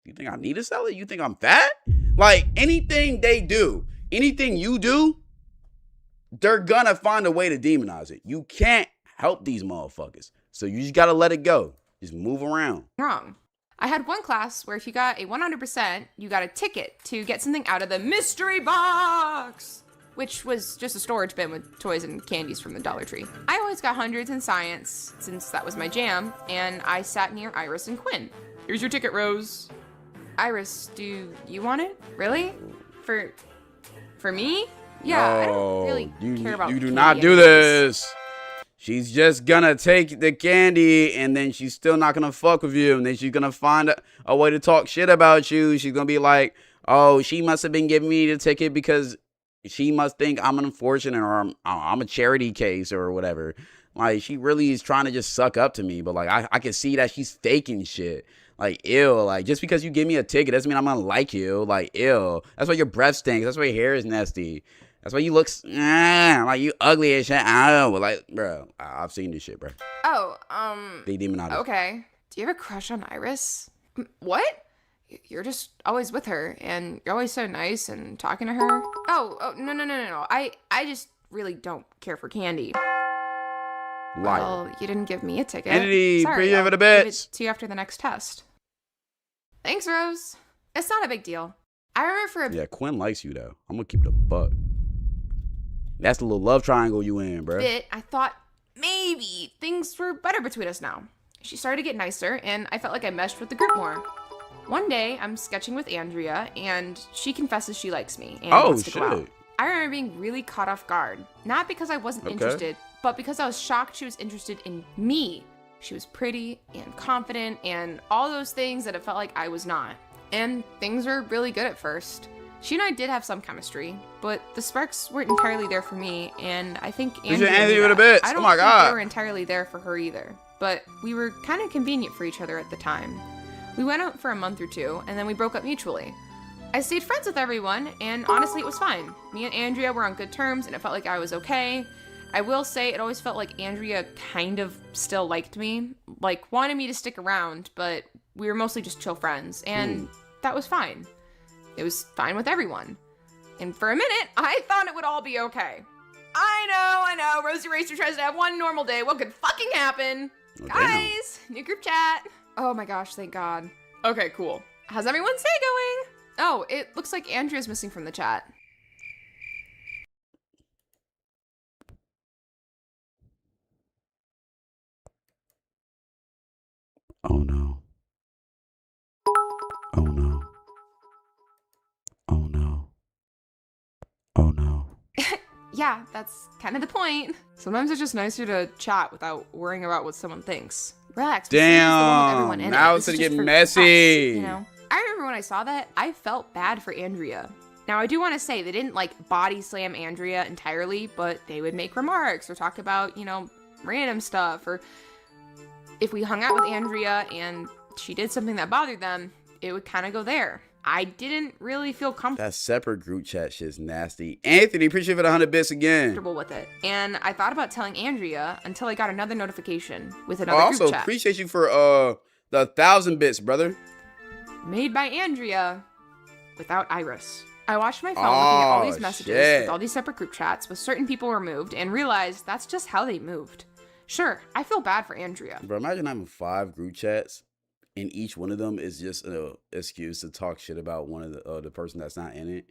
You think I need to sell it? You think I'm fat? Like, anything they do, anything you do, they're gonna find a way to demonize it. You can't help these motherfuckers. So you just gotta let it go. Just move around. Wrong. I had one class where if you got a 100%, you got a ticket to get something out of the mystery box, which was just a storage bin with toys and candies from the Dollar Tree. I always got hundreds in science, since that was my jam, and I sat near Iris and Quinn. Here's your ticket, Rose. Iris, do you want it? Really? For me? Yeah, I don't really care about You do candy not do anyways. this. She's just gonna take the candy and then she's still not gonna fuck with you. And then she's gonna find a way to talk shit about you. She's gonna be like, oh, she must have been giving me the ticket because she must think I'm unfortunate or I'm a charity case or whatever. Like, she really is trying to just suck up to me. But, like, I can see that she's faking shit. Like, ew. Like, just because you give me a ticket doesn't mean I'm gonna like you. Like, ew. That's why your breath stinks. That's why your hair is nasty. That's why you look like you ugly as shit. I don't know. Like, bro, I've seen this shit, bro. Oh, They demonize. okay. Do you have a crush on Iris? What? You're just always with her, and you're always so nice and talking to her. Oh, no. I just really don't care for candy. Liar. Well, you didn't give me a ticket. Entity, Sorry, pretty I'll over the give bits. it to you after the next test. Thanks, Rose. It's not a big deal. I remember for a Yeah, Quinn likes you, though. I'm gonna keep it a buck. That's the little love triangle you in, bro. bit, I thought maybe things were better between us now. She started to get nicer, and I felt like I meshed with the group more. One day, I'm sketching with Andrea, and she confesses she likes me and wants to go out. shit. I remember being really caught off guard. Not because I wasn't interested, but because I was shocked she was interested in me. She was pretty and confident and all those things that it felt like I was not. And things were really good at first. She and I did have some chemistry, but the sparks weren't entirely there for me, and I think Andrea knew with the that. bits. I Oh don't my think God. they were entirely there for her either, but we were kind of convenient for each other at the time. We went out for a month or two, and then we broke up mutually. I stayed friends with everyone, and honestly, it was fine. Me and Andrea were on good terms, and it felt like I was okay. I will say it always felt like Andrea kind of still liked me, like wanted me to stick around, but we were mostly just chill friends, and that was fine. It was fine with everyone. And for a minute, I thought it would all be okay. I know, Rosie Racer tries to have one normal day. What could fucking happen? Oh, Guys, new group chat. Oh my gosh, thank God. Okay, cool. How's everyone's day going? Oh, it looks like Andrea's missing from the chat. Oh no. Oh no. Oh no. Oh no. Yeah, that's kind of the point. Sometimes it's just nicer to chat without worrying about what someone thinks. Relax. This is the one with everyone in Now it. it's This gonna is get just for messy. us, you know? I remember when I saw that, I felt bad for Andrea. Now, I do want to say they didn't like body slam Andrea entirely, but they would make remarks or talk about, random stuff. Or if we hung out with Andrea and she did something that bothered them, it would kind of go there. I didn't really feel That separate group chat shit's nasty. Anthony, appreciate it for the 100 bits again. comfortable with it. And I thought about telling Andrea until I got another notification with I another also group chat. appreciate you for the 1,000 bits, brother. Made by Andrea without Iris. I watched my phone looking at all these messages with all these separate group chats with certain people removed and realized that's just how they moved. Sure, I feel bad for Andrea. Bro, imagine having 5 group chats and each one of them is just an excuse to talk shit about one of the person that's not in it.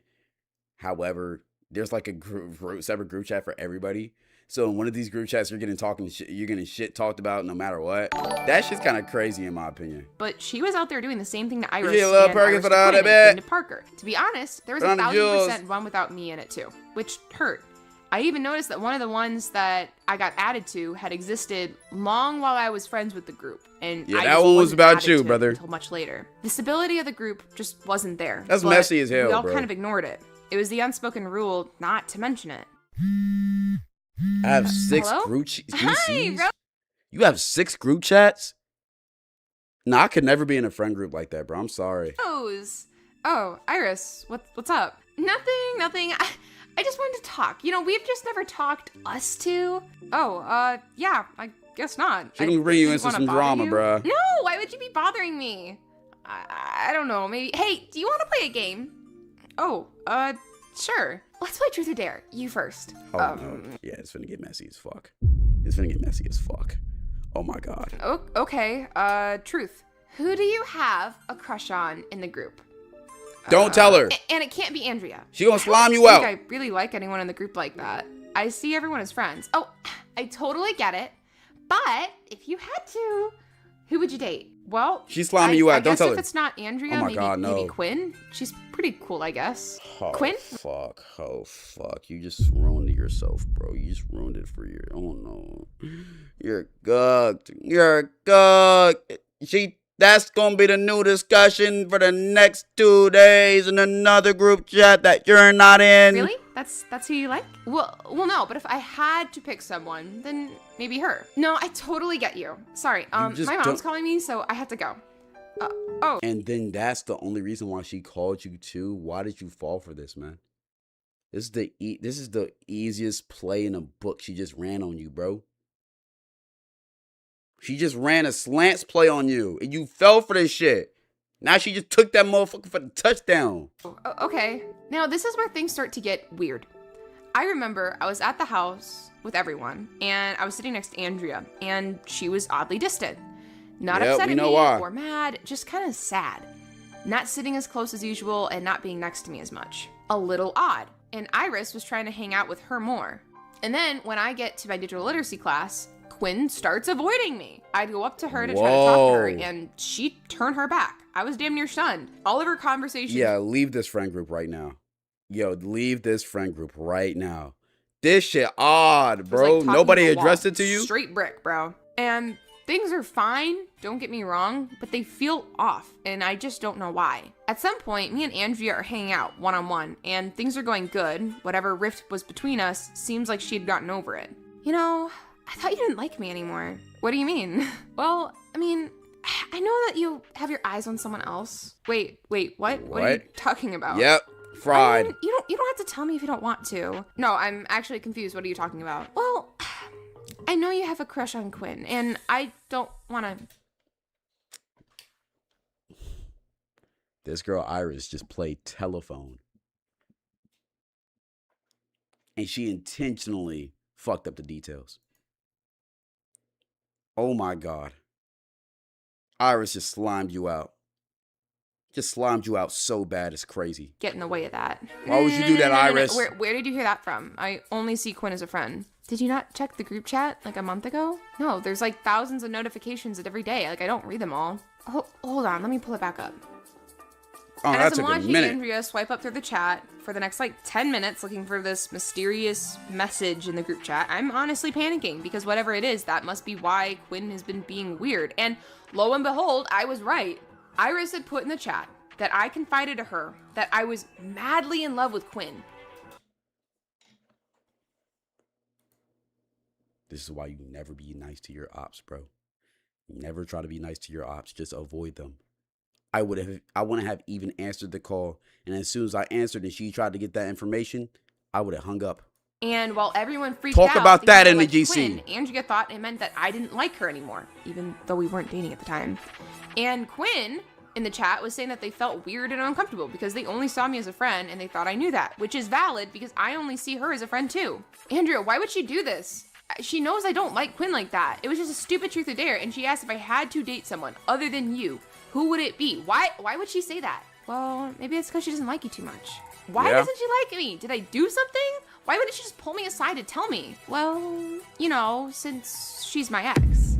However, there's like a separate group chat for everybody. So in one of these group chats, you're getting shit talked about no matter what. That shit's kind of crazy in my opinion. But she was out there doing the same thing to Iris Appreciate Lil and Perkins Iris for to the Quinn 100 and bit. to Parker. To be honest, there was Round of 1,000% one without me in it too, which hurt. I even noticed that one of the ones that I got added to had existed long while I was friends with the group. And Yeah, I that just one was wasn't about added you, to it brother. Until much later. The stability of the group just wasn't there. That's but messy as hell, we all bro. kind of ignored it. It was the unspoken rule not to mention it. I have 6 Hello? group Hi, GCs. bro. You have 6 group chats? Nah, I could never be in a friend group like that, bro. I'm sorry. Oh, Iris, what's up? Nothing. I just wanted to talk. We've just never talked, us two. Oh, yeah, I guess not. She can bring you didn't into wanna some bother drama, you. bruh. No, why would you be bothering me? I don't know, maybe. Hey, do you want to play a game? Oh, sure. Let's play Truth or Dare. You first. Oh, no. Yeah, it's finna get messy as fuck. It's finna get messy as fuck. Oh my God. Oh, okay. Truth. Who do you have a crush on in the group? Don't tell her. And it can't be Andrea. She gonna slime you out. I really like anyone in the group like that. I see everyone as friends. Oh, I totally get it. But if you had to, who would you date? Well, she's slamming you out. Don't tell her. If it's not Andrea, oh my God, no. maybe Quinn. She's pretty cool, I guess. Oh, Quinn? Fuck. Oh, fuck. You just ruined it yourself, bro. You just ruined it for your... Oh, no. You're gugged. You're gugged. That's gonna be the new discussion for the next 2 days in another group chat that you're not in. Really? That's who you like? Well, no. But if I had to pick someone, then maybe her. No, I totally get you. Sorry. My mom's calling me, so I have to go. Oh. And then that's the only reason why she called you too. Why did you fall for this, man? This is the easiest play in a book. She just ran on you, bro. She just ran a slants play on you, and you fell for this shit. Now she just took that motherfucker for the touchdown. Okay. Now this is where things start to get weird. I remember I was at the house with everyone, and I was sitting next to Andrea, and she was oddly distant. Not upset at me or mad, just kind of sad. Not sitting as close as usual and not being next to me as much. A little odd. And Iris was trying to hang out with her more. And then when I get to my digital literacy class, Quinn starts avoiding me. I'd go up to her to try to talk to her, and she'd turn her back. I was damn near stunned. All of her conversations... Yeah, leave this friend group right now. Yo, leave this friend group right now. This shit odd, bro. Like nobody addressed it to you? Straight brick, bro. And things are fine, don't get me wrong, but they feel off, and I just don't know why. At some point, me and Andrea are hanging out one-on-one, and things are going good. Whatever rift was between us seems like she had gotten over it. You know... I thought you didn't like me anymore. What do you mean? Well, I mean, I know that you have your eyes on someone else. Wait, what? What are you talking about? Yep, fried. You don't have to tell me if you don't want to. No, I'm actually confused. What are you talking about? Well, I know you have a crush on Quinn, and I don't want to... This girl Iris just played telephone. And she intentionally fucked up the details. Oh my God. Iris just slimed you out. Just slimed you out so bad, it's crazy. Get in the way of that. Why would you do that, Iris? Where did you hear that from? I only see Quinn as a friend. Did you not check the group chat like a month ago? No, there's like thousands of notifications every day. Like I don't read them all. Oh, hold on, let me pull it back up. Oh, and that as I'm took a watching minute. Andrea swipe up through the chat for the next like 10 minutes looking for this mysterious message in the group chat, I'm honestly panicking because whatever it is, that must be why Quinn has been being weird. And lo and behold, I was right. Iris had put in the chat that I confided to her that I was madly in love with Quinn. This is why you never be nice to your ops, bro. Never try to be nice to your ops. Just avoid them. I wouldn't have even answered the call. And as soon as I answered and she tried to get that information, I would have hung up. And while everyone freaked out, talk about that in the like GC. Quinn, Andrea thought it meant that I didn't like her anymore, even though we weren't dating at the time. And Quinn in the chat was saying that they felt weird and uncomfortable because they only saw me as a friend and they thought I knew that, which is valid because I only see her as a friend too. Andrea, why would she do this? She knows I don't like Quinn like that. It was just a stupid truth or dare, and she asked if I had to date someone other than you. Who would it be? Why would she say that? Well, maybe it's because she doesn't like you too much. Why doesn't she like me? Did I do something? Why wouldn't she just pull me aside to tell me? Well, you know, since she's my ex.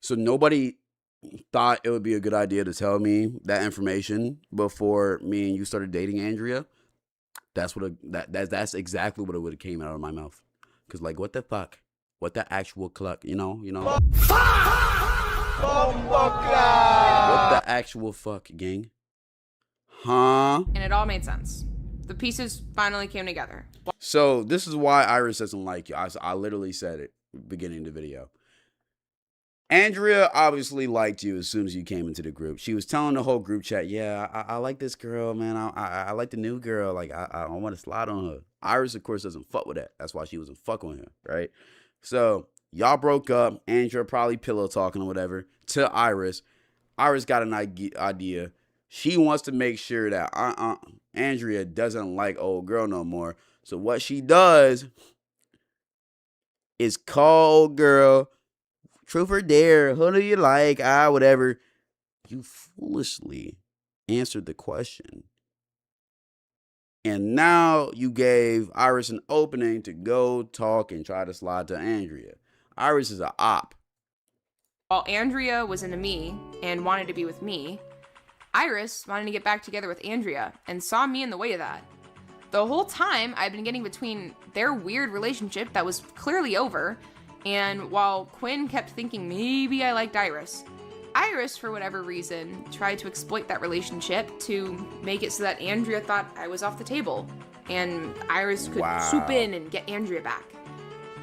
So nobody thought it would be a good idea to tell me that information before me and you started dating Andrea. That's that's exactly what it would have came out of my mouth. Cause like, what the fuck? What the actual cluck? You know? What the actual fuck, gang? Huh? And it all made sense. The pieces finally came together. So this is why Iris doesn't like you. I literally said it beginning of the video. Andrea obviously liked you as soon as you came into the group. She was telling the whole group chat, yeah, I like this girl, man. I like the new girl. Like, I want to slide on her. Iris, of course, doesn't fuck with that. That's why she wasn't fucking with him, right? So y'all broke up. Andrea probably pillow talking or whatever to Iris. Iris got an idea. She wants to make sure that Andrea doesn't like old girl no more. So what she does is call girl, truth or dare, who do you like? Whatever. You foolishly answered the question. And now you gave Iris an opening to go talk and try to slide to Andrea. Iris is a op. While Andrea was into me and wanted to be with me, Iris wanted to get back together with Andrea and saw me in the way of that. The whole time I've been getting between their weird relationship that was clearly over, and while Quinn kept thinking maybe I liked Iris, Iris, for whatever reason, tried to exploit that relationship to make it so that Andrea thought I was off the table, and Iris could swoop in and get Andrea back.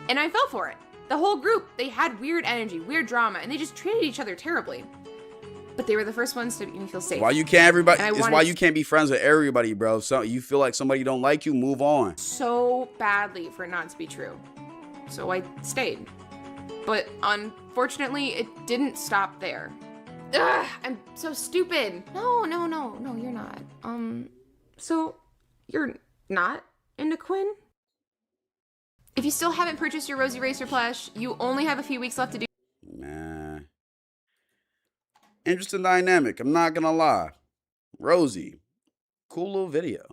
And I fell for it. The whole group, they had weird energy, weird drama, and they just treated each other terribly. But they were the first ones to make me feel safe. Why you can't why you can't be friends with everybody, bro. So you feel like somebody don't like you, move on. So badly for it not to be true. So I stayed. But unfortunately, it didn't stop there. Ugh, I'm so stupid. No, you're not. So you're not into Quinn? If you still haven't purchased your Rosie Racer plush, you only have a few weeks left to do. Man. Interesting dynamic, I'm not gonna lie. Rosie, cool little video.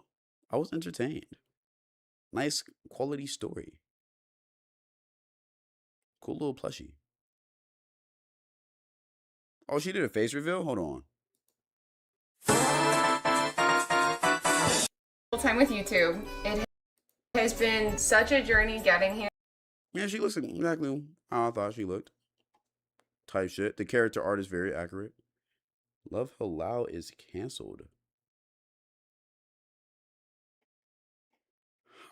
I was entertained. Nice quality story. Cool little plushie. Oh, she did a face reveal? Hold on. Time with you two. It has been such a journey getting here. Yeah, she looks exactly how I thought she looked. Type shit. The character art is very accurate. Love Halal is canceled.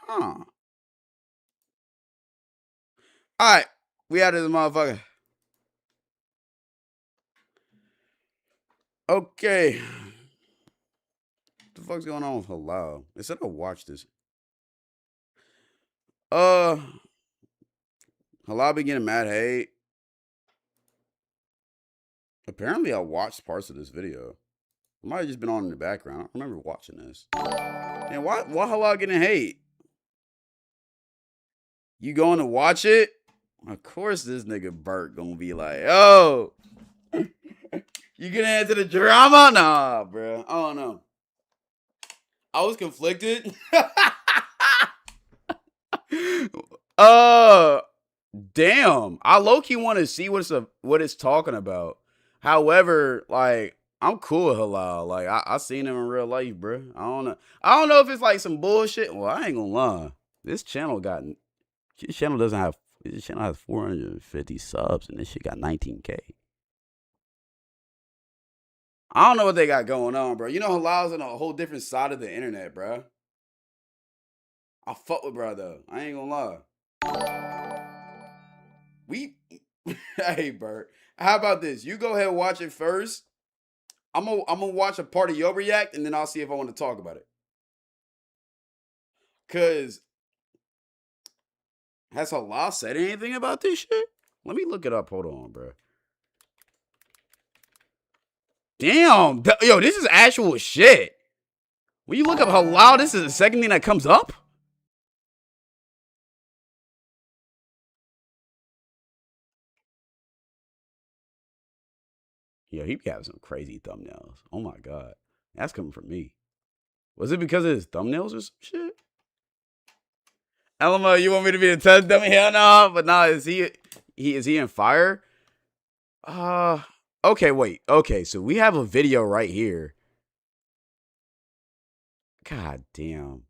Huh. Alright. We out of this motherfucker. Okay. What the fuck's going on with Halal? They said I watched this. Halal be getting mad hate. Apparently I watched parts of this video. It might have just been on in the background. I don't remember watching this. And why Halal getting hate? You going to watch it? Of course this nigga Bert gonna be like, oh, you gonna into the drama? Nah, bro. I don't know. I was conflicted. Damn. I low-key want to see what it's talking about. However, like, I'm cool with Halal. Like, I seen him in real life, bro. I don't know. I don't know if it's like some bullshit. Well, I ain't gonna lie. This channel has 450 subs and this shit got 19K. I don't know what they got going on, bro. You know, Halal's on a whole different side of the internet, bro. I fuck with bro, though. I ain't gonna lie. Hey, Bert. How about this? You go ahead and watch it first. I'm gonna watch a part of your react, and then I'll see if I want to talk about it. Cause has Halal said anything about this shit? Let me look it up. Hold on, bro. Damn. Yo, this is actual shit. When you look up Halal, this is the second thing that comes up? Yo, he be having some crazy thumbnails. Oh my God. That's coming from me. Was it because of his thumbnails or some shit? Elmo, you want me to be a test dummy? Hell no. But nah, is he in fire? Okay, wait. Okay, so we have a video right here. God damn.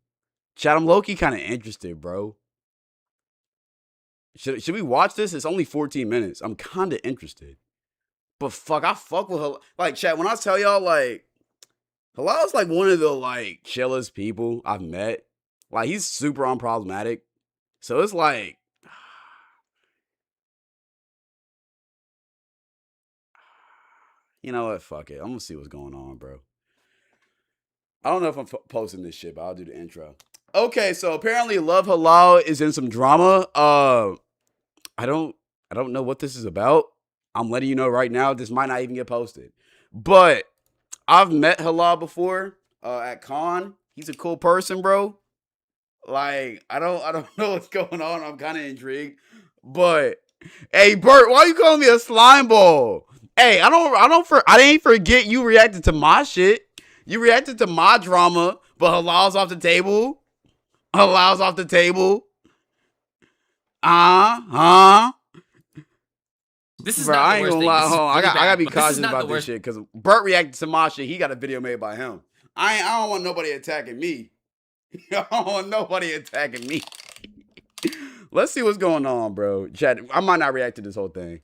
Chat, I'm low-key kind of interested, bro. Should we watch this? It's only 14 minutes. I'm kind of interested. But fuck, I fuck with Halal. Like, chat, when I tell y'all, like, Halal's like one of the, like, chillest people I've met. Like, he's super unproblematic. So it's like, You know what? Fuck it. I'm gonna see what's going on, bro. I don't know if I'm posting this shit, but I'll do the intro. Okay, so apparently Love Halal is in some drama. I don't know what this is about. I'm letting you know right now, this might not even get posted. But I've met Halal before at con. He's a cool person, bro. Like, I don't know what's going on. I'm kind of intrigued. But hey, Bert, why you calling me a slime ball? Hey, I didn't forget you reacted to my shit. You reacted to my drama, but Halal's off the table. Halal's off the table. This is bro, not I the ain't worst gonna thing. lie. This is Hold on. really I gotta bad, be but this is cautious not about the this worst. shit because Bert reacted to my shit. He got a video made by him. I don't want nobody attacking me. I don't want nobody attacking me. Let's see what's going on, bro. Chat. I might not react to this whole thing.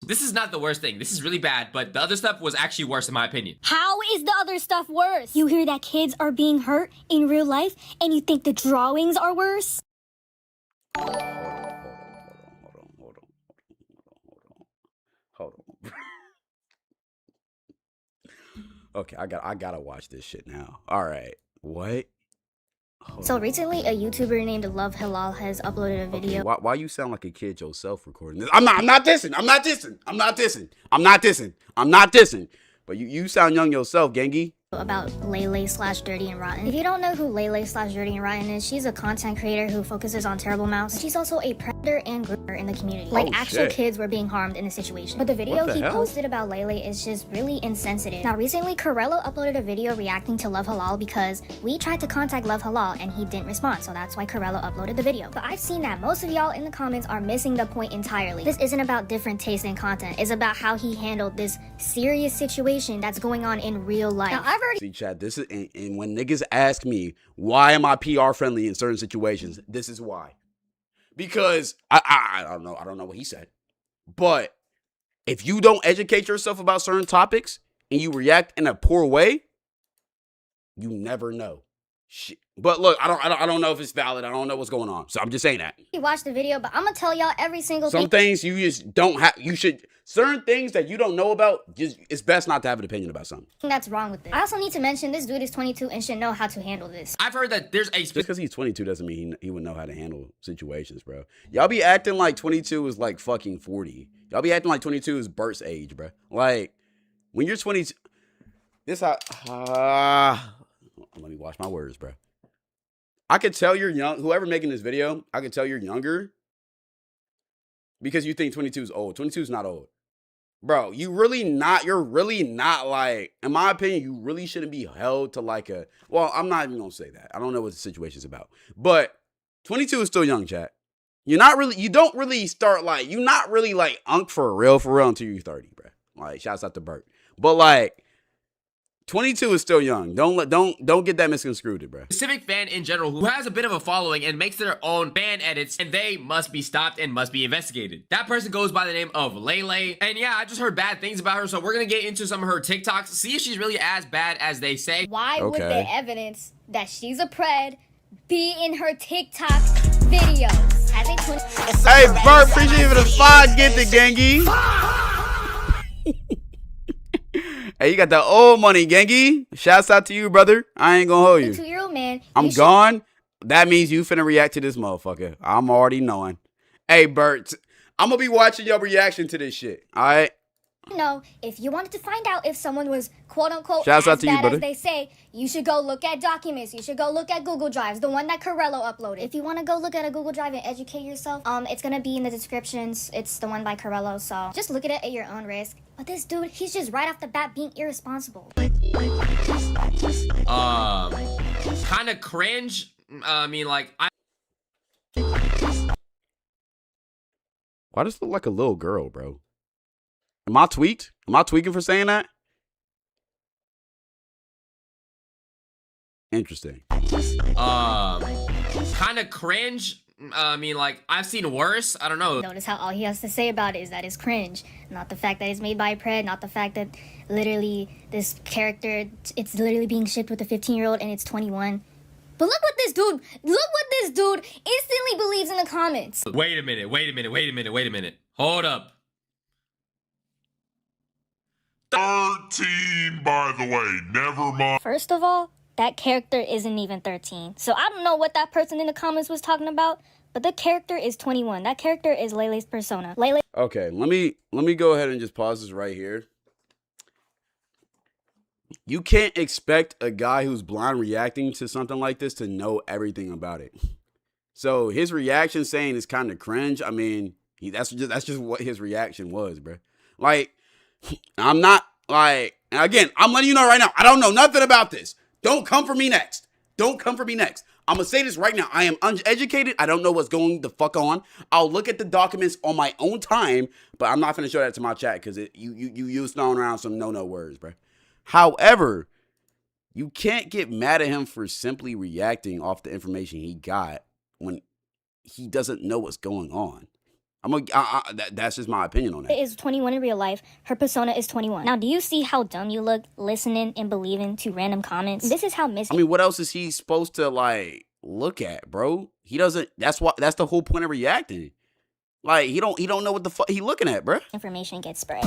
This is not the worst thing. This is really bad, but the other stuff was actually worse in my opinion. How is the other stuff worse? You hear that kids are being hurt in real life, and you think the drawings are worse? Hold on. Okay, I gotta watch this shit now. All right. What? So recently, a YouTuber named Love Halal has uploaded a video. Okay, why you sound like a kid yourself recording this? I'm not dissing. But you sound young yourself, Gengi. About Lele/Dirty and Rotten. If you don't know who Lele/Dirty and Rotten is, she's a content creator who focuses on terrible mouse. She's also a predator and groomer in the community. Like actual kids were being harmed in the situation. But the video he posted about Lele is just really insensitive. Now recently, Corello uploaded a video reacting to Love Halal because we tried to contact Love Halal and he didn't respond. So that's why Corello uploaded the video. But I've seen that most of y'all in the comments are missing the point entirely. This isn't about different tastes in content. It's about how he handled this serious situation that's going on in real life. Now, See, chat, this is and when niggas ask me why am I PR friendly in certain situations, this is why. Because I don't know what he said. But if you don't educate yourself about certain topics and you react in a poor way, you never know. Shit. But look, I don't know if it's valid. I don't know what's going on. So I'm just saying that. You watched the video, but I'm gonna tell y'all every single Some things you just don't have. You should certain things that you don't know about. Just it's best not to have an opinion about something. That's wrong with this. I also need to mention this dude is 22 and should know how to handle this. I've heard that there's a just because he's 22 doesn't mean he would know how to handle situations, bro. Y'all be acting like 22 is like fucking 40. Y'all be acting like 22 is Bert's age, bro. Like when you're 22, this how. Let me watch my words, bro. I could tell you're young. Whoever making this video, I could tell you're younger because you think 22 is old. 22 is not old. Bro, you're really not like, in my opinion, you really shouldn't be held to like a, well, I'm not even going to say that. I don't know what the situation's about. But 22 is still young, chat. You're not really unk for real until you're 30, bro. Like, shouts out to Bert. But like, 22 is still young. Don't get that misconstrued, bro. Specific fan in general who has a bit of a following and makes their own fan edits, and they must be stopped and must be investigated. That person goes by the name of Lele, and yeah, I just heard bad things about her, so we're gonna get into some of her TikToks, see if she's really as bad as they say. Why would the evidence that she's a pred be in her TikTok videos? Hey, Bert, appreciate you for the 5 gifted, Gengi. Hey, you got the old money, Gengi. Shouts out to you, brother. I ain't gonna hold you. 2-year-old man. I'm gone. That means you finna react to this motherfucker. I'm already knowing. Hey, Bert, I'm gonna be watching your reaction to this shit. All right. No, if you wanted to find out if someone was quote unquote Shouts as out to you, bad brother. as they say, you should go look at documents. You should go look at Google Drives, the one that Corello uploaded. If you want to go look at a Google Drive and educate yourself, it's gonna be in the descriptions. It's the one by Corello, so just look at it at your own risk. But this dude, he's just right off the bat being irresponsible. Kind of cringe. I mean, like, Why does it look like a little girl, bro? Am I tweaked? Am I tweaking for saying that? Interesting. Kind of cringe. I mean, like, I've seen worse. I don't know. Notice how all he has to say about it is that it's cringe. Not the fact that it's made by a pred, not the fact that literally this character, it's literally being shipped with a 15-year-old and it's 21. But look what this dude instantly believes in the comments. Wait a minute. Hold up. 13, by the way. Never mind. First of all, that character isn't even 13. So I don't know what that person in the comments was talking about, but the character is 21. That character is Layle's persona. Layle. Okay, let me go ahead and just pause this right here. You can't expect a guy who's blind reacting to something like this to know everything about it. So his reaction saying is kind of cringe. I mean, that's just what his reaction was, bro. Like, I'm not like, again, I'm letting you know right now, I don't know nothing about this. Don't come for me next. Don't come for me next. I'm going to say this right now. I am uneducated. I don't know what's going the fuck on. I'll look at the documents on my own time, but I'm not going to show that to my chat because you throwing around some no words, bro. However, you can't get mad at him for simply reacting off the information he got when he doesn't know what's going on. That's just my opinion on that. Is 21 in real life. Her persona is 21. Now, do you see how dumb you look listening and believing to random comments? This is how I mean, what else is he supposed to like look at, bro? He doesn't. That's the whole point of reacting. Like he don't know what the fuck he looking at, bro. Information gets spread.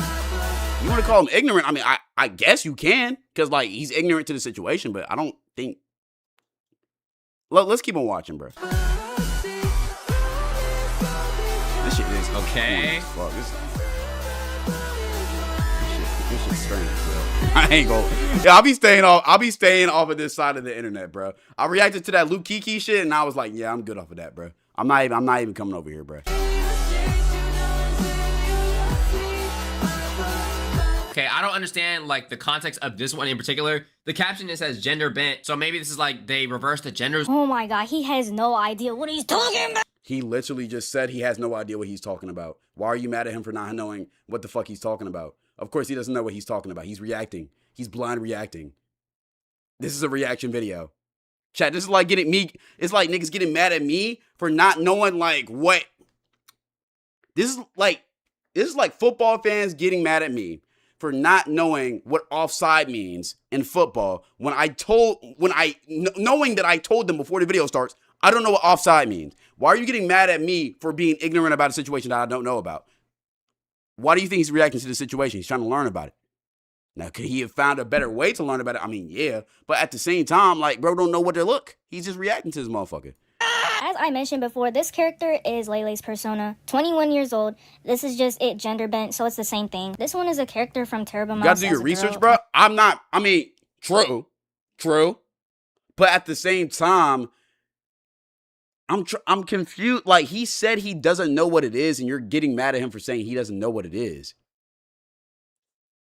You want to call him ignorant? I mean, I guess you can, because like he's ignorant to the situation, but I don't think. Let's keep on watching, bro. This shit is okay. Fuck, this shit's strange, bro. I ain't gonna. Yeah, I'll be staying off of this side of the internet, bro. I reacted to that Luke Kiki shit, and I was like, yeah, I'm good off of that, bro. I'm not even coming over here, bro. Okay, I don't understand like the context of this one in particular. The caption it says gender bent, so maybe this is like they reversed the genders. Oh my god, he has no idea what he's talking about. He literally just said he has no idea what he's talking about. Why are you mad at him for not knowing what the fuck he's talking about? Of course he doesn't know what he's talking about. He's reacting. He's blind reacting. This is a reaction video. Chat, this is like it's like niggas getting mad at me for not knowing like what. This is like football fans getting mad at me for not knowing what offside means in football knowing that I told them before the video starts, I don't know what offside means. Why are you getting mad at me for being ignorant about a situation that I don't know about? Why do you think he's reacting to the situation? He's trying to learn about it. Now, could he have found a better way to learn about it? I mean, yeah. But at the same time, like, bro don't know what to look. He's just reacting to this motherfucker. As I mentioned before, this character is Layle's persona, 21 years old. This is just it gender bent, so it's the same thing. This one is a character from Terrible Mouse. You gotta do your research, bro. True. But at the same time, I'm confused. Like, he said he doesn't know what it is, and you're getting mad at him for saying he doesn't know what it is.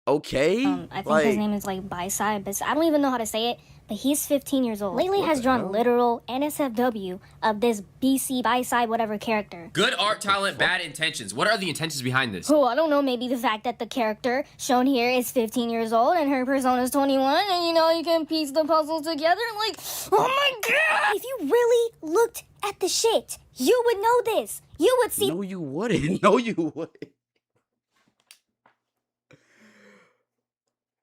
Okay? I think his name is like Byside, but I don't even know how to say it. But he's 15 years old. Layle has drawn literal NSFW of this BC Byside whatever character. Good art talent, bad intentions. What are the intentions behind this? Oh, I don't know. Maybe the fact that the character shown here is 15 years old and her persona is 21, and you can piece the puzzle together. Like, oh my god! If you really looked at the shit, you would know this. You would see. No, you wouldn't. No, you wouldn't.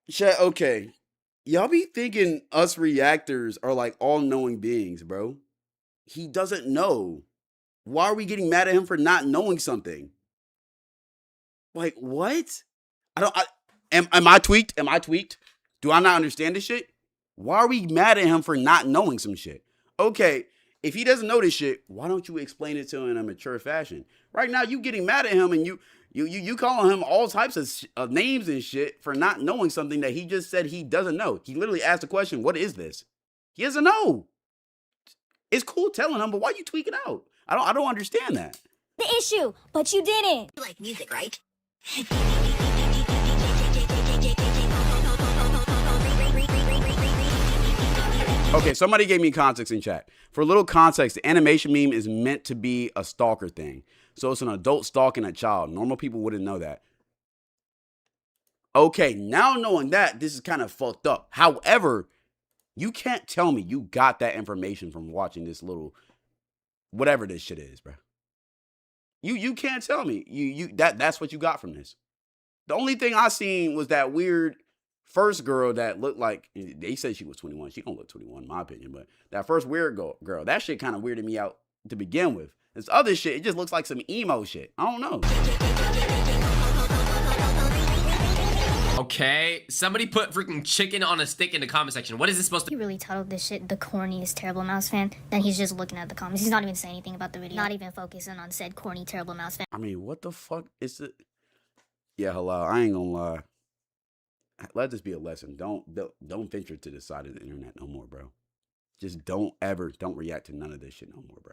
Chat, okay. Y'all be thinking us reactors are like all-knowing beings, bro. He doesn't know. Why are we getting mad at him for not knowing something? Like, what? Am I tweaked? Am I tweaked? Do I not understand this shit? Why are we mad at him for not knowing some shit? Okay, if he doesn't know this shit, why don't you explain it to him in a mature fashion? Right now, you getting mad at him and you calling him all types of names and shit for not knowing something that he just said he doesn't know. He literally asked the question, what is this? He doesn't know. It's cool telling him, but why you tweaking out? I don't understand that. The issue, but you didn't. You like music, right? Okay, somebody gave me context in chat. For a little context, the animation meme is meant to be a stalker thing. So it's an adult stalking a child. Normal people wouldn't know that. Okay, now knowing that, this is kind of fucked up. However, you can't tell me you got that information from watching this little, whatever this shit is, bro. You can't tell me. That's what you got from this. The only thing I seen was that weird first girl that looked like, they said she was 21. She don't look 21 in my opinion, but that first weird girl, that shit kind of weirded me out to begin with. This other shit, it just looks like some emo shit. I don't know. Okay, somebody put freaking chicken on a stick in the comment section. What is this supposed to He really titled this shit the corniest Terrible Mouse fan. Then he's just looking at the comments. He's not even saying anything about the video. Not even focusing on said corny Terrible Mouse fan. I mean, what the fuck is it? Yeah, hello. I ain't gonna lie. Let this be a lesson. Don't venture to the side of the internet no more, bro. Just don't react to none of this shit no more, bro.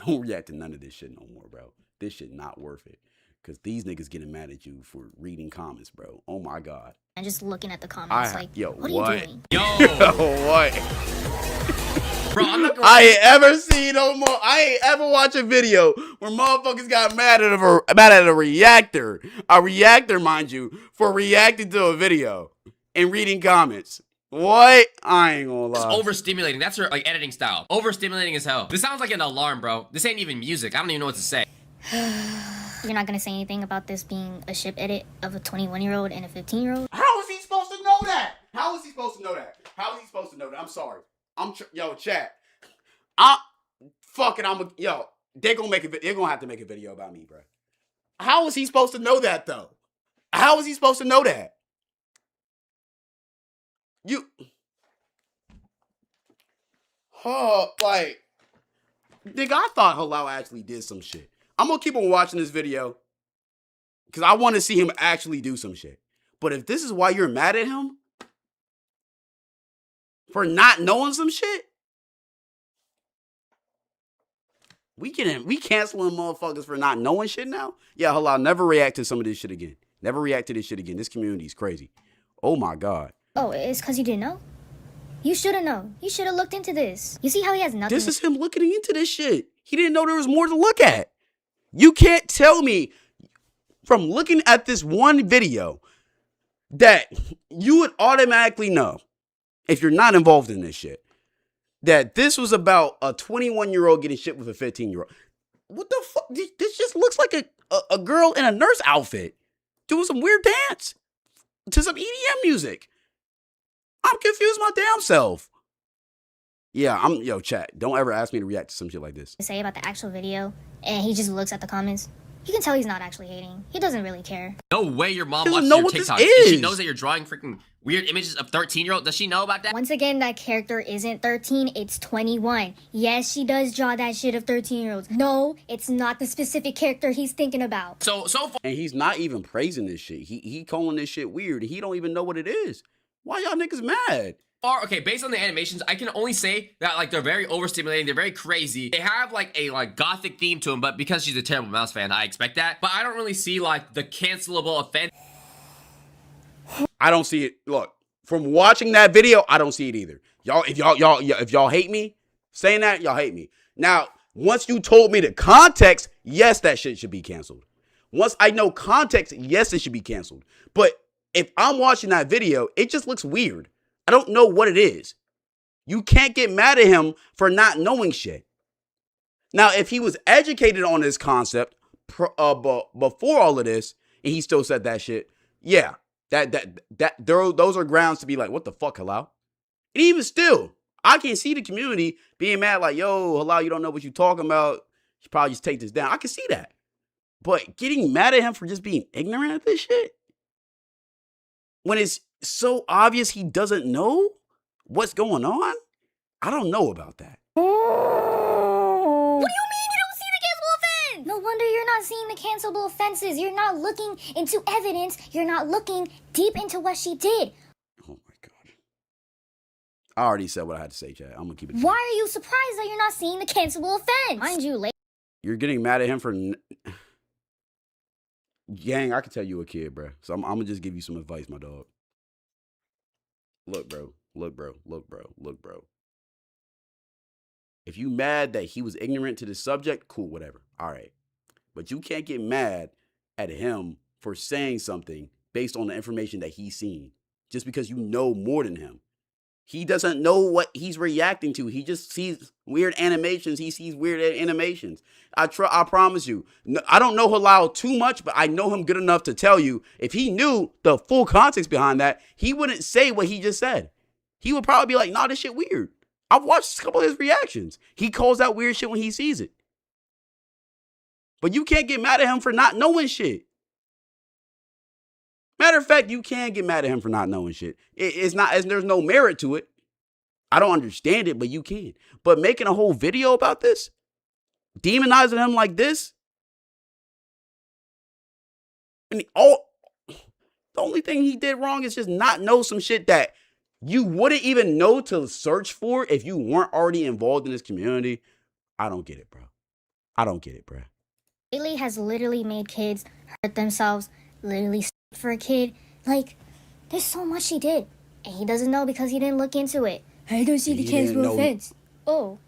Don't react to none of this shit no more, bro. This shit not worth it. Cause these niggas getting mad at you for reading comments, bro. Oh my god. And just looking at the comments what are you doing? Yo, what? Bro, I'm not gonna I ain't ever seen no more. I ain't ever watched a video where motherfuckers got mad at a reactor. A reactor, mind you, for reacting to a video and reading comments. What? I ain't gonna lie. It's overstimulating. That's her like editing style. Overstimulating as hell. This sounds like an alarm, bro. This ain't even music. I don't even know what to say. You're not gonna say anything about this being a ship edit of a 21-year-old and a 15-year-old? How is he supposed to know that? How is he supposed to know that? How is he supposed to know that? I'm sorry. Yo, chat. Yo, they're gonna have to make a video about me, bro. How is he supposed to know that though? How is he supposed to know that? Nigga, I thought Halal actually did some shit. I'm gonna keep on watching this video because I want to see him actually do some shit. But if this is why you're mad at him for not knowing some shit, we canceling motherfuckers for not knowing shit now. Yeah, Halal, never react to some of this shit again. Never react to this shit again. This community is crazy. Oh my god. Oh, it's because you didn't know? You should have known. You should have looked into this. You see how he has nothing. This is him looking into this shit. He didn't know there was more to look at. You can't tell me from looking at this one video that you would automatically know, if you're not involved in this shit, that this was about a 21-year-old getting shit with a 15-year-old. What the fuck? This just looks like a girl in a nurse outfit doing some weird dance to some EDM music. I'm confused my damn self. Yeah, chat. Don't ever ask me to react to some shit like this. To say about the actual video, and he just looks at the comments. You can tell he's not actually hating. He doesn't really care. No way your mom watches your TikToks. And she knows that you're drawing freaking weird images of 13-year-old. Does she know about that? Once again, that character isn't 13, it's 21. Yes, she does draw that shit of 13-year-olds. No, it's not the specific character he's thinking about. So far. And he's not even praising this shit. He calling this shit weird. He don't even know what it is. Why y'all niggas mad? Okay, based on the animations, I can only say that like they're very overstimulating, they're very crazy. They have like a gothic theme to them, but because she's a Terrible Mouse fan, I expect that. But I don't really see like the cancelable offense. I don't see it. Look, from watching that video, I don't see it either. If y'all hate me, saying that, y'all hate me. Now, once you told me the context, yes, that shit should be canceled. Once I know context, yes, it should be canceled. But if I'm watching that video, it just looks weird. I don't know what it is. You can't get mad at him for not knowing shit. Now, if he was educated on this concept before all of this, and he still said that shit, yeah, those are grounds to be like, what the fuck, Halal? And even still, I can see the community being mad like, yo, Halal, you don't know what you're talking about. You should probably just take this down. I can see that. But getting mad at him for just being ignorant of this shit, when it's so obvious he doesn't know what's going on, I don't know about that. What do you mean you don't see the cancelable offense? No wonder you're not seeing the cancelable offenses. You're not looking into evidence. You're not looking deep into what she did. Oh my god. I already said what I had to say, Chad. I'm gonna keep it. Why are you surprised that you're not seeing the cancelable offense? Mind you, you're getting mad at him for... Gang, I can tell you a kid, bro. So I'm gonna just give you some advice, my dog. Look, bro. If you mad that he was ignorant to the subject, cool, whatever. All right. But you can't get mad at him for saying something based on the information that he's seen. Just because you know more than him. He doesn't know what he's reacting to. He just sees weird animations. He sees weird animations. I promise you. I don't know Halal too much, but I know him good enough to tell you, if he knew the full context behind that, he wouldn't say what he just said. He would probably be like, nah, this shit weird. I've watched a couple of his reactions. He calls out weird shit when he sees it. But you can't get mad at him for not knowing shit. Matter of fact, you can get mad at him for not knowing shit. It's not, there's no merit to it. I don't understand it, but you can. But making a whole video about this, demonizing him like this, and the only thing he did wrong is just not know some shit that you wouldn't even know to search for if you weren't already involved in this community. I don't get it, bro. I don't get it, bro. Lately has literally made kids hurt themselves, literally for a kid. Like, there's so much he did, and he doesn't know because he didn't look into it. I don't see the kid's real offense. Oh,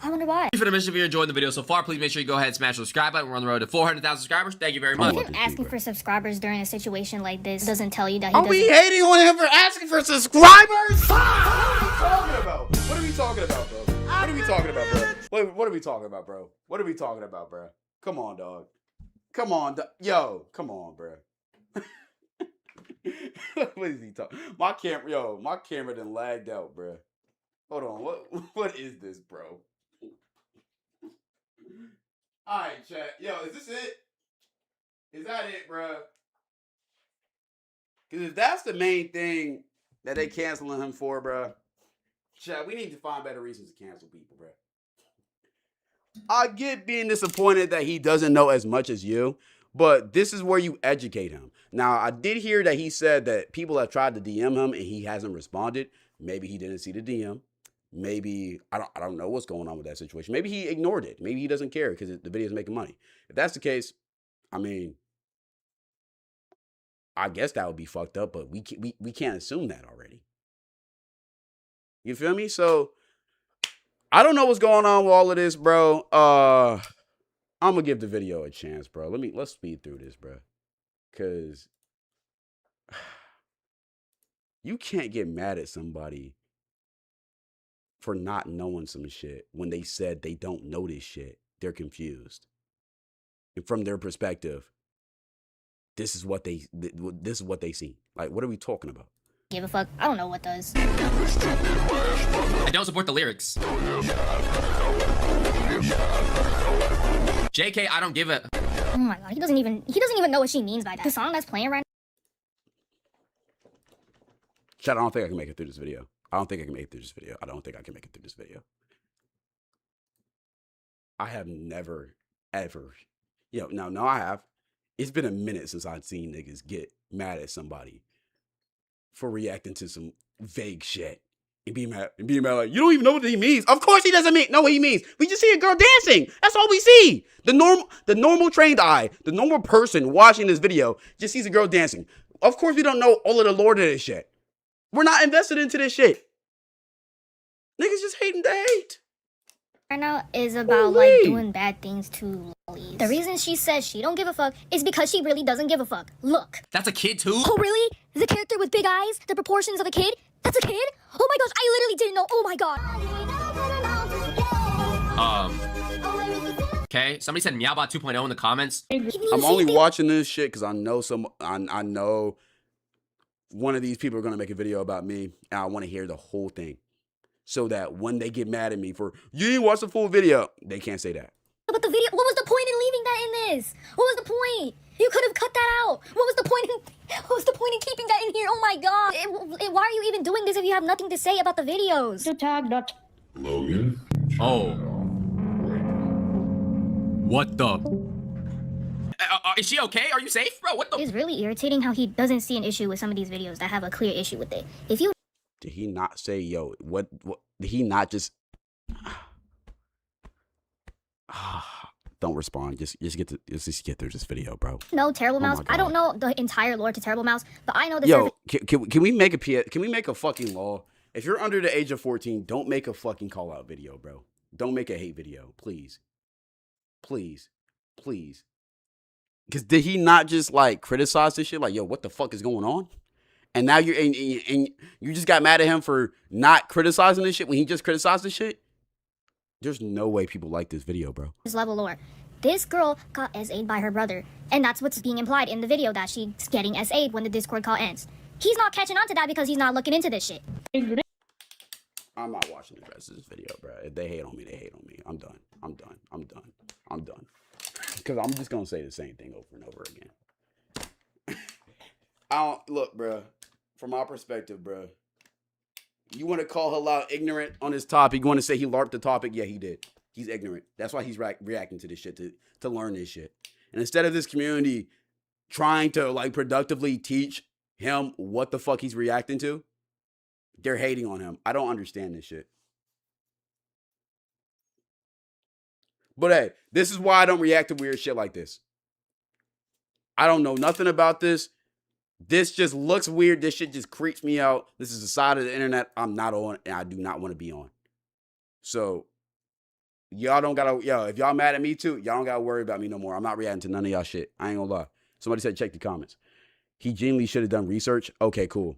I wonder why. Thank you for the mission. If you're enjoying the video so far, please make sure you go ahead and smash the subscribe button. We're on the road to 400,000 subscribers. Thank you very much. Even asking for subscribers during a situation like this doesn't tell you that he doesn't. Are we hating on him for asking for subscribers? What are we talking about, bro? What are we talking about, bro? What are we talking about, bro? What are we talking about, bro? Come on, dog. Come on, yo. Come on, bro. What is he talking? My camera done lagged out, bro. Hold on. What is this, bro? All right, chat. Yo, is this it? Is that it, bro? Because if that's the main thing that they canceling him for, bro, chat, we need to find better reasons to cancel people, bro. I get being disappointed that he doesn't know as much as you, but this is where you educate him. Now, I did hear that he said that people have tried to DM him and he hasn't responded. Maybe he didn't see the DM. Maybe, I don't know what's going on with that situation. Maybe he ignored it. Maybe he doesn't care because the video is making money. If that's the case, I mean, I guess that would be fucked up, but we can't assume that already. You feel me? So, I don't know what's going on with all of this, bro. I'm gonna give the video a chance, bro. Let's speed through this, bro. Cause you can't get mad at somebody for not knowing some shit when they said they don't know this shit. They're confused. And from their perspective, this is what they see. Like, what are we talking about? Give a fuck. I don't know what does. I don't support the lyrics. JK, I don't give a. Oh my god, he doesn't even know what she means by that. The song that's playing right now. Chat, I don't think I can make it through this video. I don't think I can make it through this video. I have never, ever. No, I have. It's been a minute since I've seen niggas get mad at somebody for reacting to some vague shit. And being mad like, you don't even know what he means. Of course he doesn't know what he means. We just see a girl dancing. That's all we see. The normal trained eye, the normal person watching this video just sees a girl dancing. Of course we don't know all of the lore to this shit. We're not invested into this shit. Niggas just hating to hate. Right now is about like doing bad things to lollies. The reason she says she don't give a fuck is because she really doesn't give a fuck. Look. That's a kid too? Oh really? The character with big eyes? The proportions of a kid? That's a kid? Oh my gosh, I literally didn't know. Oh my god. Okay, somebody said Meowbot 2.0 in the comments. I'm only watching this shit because I know I know one of these people are gonna make a video about me, and I want to hear the whole thing, so that when they get mad at me for you didn't watch the full video, they can't say that. But the video, what was the point in leaving that in this? What was the point? You could have cut that out. What was the point in keeping that in here? Oh my god. Why are you even doing this if you have nothing to say about the videos? Logan. Oh. What the? Is she okay? Are you safe, bro? What the? It's really irritating how he doesn't see an issue with some of these videos that have a clear issue with it. If you did he not say, yo, what did he not just don't respond. Just get through this video, bro. No, Terrible Mouse. I don't know the entire lore to Terrible Mouse, but I know the Yo, can we make a fucking law? If you're under the age of 14, don't make a fucking call out video, bro. Don't make a hate video, please. Please. Please. Cause did he not just like criticize this shit? Like, yo, what the fuck is going on? And now you just got mad at him for not criticizing this shit when he just criticized this shit? There's no way people like this video, bro. This level lore. This girl got SA'd by her brother, and that's what's being implied in the video, that she's getting SA'd when the Discord call ends. He's not catching on to that because he's not looking into this shit. I'm not watching the rest of this video, bro. If they hate on me, they hate on me. I'm done. Because I'm just gonna say the same thing over and over again. I don't look, bro. From my perspective, bro. You want to call Halal ignorant on this topic? You want to say he LARPed the topic? Yeah, he did. He's ignorant. That's why he's reacting to this shit to learn this shit. And instead of this community trying to like productively teach him what the fuck he's reacting to, they're hating on him. I don't understand this shit. But hey, this is why I don't react to weird shit like this. I don't know nothing about this. This just looks weird. This shit just creeps me out. This is a side of the internet I'm not on and I do not want to be on. So y'all don't gotta, if y'all mad at me too, y'all don't gotta worry about me no more. I'm not reacting to none of y'all shit. I ain't gonna lie. Somebody said check the comments. He genuinely should have done research. Okay, cool.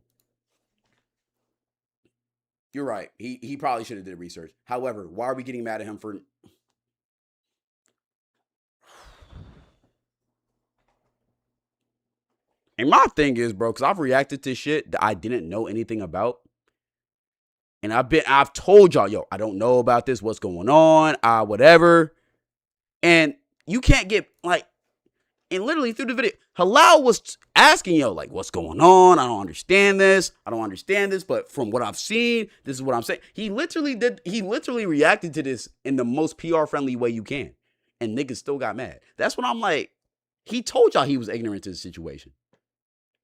You're right. He probably should have did research. However, why are we getting mad at him for... And my thing is, bro, because I've reacted to shit that I didn't know anything about. And I've told y'all, yo, I don't know about this, what's going on, whatever. And you can't get, like, and literally through the video, Halal was asking, yo, like, what's going on? I don't understand this. But from what I've seen, this is what I'm saying. He literally reacted to this in the most PR-friendly way you can. And niggas still got mad. That's when I'm like, he told y'all he was ignorant to the situation.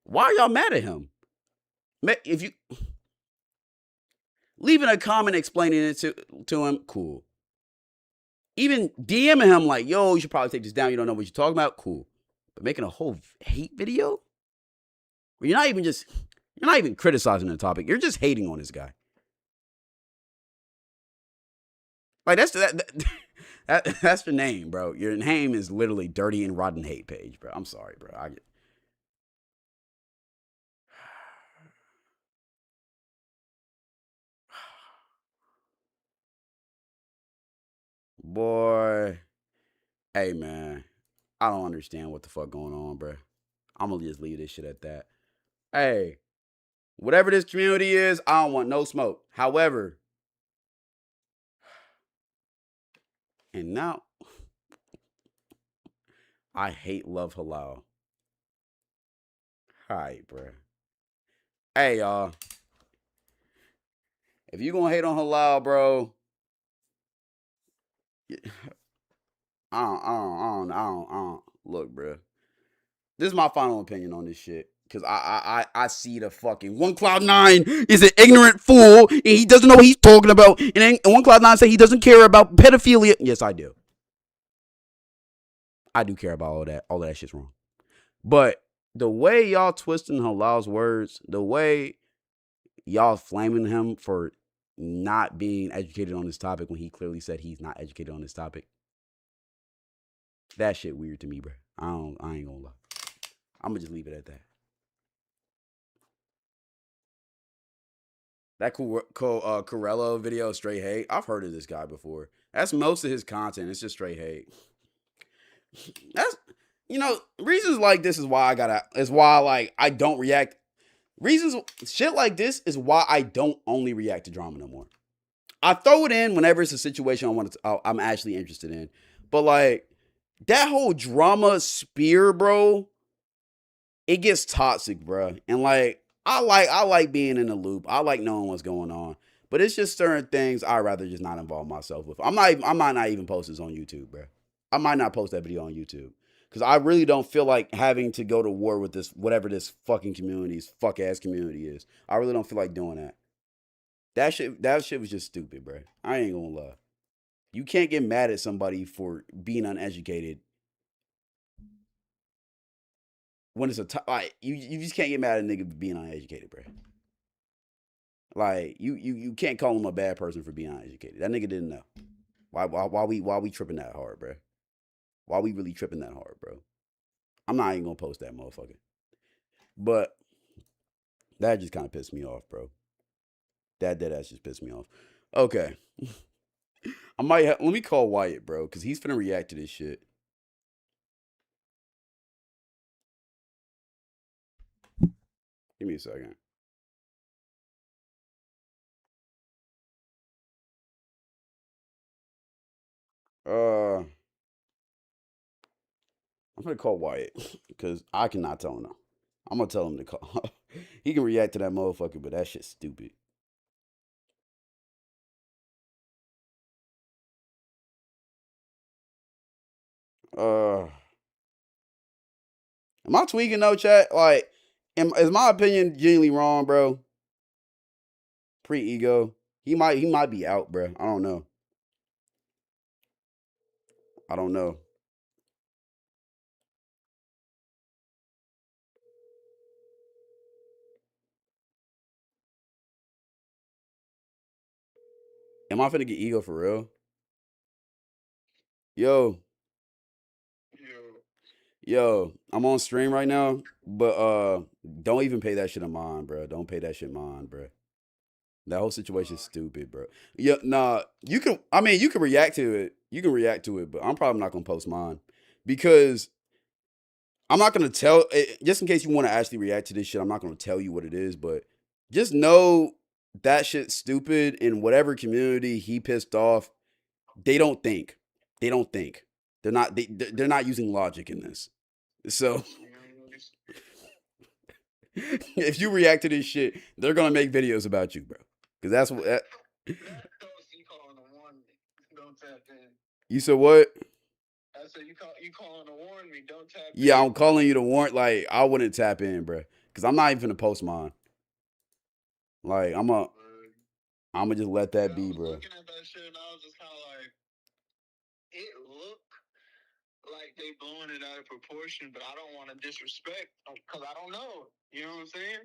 Why are y'all mad at him? If you leaving a comment explaining it to him, cool. Even DMing him like, yo, you should probably take this down. You don't know what you're talking about, cool. But making a whole hate video where you're not even criticizing the topic. You're just hating on this guy. Like that's the name, bro. Your name is literally Dirty and Rotten Hate Page, bro. I'm sorry, bro. Boy, hey man, I don't understand what the fuck going on, bro. I'm gonna just leave this shit at that. Hey, whatever this community is, I don't want no smoke. However, and now I hate love Halal. All right, bro. Hey, y'all. If you gonna hate on Halal, bro, I don't. Look, bro. This is my final opinion on this shit. Cause I see the fucking One Cloud 9 is an ignorant fool and he doesn't know what he's talking about. And then One Cloud 9 say he doesn't care about pedophilia. Yes, I do. I do care about all that. All of that shit's wrong. But the way y'all twisting Halal's words, the way y'all flaming him for not being educated on this topic when he clearly said he's not educated on this topic. That shit weird to me, bro. I ain't gonna lie. I'm gonna just leave it at that. That Corello video, straight hate. I've heard of this guy before. That's most of his content. It's just straight hate. That's, reasons like this is why I don't react. Shit like this is why I don't only react to drama no more. I throw it in whenever it's a situation I'm actually interested in. But like that whole drama spear, bro, it gets toxic, bro. And like I like being in the loop. I like knowing what's going on. But it's just certain things I'd rather just not involve myself with. I might not even post this on YouTube, bro. I might not post that video on YouTube. Because I really don't feel like having to go to war with this, whatever this fucking community's fuck ass community is. I really don't feel like doing that. That shit was just stupid, bro. I ain't gonna lie. You can't get mad at somebody for being uneducated. When it's like you just can't get mad at a nigga being uneducated, bro. Like you can't call him a bad person for being uneducated. That nigga didn't know. Why we tripping that hard, bro? Why we really tripping that hard, bro? I'm not even gonna post that motherfucker. But that just kind of pissed me off, bro. That dead ass just pissed me off. Okay. Let me call Wyatt, bro, because he's finna react to this shit. Give me a second. I'm gonna call Wyatt because I cannot tell him no. I'm gonna tell him to call. He can react to that motherfucker, but that shit's stupid. Am I tweaking though, chat? Like, is my opinion genuinely wrong, bro? Pre-ego. He might be out, bro. I don't know. I don't know. Am I finna get ego for real? Yo. Yo, I'm on stream right now, but don't even pay that shit on mine, bro. Don't pay that shit mind, bro. That whole situation's stupid, bro. Yeah, nah, you can react to it. You can react to it, but I'm probably not gonna post mine. Because I'm not gonna tell just in case you want to actually react to this shit, I'm not gonna tell you what it is, but just know that shit's stupid in whatever community he pissed off, they don't think. They don't think. They're not using logic in this. So if you react to this shit, they're gonna make videos about you, bro. Because that's what. You said what? I said you calling to warn me. Don't tap. Yeah, I'm calling you to warn. Like I wouldn't tap in, bro. Because I'm not even gonna post mine. Like I'm gonna just let that be, bro. Looking at that shit, and I was just kind of like, it looked like they blowing it out of proportion, but I don't want to disrespect because I don't know. You know what I'm saying?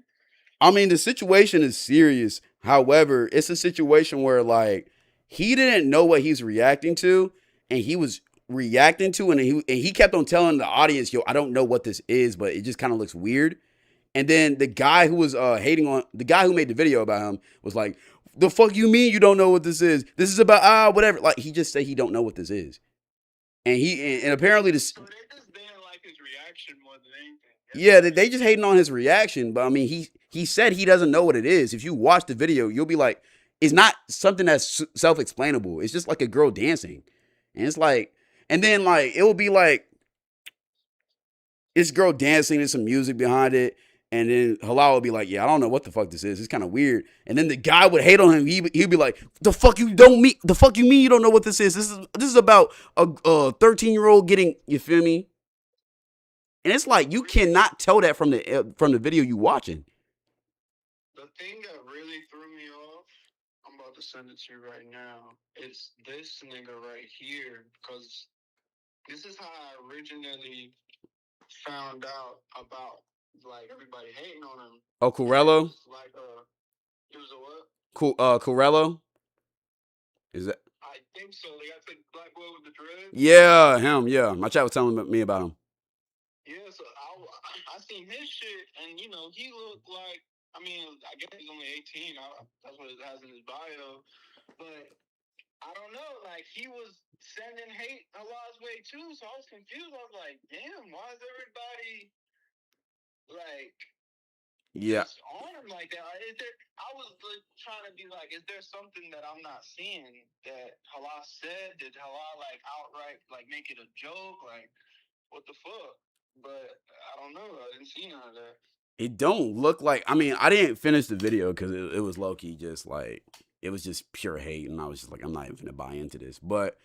I mean, the situation is serious. However, it's a situation where like he didn't know what he's reacting to, and he was reacting to, and he kept on telling the audience, "Yo, I don't know what this is, but it just kind of looks weird." And then the guy who was hating on the guy who made the video about him was like, "The fuck you mean you don't know what this is? This is about whatever." Like he just said he don't know what this is. And and apparently this. So they just didn't like his reaction more than anything. Yeah, they just hating on his reaction. But I mean, he said he doesn't know what it is. If you watch the video, you'll be like, it's not something that's self-explainable. It's just like a girl dancing, and it's like, and then like it will be like, this girl dancing. There's some music behind it. And then Halal would be like, yeah, I don't know what the fuck this is. It's kind of weird. And then the guy would hate on him. He'd be like, the fuck you mean you don't know what this is? This is about a 13-year-old getting, you feel me? And it's like you cannot tell that from the video you watching. The thing that really threw me off, I'm about to send it to you right now. It's this nigga right here, because this is how I originally found out about like everybody hating on him. Oh, Corello? Like it was a what? Corello? Is that? I think so. They got the black boy with the dread. Yeah, him. Yeah, my chat was telling me about him. Yeah, so I seen his shit, and you know he looked like. I mean, I guess he's only 18. That's what it has in his bio, but I don't know. Like he was sending hate a lot's way too, so I was confused. I was like, damn, why is everybody like? Yeah. On him like that. I was trying to be like, is there something that I'm not seeing that Halal said? Did Halal like outright like make it a joke? Like, what the fuck? But I don't know. I didn't see none of that. It don't look like. I mean, I didn't finish the video because it was low key just like it was just pure hate, and I was just like, I'm not even gonna buy into this. But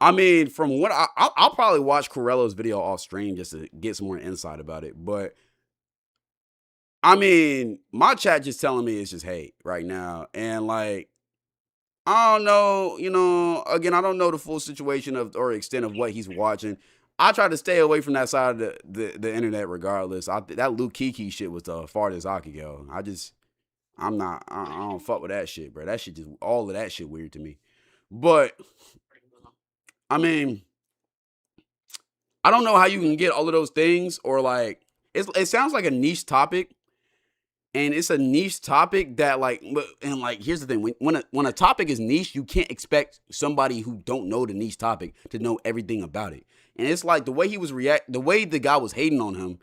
I mean, from what I'll probably watch Corello's video off stream just to get some more insight about it. But I mean, my chat just telling me it's just hate right now. And like, I don't know, you know, again, I don't know the full situation or extent of what he's watching. I try to stay away from that side of the internet regardless. That Luke Kiki shit was the farthest I could go. I don't fuck with that shit, bro. That shit just, all of that shit weird to me. But, I mean, I don't know how you can get all of those things or like, it sounds like a niche topic. And it's a niche topic that like, and like, here's the thing. When a topic is niche, you can't expect somebody who don't know the niche topic to know everything about it. And it's like the way he was the way the guy was hating on him,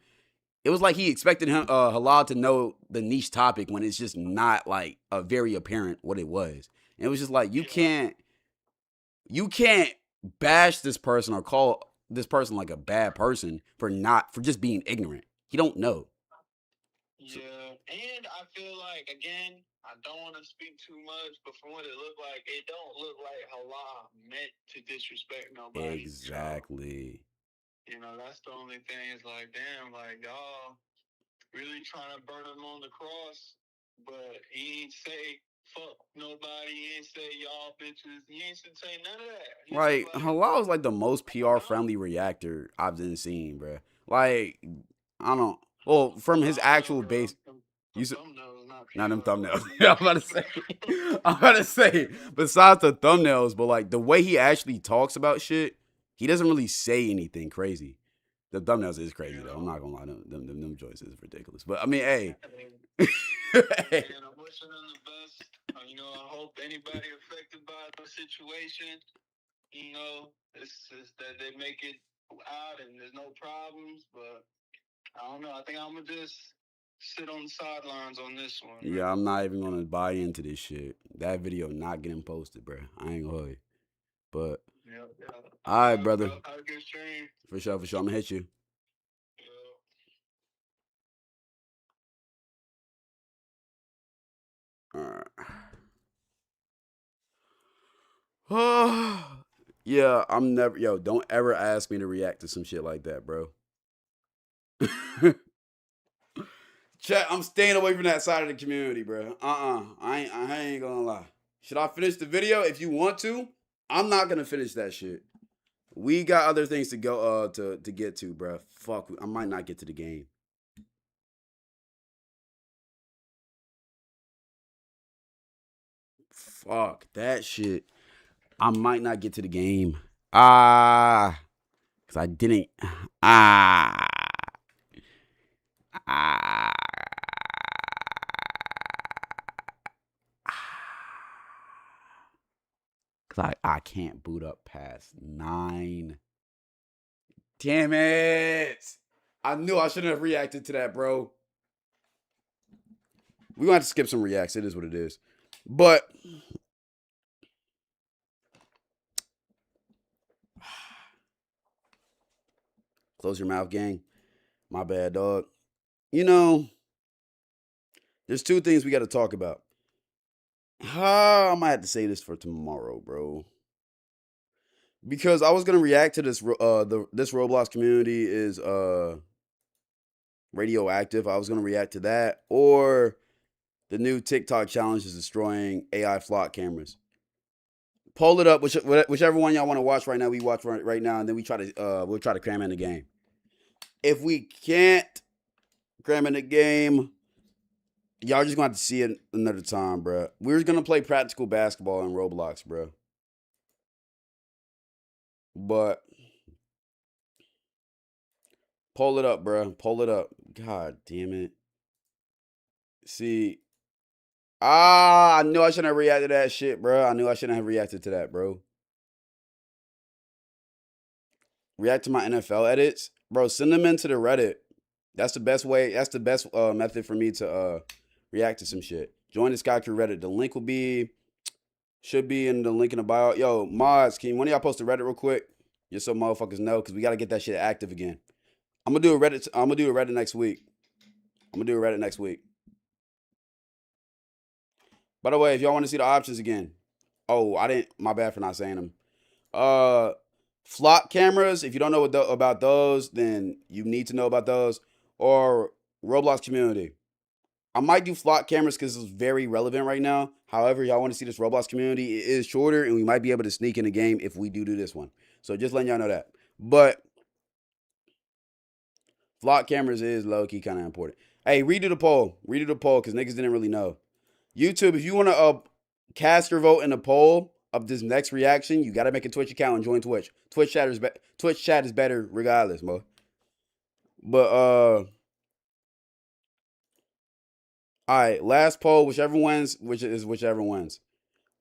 it was like he expected him, Halal to know the niche topic when it's just not like a very apparent what it was. And it was just like, you can't bash this person or call this person like a bad person for just being ignorant. He don't know. Yeah, and I feel like, again, I don't want to speak too much, but from what it looked like, it don't look like Allah meant to disrespect nobody. Exactly. So, that's the only thing. It's like, damn, like, y'all really trying to burn him on the cross, but he ain't say fuck nobody. He ain't say y'all bitches. He ain't say none of that. Like, Halal is like the most PR friendly reactor I've been seeing, bro. Like, I don't. Well, from his actual base. Not them thumbnails. I'm about to say, besides the thumbnails, but like the way he actually talks about shit, he doesn't really say anything crazy. The thumbnails is crazy though. I'm not gonna lie, them joints is ridiculous. But I mean, hey. And I'm wishing them the best. I hope anybody affected by the situation, it's that they make it out and there's no problems. But I don't know. I think I'm gonna just sit on the sidelines on this one. Yeah, I'm not even gonna buy into this shit. That video not getting posted, bro. I ain't gonna hold you. But all right, brother. Have a good stream. For sure. I'm gonna hit you. All right. Yeah, I'm never. Yo, don't ever ask me to react to some shit like that, bro. Chat, I'm staying away from that side of the community, bro. I ain't gonna lie. Should I finish the video? If you want to, I'm not gonna finish that shit. We got other things to go to get to, bro. Fuck, I might not get to the game. Fuck that shit. I might not get to the game. Cause I didn't. Cause I can't boot up past 9. Damn it! I knew I shouldn't have reacted to that, bro. We're gonna have to skip some reacts. It is what it is. But close your mouth, gang. My bad, dog. There's 2 things we got to talk about. I might have to say this for tomorrow, bro. Because I was gonna react to this. This Roblox community is radioactive. I was gonna react to that, or the new TikTok challenge is destroying AI flock cameras. Pull it up, whichever one y'all want to watch right now. We watch right now, and then we'll try to cram in the game. If we can't cram in the game, y'all just gonna have to see it another time, bro. We're gonna play practical basketball in Roblox, bro. But pull it up, bro. Pull it up. God damn it. See. I knew I shouldn't have reacted to that shit, bro. I knew I shouldn't have reacted to that, bro. React to my NFL edits, bro. Send them into the Reddit. That's the best way. That's the best method for me to react to some shit. Join the Sky Crew Reddit. The link should be in the link in the bio. Yo, mods, can one of y'all post to Reddit real quick? Just so motherfuckers know, because we gotta get that shit active again. I'm gonna do a Reddit next week. By the way, if y'all want to see the options again, my bad for not saying them. Flock cameras, if you don't know about those, then you need to know about those. Or Roblox community. I might do flock cameras because it's very relevant right now. However, y'all want to see this Roblox community, it is shorter, and we might be able to sneak in the game if we do this one. So just letting y'all know that. But flock cameras is low-key kind of important. Hey, redo the poll because niggas didn't really know. YouTube, if you want to cast your vote in the poll of this next reaction, you got to make a Twitch account and join Twitch. Twitch chat is better regardless, bro. But all right, last poll, whichever wins.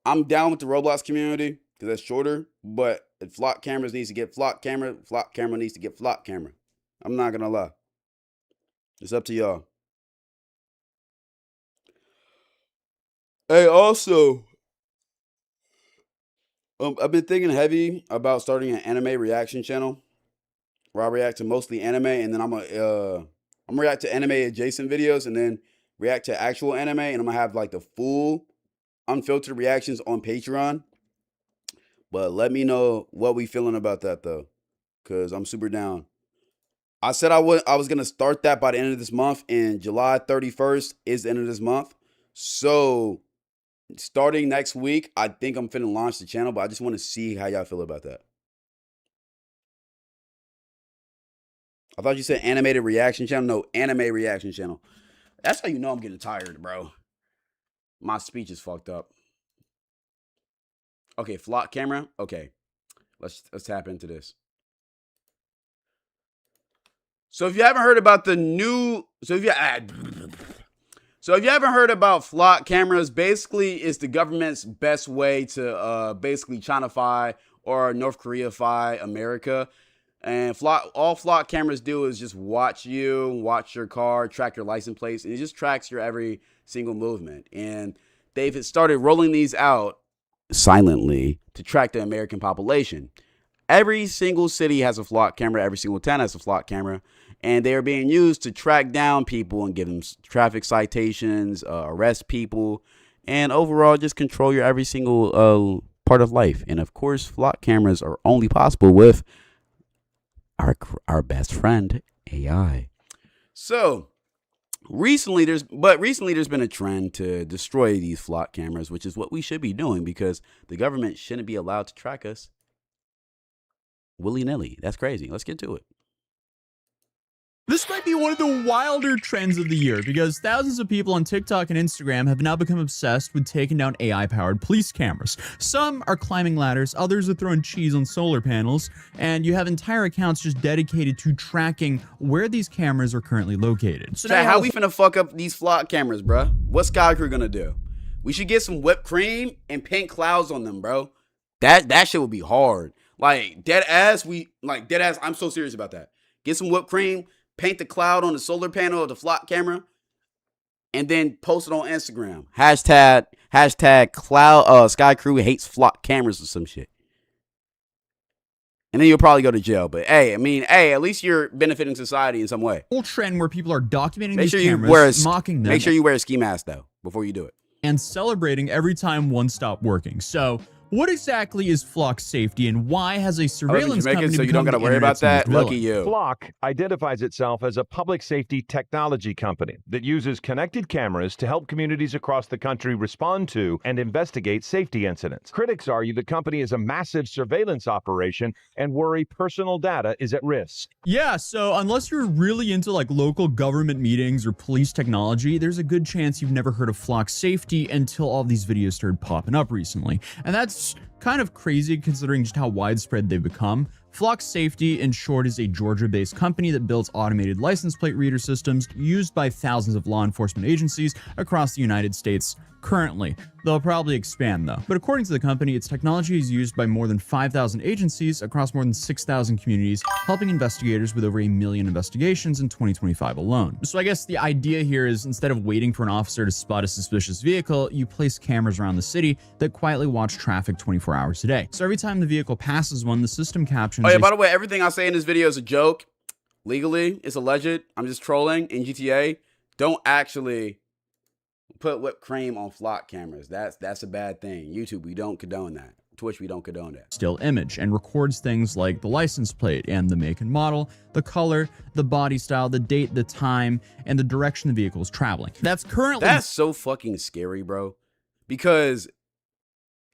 I'm down with the Roblox community because that's shorter, but if flock cameras needs to get flock camera needs to get flock camera. I'm not gonna lie. It's up to y'all. Hey, also, I've been thinking heavy about starting an anime reaction channel. where I react to mostly anime, and then I'm gonna react to anime adjacent videos, and then react to actual anime, and I'm gonna have like the full unfiltered reactions on Patreon. But let me know what we feeling about that though, cause I'm super down. I said I was gonna start that by the end of this month, and July 31st is the end of this month. So starting next week, I think I'm finna launch the channel, but I just want to see how y'all feel about that. I thought you said animated reaction channel. No, anime reaction channel. That's how you know I'm getting tired, bro. My speech is fucked up. Okay, flock camera. Okay, let's tap into this. So if you haven't heard about the new, so if you haven't heard about flock cameras, basically it's the government's best way to basically Chinafy or North Koreafy America. And all flock cameras do is just watch you, watch your car, track your license plates, and it just tracks your every single movement. And they've started rolling these out silently to track the American population. Every single city has a flock camera. Every single town has a flock camera. And they are being used to track down people and give them traffic citations, arrest people, and overall just control your every single part of life. And of course, flock cameras are only possible with our best friend, AI. So recently there's been a trend to destroy these flock cameras, which is what we should be doing because the government shouldn't be allowed to track us willy-nilly. That's crazy. Let's get to it. This might be one of the wilder trends of the year because thousands of people on TikTok and Instagram have now become obsessed with taking down AI-powered police cameras. Some are climbing ladders, others are throwing cheese on solar panels, and you have entire accounts just dedicated to tracking where these cameras are currently located. So how we finna fuck up these flock cameras, bruh? What's Sky Crew gonna do? We should get some whipped cream and paint clouds on them, bro. That shit would be hard. Like dead ass, I'm so serious about that. Get some whipped cream, paint the cloud on the solar panel of the flock camera, and then post it on Instagram. Hashtag cloud Sky Crew hates flock cameras or some shit. And then you'll probably go to jail. But hey, at least you're benefiting society in some way. Whole trend where people are documenting these cameras, mocking them. Make sure you wear a ski mask though before you do it. And celebrating every time one stopped working. So what exactly is flock safety and why has a surveillance company so you don't got to worry about that? Lucky you. Flock identifies itself as a public safety technology company that uses connected cameras to help communities across the country respond to and investigate safety incidents. Critics argue the company is a massive surveillance operation and worry personal data is at risk. Yeah, so unless you're really into like local government meetings or police technology, there's a good chance you've never heard of flock safety until all these videos started popping up recently. And that's kind of crazy considering just how widespread they've become. Flock Safety, in short, is a Georgia-based company that builds automated license plate reader systems used by thousands of law enforcement agencies across the United States currently. They'll probably expand though. But according to the company, its technology is used by more than 5,000 agencies across more than 6,000 communities, helping investigators with over 1 million investigations in 2025 alone. So I guess the idea here is instead of waiting for an officer to spot a suspicious vehicle, you place cameras around the city that quietly watch traffic 24 hours a day. So every time the vehicle passes one, the system captions. Oh yeah, by the way, everything I say in this video is a joke. Legally, it's alleged. I'm just trolling in GTA. Don't actually put whipped cream on flock cameras. That's a bad thing. YouTube, we don't condone that. Twitch, we don't condone that. Still image and records things like the license plate and the make and model, the color, the body style, the date, the time, and the direction the vehicle is traveling. That's so fucking scary, bro. Because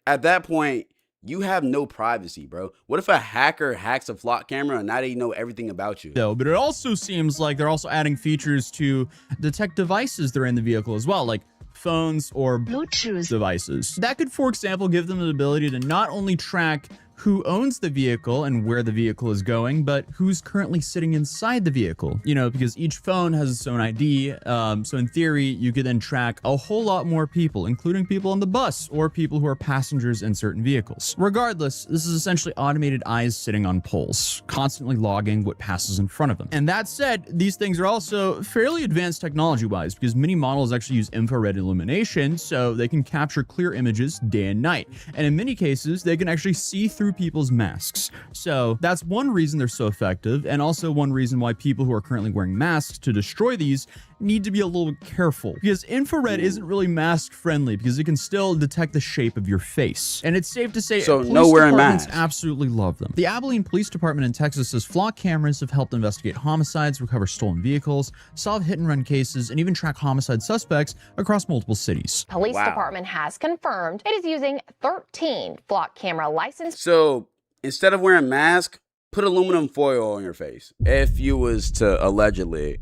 at that point, you have no privacy, bro. What if a hacker hacks a flock camera and now they know everything about you? Though, but it also seems like they're also adding features to detect devices that are in the vehicle as well, like phones or Bluetooth devices. That could, for example, give them the ability to not only track who owns the vehicle and where the vehicle is going, but who's currently sitting inside the vehicle. You know, because each phone has its own ID. So in theory, you could then track a whole lot more people, including people on the bus or people who are passengers in certain vehicles. Regardless, this is essentially automated eyes sitting on poles, constantly logging what passes in front of them. And that said, these things are also fairly advanced technology-wise because many models actually use infrared illumination, so they can capture clear images day and night. And in many cases, they can actually see through through people's masks. So that's one reason they're so effective, and also one reason why people who are currently wearing masks to destroy these need to be a little careful, because infrared isn't really mask friendly because it can still detect the shape of your face. And it's safe to say police departments absolutely love them. The Abilene Police Department in Texas says flock cameras have helped investigate homicides, recover stolen vehicles, solve hit and run cases, and even track homicide suspects across multiple cities. Police department has confirmed it is using 13 flock camera licenses. So instead of wearing a mask, put aluminum foil on your face. If you was to allegedly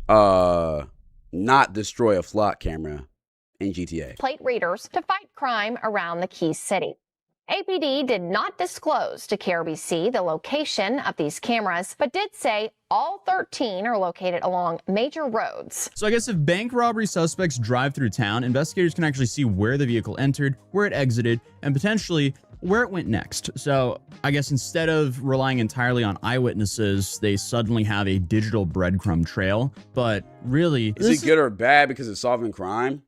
not destroy a flock camera in GTA. Plate readers to fight crime around the key city. APD did not disclose to KRBC the location of these cameras, but did say all 13 are located along major roads. So I guess if bank robbery suspects drive through town, investigators can actually see where the vehicle entered, where it exited, and potentially where it went next. So I guess instead of relying entirely on eyewitnesses, they suddenly have a digital breadcrumb trail. But really, is it good or bad because it's solving crime?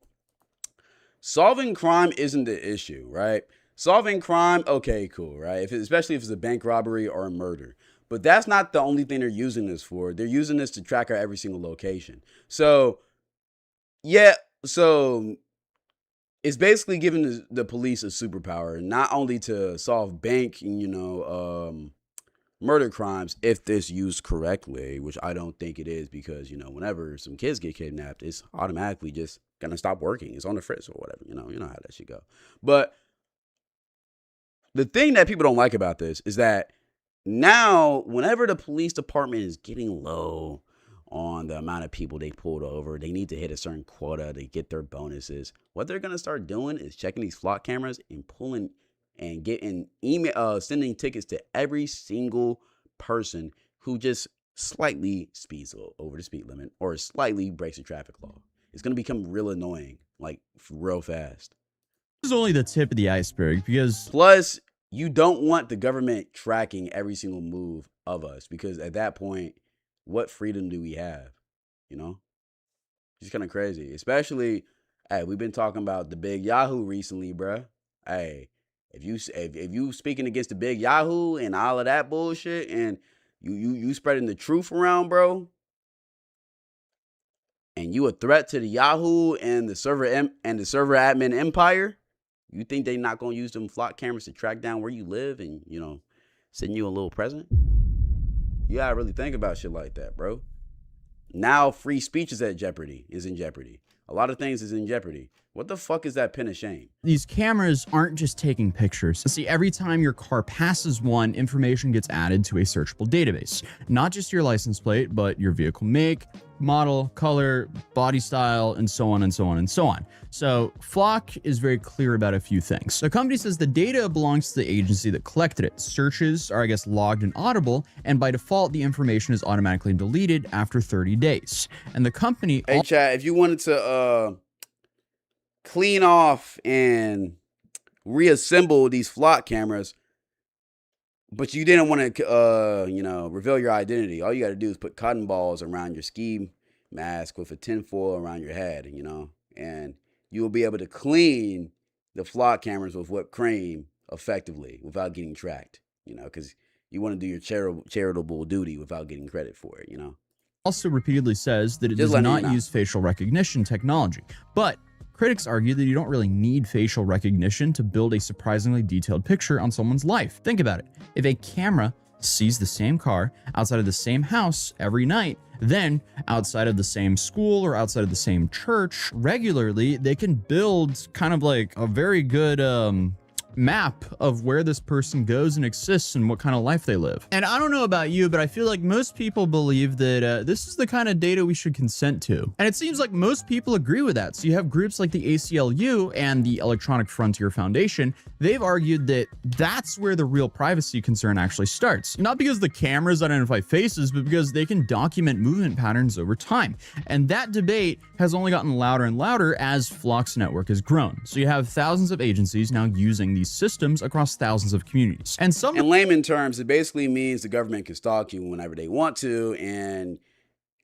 Solving crime isn't the issue, right? Solving crime, okay, cool, right? Especially if it's a bank robbery or a murder. But that's not the only thing they're using this for. They're using this to track our every single location. So, yeah, so it's basically giving the police a superpower, not only to solve bank, murder crimes, if this used correctly, which I don't think it is, because, whenever some kids get kidnapped, it's automatically just gonna stop working. It's on the fritz or whatever, you know how that should go. But the thing that people don't like about this is that now, whenever the police department is getting low on the amount of people they pulled over, they need to hit a certain quota to get their bonuses. What they're going to start doing is checking these flock cameras and pulling and getting sending tickets to every single person who just slightly speeds over the speed limit or slightly breaks the traffic law. It's going to become real annoying, like real fast. This is only the tip of the iceberg, because plus you don't want the government tracking every single move of us, because at that point, what freedom do we have? It's kind of crazy. Especially, hey, we've been talking about the big Yahoo recently, bruh. Hey, if you speaking against the big Yahoo and all of that bullshit, and you spreading the truth around, bro, and you a threat to the Yahoo and the server admin empire, you think they not gonna use them flock cameras to track down where you live and send you a little present? You gotta really think about shit like that, bro. Now free speech is in jeopardy. A lot of things is in jeopardy. What the fuck is that pin of shame? These cameras aren't just taking pictures. See, every time your car passes one, information gets added to a searchable database. Not just your license plate, but your vehicle make, model, color, body style, and so on and so on and so on. So Flock is very clear about a few things. The company says the data belongs to the agency that collected it. Searches are, I guess, logged and audible, and by default, the information is automatically deleted after 30 days. And the company... Hey, chat, if you wanted to clean off and reassemble these Flock cameras, but you didn't want to, reveal your identity, all you got to do is put cotton balls around your ski mask with a tinfoil around your head, and you will be able to clean the Flock cameras with whipped cream effectively without getting tracked, because you want to do your charitable duty without getting credit for it, Also repeatedly says that it does not use facial recognition technology, but critics argue that you don't really need facial recognition to build a surprisingly detailed picture on someone's life. Think about it. If a camera sees the same car outside of the same house every night, then outside of the same school or outside of the same church regularly, they can build kind of like a very good map of where this person goes and exists and what kind of life they live. And I don't know about you, but I feel like most people believe that this is the kind of data we should consent to. And it seems like most people agree with that. So you have groups like the ACLU and the Electronic Frontier Foundation. They've argued that that's where the real privacy concern actually starts. Not because the cameras identify faces, but because they can document movement patterns over time. And that debate has only gotten louder and louder as Flock's network has grown. So you have thousands of agencies now using these systems across thousands of communities. And in layman terms, it basically means the government can stalk you whenever they want to, and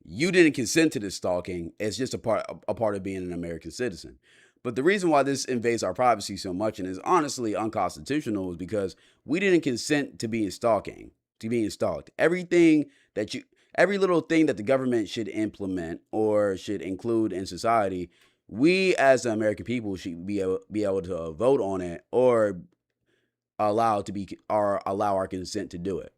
you didn't consent to this stalking. It's just a part of being an American citizen. But the reason why this invades our privacy so much and is honestly unconstitutional is because we didn't consent to being stalked. Every little thing that the government should implement or should include in society, we as the American people should be able to vote on it or allow our consent to do it.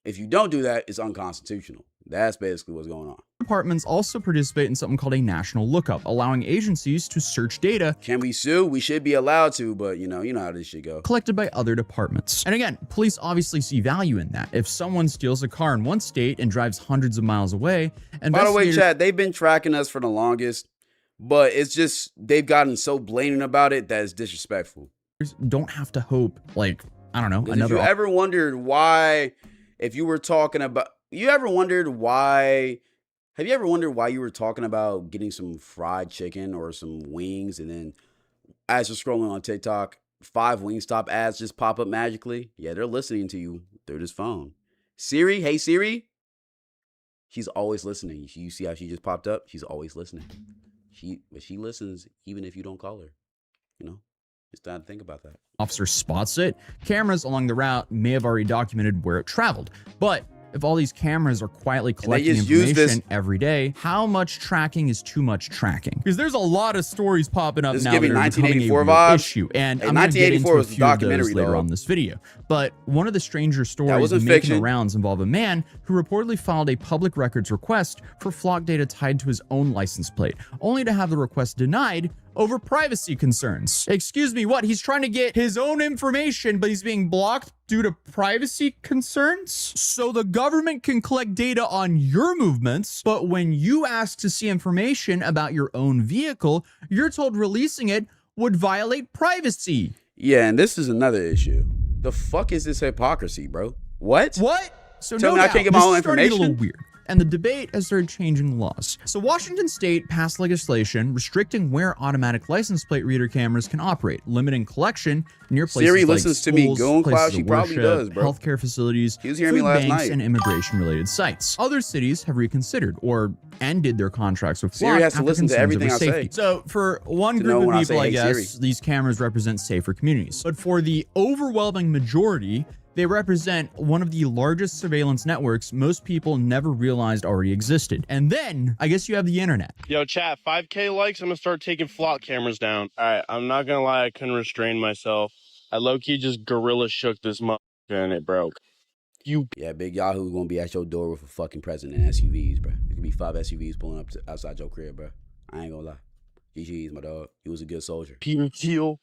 If you don't do that, it's unconstitutional. That's basically what's going on. Departments also participate in something called a national lookup, allowing agencies to search data. Can we sue? We should be allowed to, but you know how this shit go. Collected by other departments. And again, police obviously see value in that. If someone steals a car in one state and drives hundreds of miles away, by the way, Chad, they've been tracking us for the longest, but it's just they've gotten so blatant about it that it's disrespectful. Don't have to hope, like, I don't know, another. If you ever wondered why, if you were talking about, have you ever wondered why you were talking about getting some fried chicken or some wings, and then as you're scrolling on TikTok, 5 Wingstop ads just pop up magically? Yeah, they're listening to you through this phone. Siri, hey Siri. She's always listening. You see how she just popped up? She's always listening. She listens even if you don't call her. You know? Just time to think about that. Officer spots it. Cameras along the route may have already documented where it traveled. But if all these cameras are quietly collecting information every day, how much tracking is too much tracking? Because there's a lot of stories popping up now that are becoming a real issue. And I'm going to get into a few of those later on this video. But one of the stranger stories making the rounds involve a man who reportedly filed a public records request for flock data tied to his own license plate, only to have the request denied over privacy concerns. Excuse me, what? He's trying to get his own information, but he's being blocked due to privacy concerns? So the government can collect data on your movements, but when you ask to see information about your own vehicle, you're told releasing it would violate privacy. Yeah, and this is another issue. The fuck is this hypocrisy, bro? What? So tell me I can't get my own information? A little weird. And the debate has started changing laws. So Washington State passed legislation restricting where automatic license plate reader cameras can operate, limiting collection near places Siri like listens to me, Goon Cloud. She probably does, bro. Healthcare facilities, he was hearing me last banks, night. and immigration-related sites. Other cities have reconsidered or ended their contracts with Flock Siri has to listen to everything I say. So for one group of people, I guess, these cameras represent safer communities. But for the overwhelming majority, they represent one of the largest surveillance networks most people never realized already existed. And then, I guess you have the internet. Yo, chat, 5K likes, I'm gonna start taking flock cameras down. All right, I'm not gonna lie, I couldn't restrain myself. I low-key just gorilla shook this motherfucker and it broke. Yeah, Big Yahoo gonna be at your door with a fucking president and SUVs, bro. There could be 5 SUVs pulling up outside your crib, bro. I ain't gonna lie. GG's, my dog. He was a good soldier. Peter Thiel.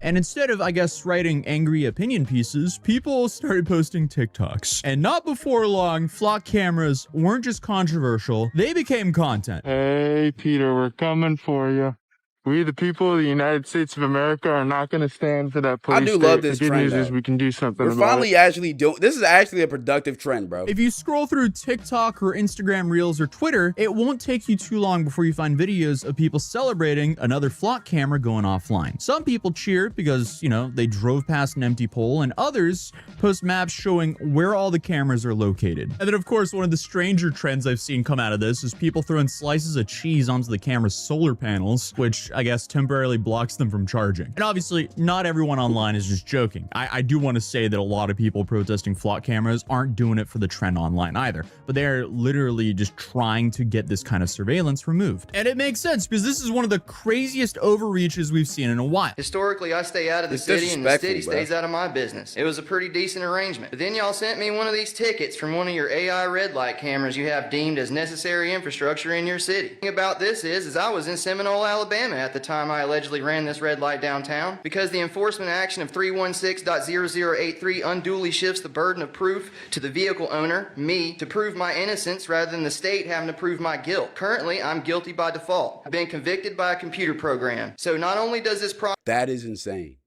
And instead of, I guess, writing angry opinion pieces, people started posting TikToks. And not before long, flock cameras weren't just controversial, they became content. Hey, Peter, we're coming for you. We, the people of the United States of America, are not going to stand for that police I do love this The good trend, news is though. we can do something We're about finally it. actually doing this. Is actually a productive trend, bro. If you scroll through TikTok or Instagram Reels or Twitter, it won't take you too long before you find videos of people celebrating another flock camera going offline. Some people cheer because, you know, they drove past an empty pole, and others post maps showing where all the cameras are located. And then, of course, one of the stranger trends I've seen come out of this is people throwing slices of cheese onto the camera's solar panels, which I guess temporarily blocks them from charging. And obviously, not everyone online is just joking. I do want to say that a lot of people protesting flock cameras aren't doing it for the trend online either, but they're literally just trying to get this kind of surveillance removed. And it makes sense because this is one of the craziest overreaches we've seen in a while. Historically, I stay out of the city and the city stays out of my business. It was a pretty decent arrangement. But then y'all sent me one of these tickets from one of your AI red light cameras you have deemed as necessary infrastructure in your city. The thing about this is I was in Seminole, Alabama at the time I allegedly ran this red light downtown because the enforcement action of 316.0083 unduly shifts the burden of proof to the vehicle owner, me, to prove my innocence rather than the state having to prove my guilt. Currently, I'm guilty by default. I've been convicted by a computer program. So not only does this That is insane.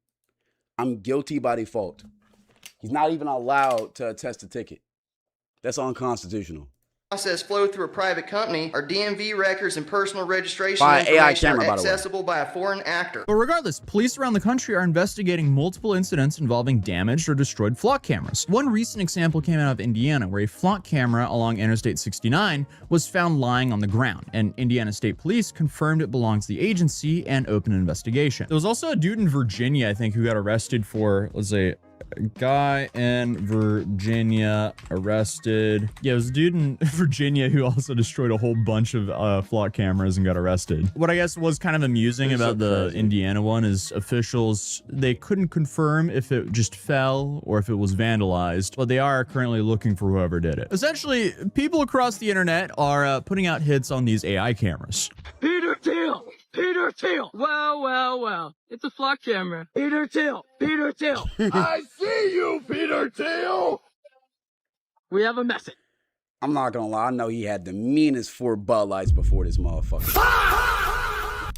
I'm guilty by default. He's not even allowed to attest a ticket. That's unconstitutional. process flow through a private company, our DMV records and personal registration by AI information camera, are by the way. accessible by a foreign actor. But regardless, police around the country are investigating multiple incidents involving damaged or destroyed flock cameras. One recent example came out of Indiana, where a flock camera along Interstate 69 was found lying on the ground, and Indiana State Police confirmed it belongs to the agency and opened an investigation. There was also a dude in Virginia, I think, who got arrested for, let's say, a guy in Virginia arrested. Yeah, it was a dude in Virginia who also destroyed a whole bunch of flock cameras and got arrested. What I guess was kind of amusing about the Indiana one is officials, they couldn't confirm if it just fell or if it was vandalized, but they are currently looking for whoever did it. Essentially, people across the internet are putting out hits on these AI cameras. Peter Thiel! Peter Thiel! Well, well, well. It's a flock camera. Peter Thiel! Peter Thiel! I see you, Peter Thiel! We have a message. I'm not gonna lie, I know he had the meanest 4 Bud Lights before this motherfucker.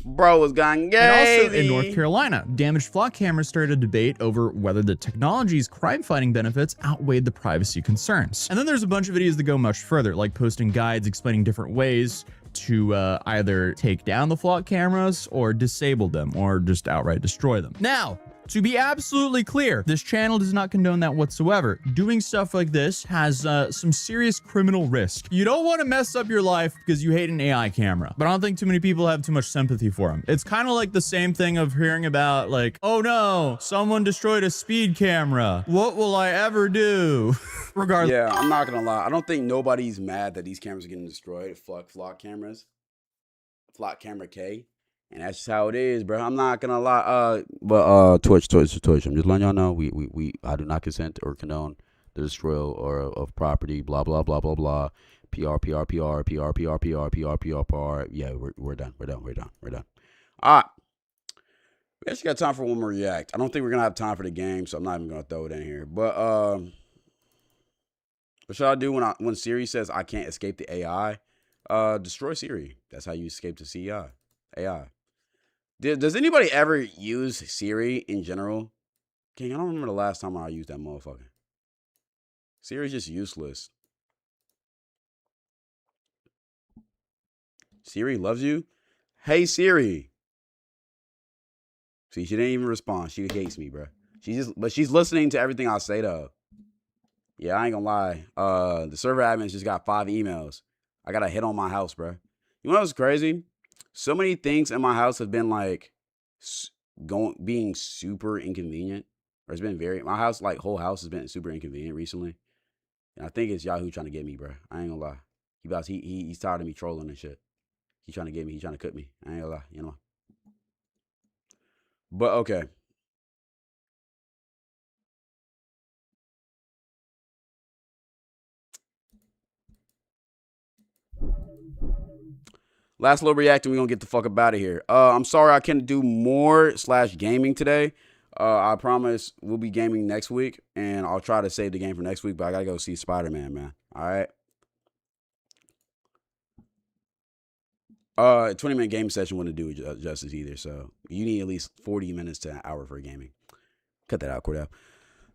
Bro was gone gay. And also in North Carolina, damaged flock cameras started a debate over whether the technology's crime-fighting benefits outweighed the privacy concerns. And then there's a bunch of videos that go much further, like posting guides explaining different ways to either take down the flock cameras or disable them or just outright destroy them. Now, to be absolutely clear, this channel does not condone that whatsoever. Doing stuff like this has some serious criminal risk. You don't want to mess up your life because you hate an AI camera, but I don't think too many people have too much sympathy for them. It's kind of like the same thing of hearing about like, oh no, someone destroyed a speed camera. What will I ever do? Regardless. Yeah, I'm not gonna lie. I don't think nobody's mad that these cameras are getting destroyed. Flock cameras. Flock camera K. And that's just how it is, bro. I'm not gonna lie. But Twitch. I'm just letting y'all know I do not consent or condone the destroyal or of property. Blah blah blah blah blah. PR. Yeah, we're done. All right. We actually got time for one more react. I don't think we're gonna have time for the game, so I'm not even gonna throw it in here. But what should I do when Siri says I can't escape the AI? Destroy Siri. That's how you escape the AI. Does anybody ever use Siri in general? King, I don't remember the last time I used that motherfucker. Siri's just useless. Siri loves you? Hey, Siri. See, she didn't even respond. She hates me, bro. But she's listening to everything I say, though. Yeah, I ain't gonna lie. The server admins just got 5 emails. I got a hit on my house, bro. You know what's crazy? So many things in my house have been like being super inconvenient. Or it's been my house, like whole house has been super inconvenient recently. And I think it's Yahoo trying to get me, bro. I ain't gonna lie. He's tired of me trolling and shit. He's trying to get me. He's trying to cut me. I ain't gonna lie, you know. But okay. Last little reacting, we're gonna get the fuck up out of here. I'm sorry I can't do more /gaming today. I promise we'll be gaming next week, and I'll try to save the game for next week, but I gotta go see Spider-Man, man. Alright. 20-minute game session wouldn't do it justice either, so you need at least 40 minutes to an hour for gaming. Cut that out, Cordell.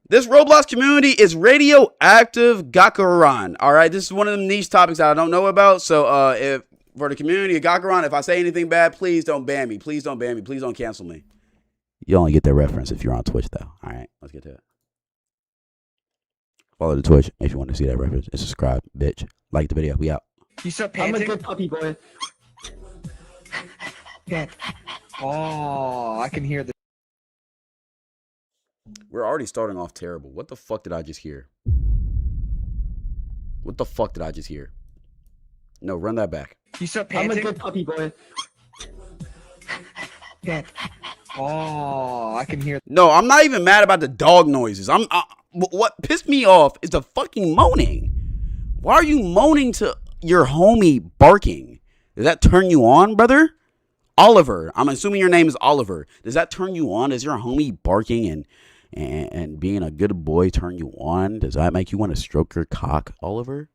This Roblox community is radioactive Gakuraran. Alright, this is one of them niche topics that I don't know about, so for the community of Gakuraran, if I say anything bad, please don't ban me. Please don't ban me. Please don't cancel me. You only get that reference if you're on Twitch, though. All right, let's get to it. Follow the Twitch if you want to see that reference. And subscribe, bitch. Like the video. We out. You start panting? I'm a good puppy boy. Oh, I can hear the... We're already starting off terrible. What the fuck did I just hear? What the fuck did I just hear? No, run that back. You start panting? I'm a good puppy boy. Oh, I can hear... No, I'm not even mad about the dog noises. What pissed me off is the fucking moaning. Why are you moaning to your homie barking? Does that turn you on, brother? Oliver. I'm assuming your name is Oliver. Does that turn you on? Does your homie barking and being a good boy turn you on? Does that make you want to stroke your cock, Oliver?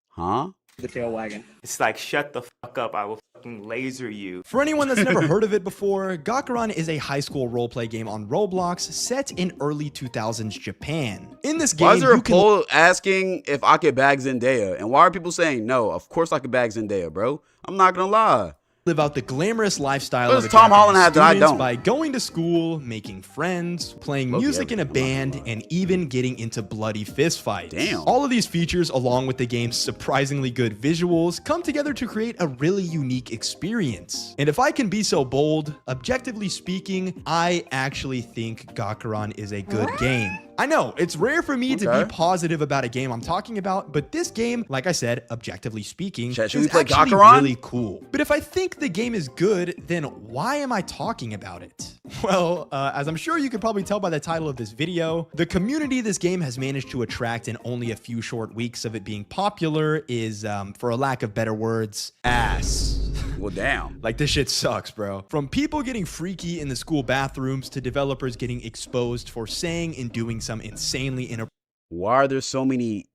Huh? the tail wagging. It's like, shut the fuck up, I will fucking laser you. For anyone that's never heard of it before, Gakkaron is a high school roleplay game on Roblox set in early 2000s Japan. In this game, why is there a poll asking if I could bag Zendaya? And why are people saying no? Of course I could bag Zendaya, bro. I'm not gonna lie. Live out the glamorous lifestyle what of does Tom Holland have that I students don't? by going to school, making friends, playing music in a band, and even getting into bloody fistfights. Damn. All of these features, along with the game's surprisingly good visuals, come together to create a really unique experience. And if I can be so bold, objectively speaking, I actually think Gakkaron is a good game. I know, it's rare for me to be positive about a game I'm talking about, but this game, like I said, objectively speaking, is actually really cool. But if I think the game is good, then why am I talking about it? Well, as I'm sure you could probably tell by the title of this video, the community this game has managed to attract in only a few short weeks of it being popular is, for a lack of better words, ass. Well, damn. Like, this shit sucks, bro. From people getting freaky in the school bathrooms to developers getting exposed for saying and doing some insanely inappropriate. Why are there so many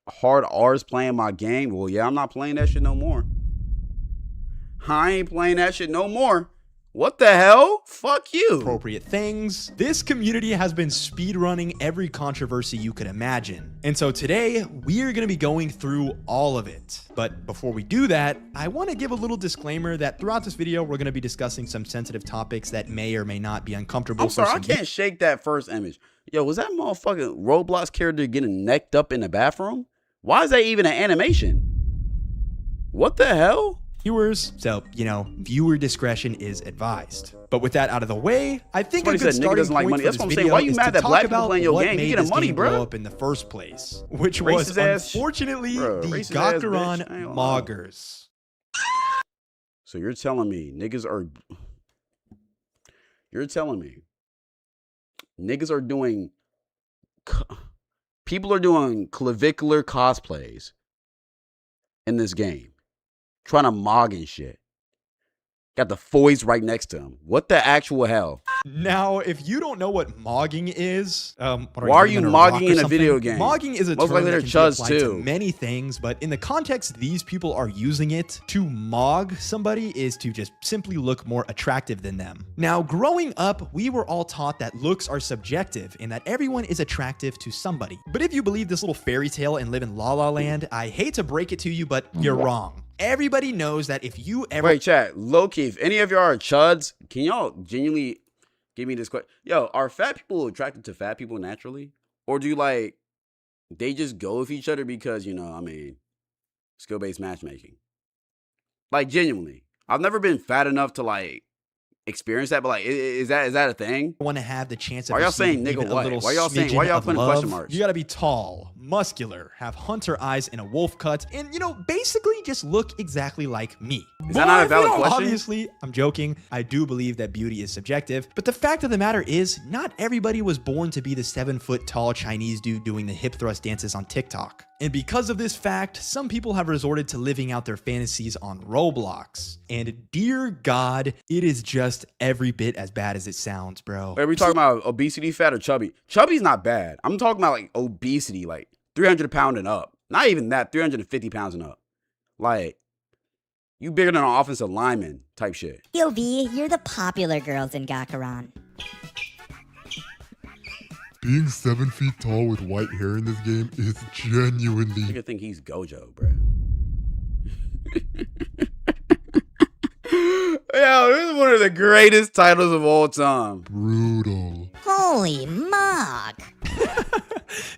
hard R's playing my game? Well, yeah, I'm not playing that shit no more. I ain't playing that shit no more. What the hell? Fuck you. Appropriate things. This community has been speedrunning every controversy you could imagine. And so today, we're going to be going through all of it. But before we do that, I want to give a little disclaimer that throughout this video, we're going to be discussing some sensitive topics that may or may not be uncomfortable. I'm sorry, I can't shake that first image. Yo, was that motherfucking Roblox character getting necked up in the bathroom? Why is that even an animation? What the hell? Viewers, so, you know, viewer discretion is advised. But with that out of the way, I think a good starting point for this video is to talk about what made this game blow up in the first place, which was unfortunately the Gakkaron moggers. So you're telling me niggas are doing people are doing clavicular cosplays in this game. Trying to mog and shit. Got the foys right next to him. What the actual hell? Now, if you don't know what mogging is, why are you mogging in a video game? Mogging is a term that can be applied to many things, but in the context these people are using it, to mog somebody is to just simply look more attractive than them. Now, growing up, we were all taught that looks are subjective and that everyone is attractive to somebody. But if you believe this little fairy tale and live in La La Land, I hate to break it to you, but you're wrong. Everybody knows that if you ever— Wait, chat, low-key, if any of y'all are chuds, can y'all genuinely give me this question? Yo, are fat people attracted to fat people naturally? Or do, like, they just go with each other because, you know, I mean, skill-based matchmaking? Like, genuinely. I've never been fat enough to, like, experience that, but like, is that a thing? I want to have the chance of— Why y'all saying nigga what? Why y'all saying, why y'all putting question marks? You gotta be tall, muscular, have hunter eyes and a wolf cut, and, you know, basically just look exactly like me. Is that not a valid question? Obviously, I'm joking. I do believe that beauty is subjective, but the fact of the matter is, not everybody was born to be the 7-foot tall Chinese dude doing the hip thrust dances on TikTok. And because of this fact, some people have resorted to living out their fantasies on Roblox. And dear God, it is just every bit as bad as it sounds, bro. Wait, are we talking about obesity, fat, or chubby? Chubby's not bad. I'm talking about like obesity, like 300 pound and up. Not even that, 350 pounds and up. Like, you bigger than an offensive lineman type shit. Yo, V, you're the popular girls in Gakkaron. Being 7 feet tall with white hair in this game is genuinely— I think he's Gojo, bro. Yo, this is one of the greatest titles of all time. brutal. Holy mug.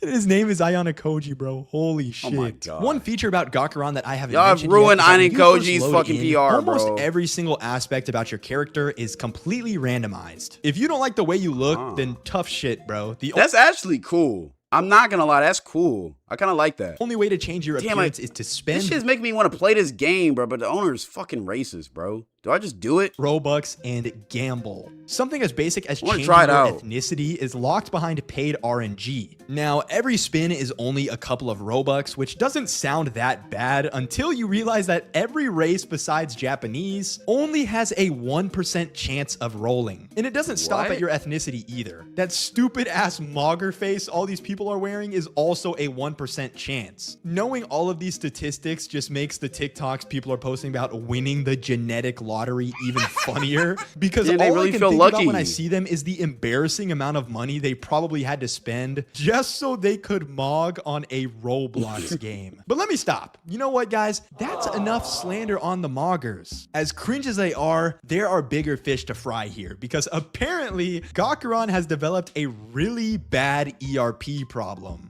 His name is Ayana Koji, bro. Holy shit. Oh my God. One feature about Gakkaron that I haven't Y'all have mentioned ruined yet is Ayana that when you Koji's first load fucking in, PR, almost bro. every single aspect about your character is completely randomized. If you don't like the way you look, then tough shit, bro. That's actually cool. I'm not gonna lie, that's cool. I kind of like that. Only way to change your appearance is to spend— This shit's making me want to play this game, bro, but the owner is fucking racist, bro. Do I just do it? Robux and gamble. Something as basic as changing try it your out. ethnicity is locked behind paid RNG. Now, every spin is only a couple of Robux, which doesn't sound that bad until you realize that every race besides Japanese only has a 1% chance of rolling. And it doesn't stop What? at your ethnicity either. That stupid ass mogger face all these people are wearing is also a 1% 1% chance. Knowing all of these statistics just makes the TikToks people are posting about winning the genetic lottery even funnier, because yeah, all really I can think about when I see them is the embarrassing amount of money they probably had to spend just so they could mog on a Roblox game. But let me stop. You know what, guys? That's enough slander on the moggers. As cringe as they are, there are bigger fish to fry here, because apparently Gakaron has developed a really bad ERP problem.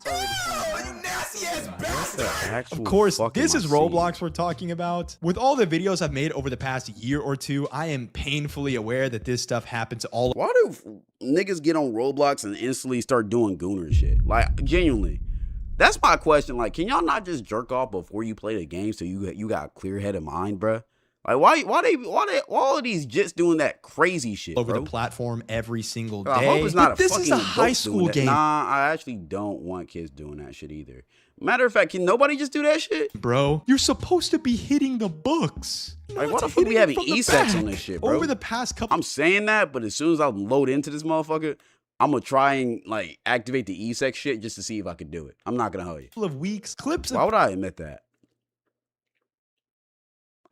Of course, this is Roblox we're talking about. With all the videos I've made over the past year or two, I am painfully aware that this stuff happens all. Why do niggas get on Roblox and instantly start doing gooner shit? Like, genuinely. That's my question. Like, can y'all not just jerk off before you play the game so you got a clear-headed mind, bruh? Like, why all of these jits doing that crazy shit, over bro? the platform every single day? I hope it's not but this is a high school game. Nah, I actually don't want kids doing that shit either. Matter of fact, can nobody just do that shit? Bro, you're supposed to be hitting the books. Like, why the fuck we having E-sex on this shit, bro? Over the past couple... I'm saying that, but as soon as I load into this motherfucker, I'm gonna try and, like, activate the E-sex shit just to see if I can do it. I'm not gonna hold you. Of weeks, clips Why would I admit that?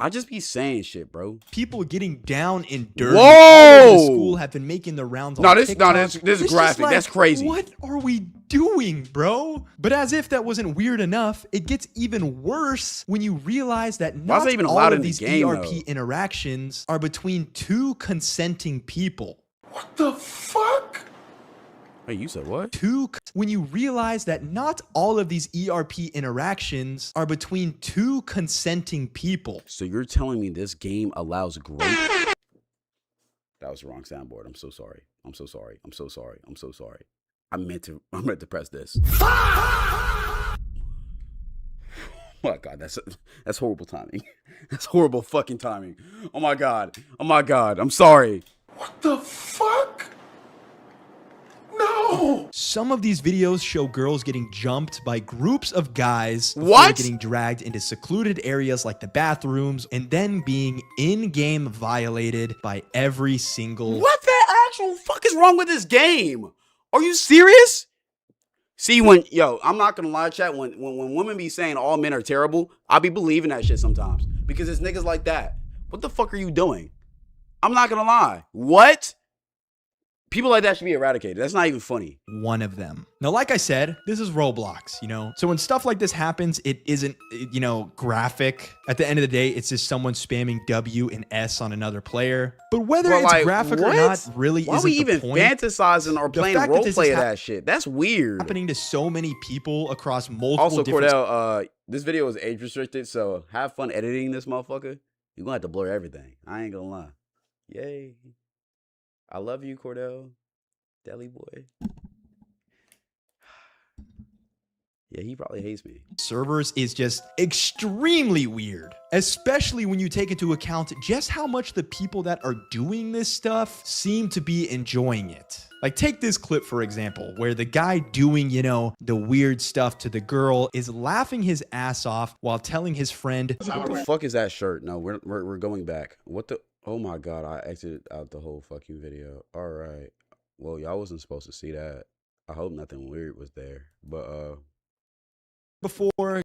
I just be saying shit, bro. People getting down and dirty Whoa! all over the school have been making the rounds on TikTok. This is graphic. Like, that's crazy. What are we doing, bro? But as if that wasn't weird enough, it gets even worse when you realize that not even all allowed of in the these game, ERP though? interactions are between two consenting people. What the fuck? Hey, you said what? When you realize that not all of these ERP interactions are between two consenting people. So you're telling me this game allows grape? That was the wrong soundboard. I'm so sorry. I'm so sorry. I'm so sorry. I'm so sorry. I meant to press this. Oh my god, that's horrible timing. That's horrible fucking timing. Oh my god. Oh my god. I'm sorry. What the fuck? No! Some of these videos show girls getting jumped by groups of guys before getting dragged into secluded areas like the bathrooms and then being in-game violated by every single... What the actual fuck is wrong with this game? Are you serious? See, I'm not gonna lie, chat, when women be saying all men are terrible, I be believing that shit sometimes. Because it's niggas like that. What the fuck are you doing? I'm not gonna lie. What? People like that should be eradicated. That's not even funny. One of them. Now, like I said, this is Roblox, you know? So when stuff like this happens, it isn't, you know, graphic. At the end of the day, it's just someone spamming W and S on another player. But whether it's like, graphic or not really isn't the point. Why are we even fantasizing or playing roleplay of that shit? That's weird. Happening to so many people across multiple Also, different... Cordell, this video is age restricted, so have fun editing this motherfucker. You're gonna have to blur everything. I ain't gonna lie. Yay. I love you, Cordell. Deli boy. Yeah, he probably hates me. Servers is just extremely weird, especially when you take into account just how much the people that are doing this stuff seem to be enjoying it. Like, take this clip, for example, where the guy doing, you know, the weird stuff to the girl is laughing his ass off while telling his friend, what the fuck is that shirt? No, we're going back. What the... Oh my god, I exited out the whole fucking video. All right. Well, y'all wasn't supposed to see that. I hope nothing weird was there. But before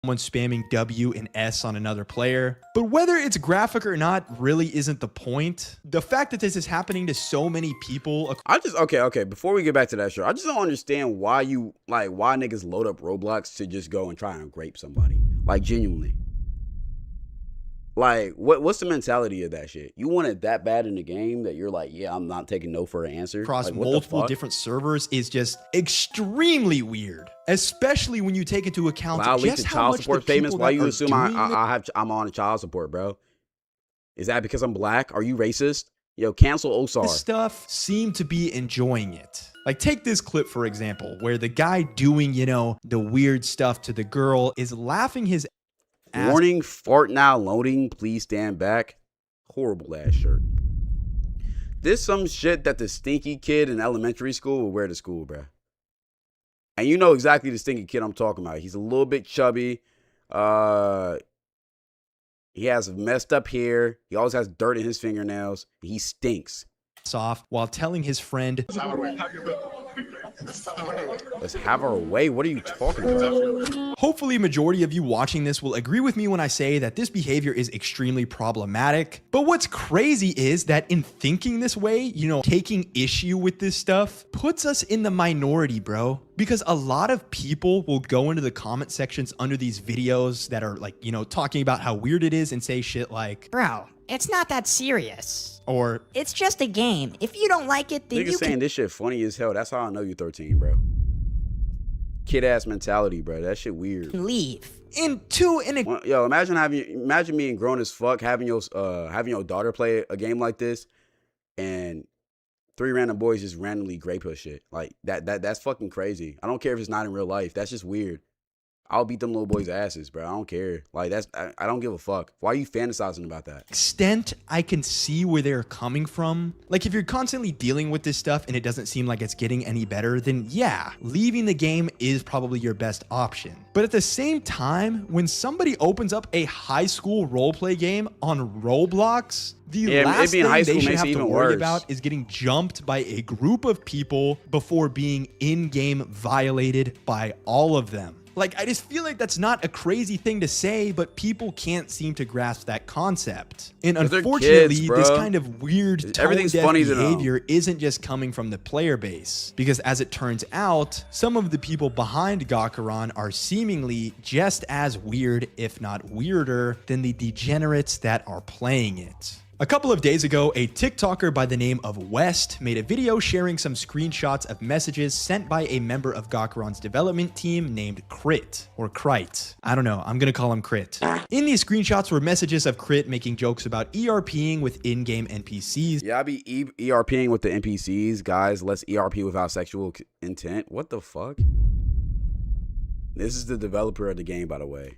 someone spamming W and S on another player. But whether it's graphic or not really isn't the point. The fact that this is happening to so many people. Okay, before we get back to that shirt, I just don't understand why niggas load up Roblox to just go and try and grape somebody. Like, genuinely. Like, what's the mentality of that shit? You want it that bad in the game that you're like, yeah, I'm not taking no for an answer? Across like, multiple different servers is just extremely weird. Especially when you take into account just how much child support payments. Why you assume I'm on child support, bro? Is that because I'm black? Are you racist? Yo, cancel OSAR. This stuff seem to be enjoying it. Like, take this clip, for example, where the guy doing, you know, the weird stuff to the girl is laughing his ass. Warning, fart now loading, please stand back. Horrible ass shirt. This some shit that the stinky kid in elementary school will wear to school, bruh. And you know exactly the stinky kid I'm talking about. He's a little bit chubby. He has messed up hair. He always has dirt in his fingernails. He stinks. Off while telling his friend, Let's have our way. What are you talking about? Hopefully, a majority of you watching this will agree with me when I say that this behavior is extremely problematic. But what's crazy is that in thinking this way, you know, taking issue with this stuff puts us in the minority, bro. Because a lot of people will go into the comment sections under these videos that are like, you know, talking about how weird it is and say shit like, bro, it's not that serious. Or, it's just a game. If you don't like it, then Niggas you saying this shit funny as hell. That's how I know you 13, bro. Kid ass mentality, bro. That shit weird. Leave. Yo, imagine being grown as fuck, having your daughter play a game like this, and 3 random boys just randomly grape her shit. Like that's fucking crazy. I don't care if it's not in real life. That's just weird. I'll beat them little boys' asses, bro. I don't care. Like I don't give a fuck. Why are you fantasizing about that? Extent I can see where they're coming from. Like if you're constantly dealing with this stuff and it doesn't seem like it's getting any better, then yeah, leaving the game is probably your best option. But at the same time, when somebody opens up a high school roleplay game on Roblox, the last thing they should have to worry about is getting jumped by a group of people before being in-game violated by all of them. Like, I just feel like that's not a crazy thing to say, but people can't seem to grasp that concept. And unfortunately, kids, this kind of weird everything's funny behavior isn't just coming from the player base. Because as it turns out, some of the people behind Gakkaron are seemingly just as weird, if not weirder, than the degenerates that are playing it. A couple of days ago, a TikToker by the name of West made a video sharing some screenshots of messages sent by a member of Gakkaron's development team named Crit, or Krite. I don't know, I'm gonna call him Crit. In these screenshots were messages of Crit making jokes about ERPing with in-game NPCs. Yeah, I be ERPing with the NPCs, guys. Let's ERP without sexual intent. What the fuck? This is the developer of the game, by the way.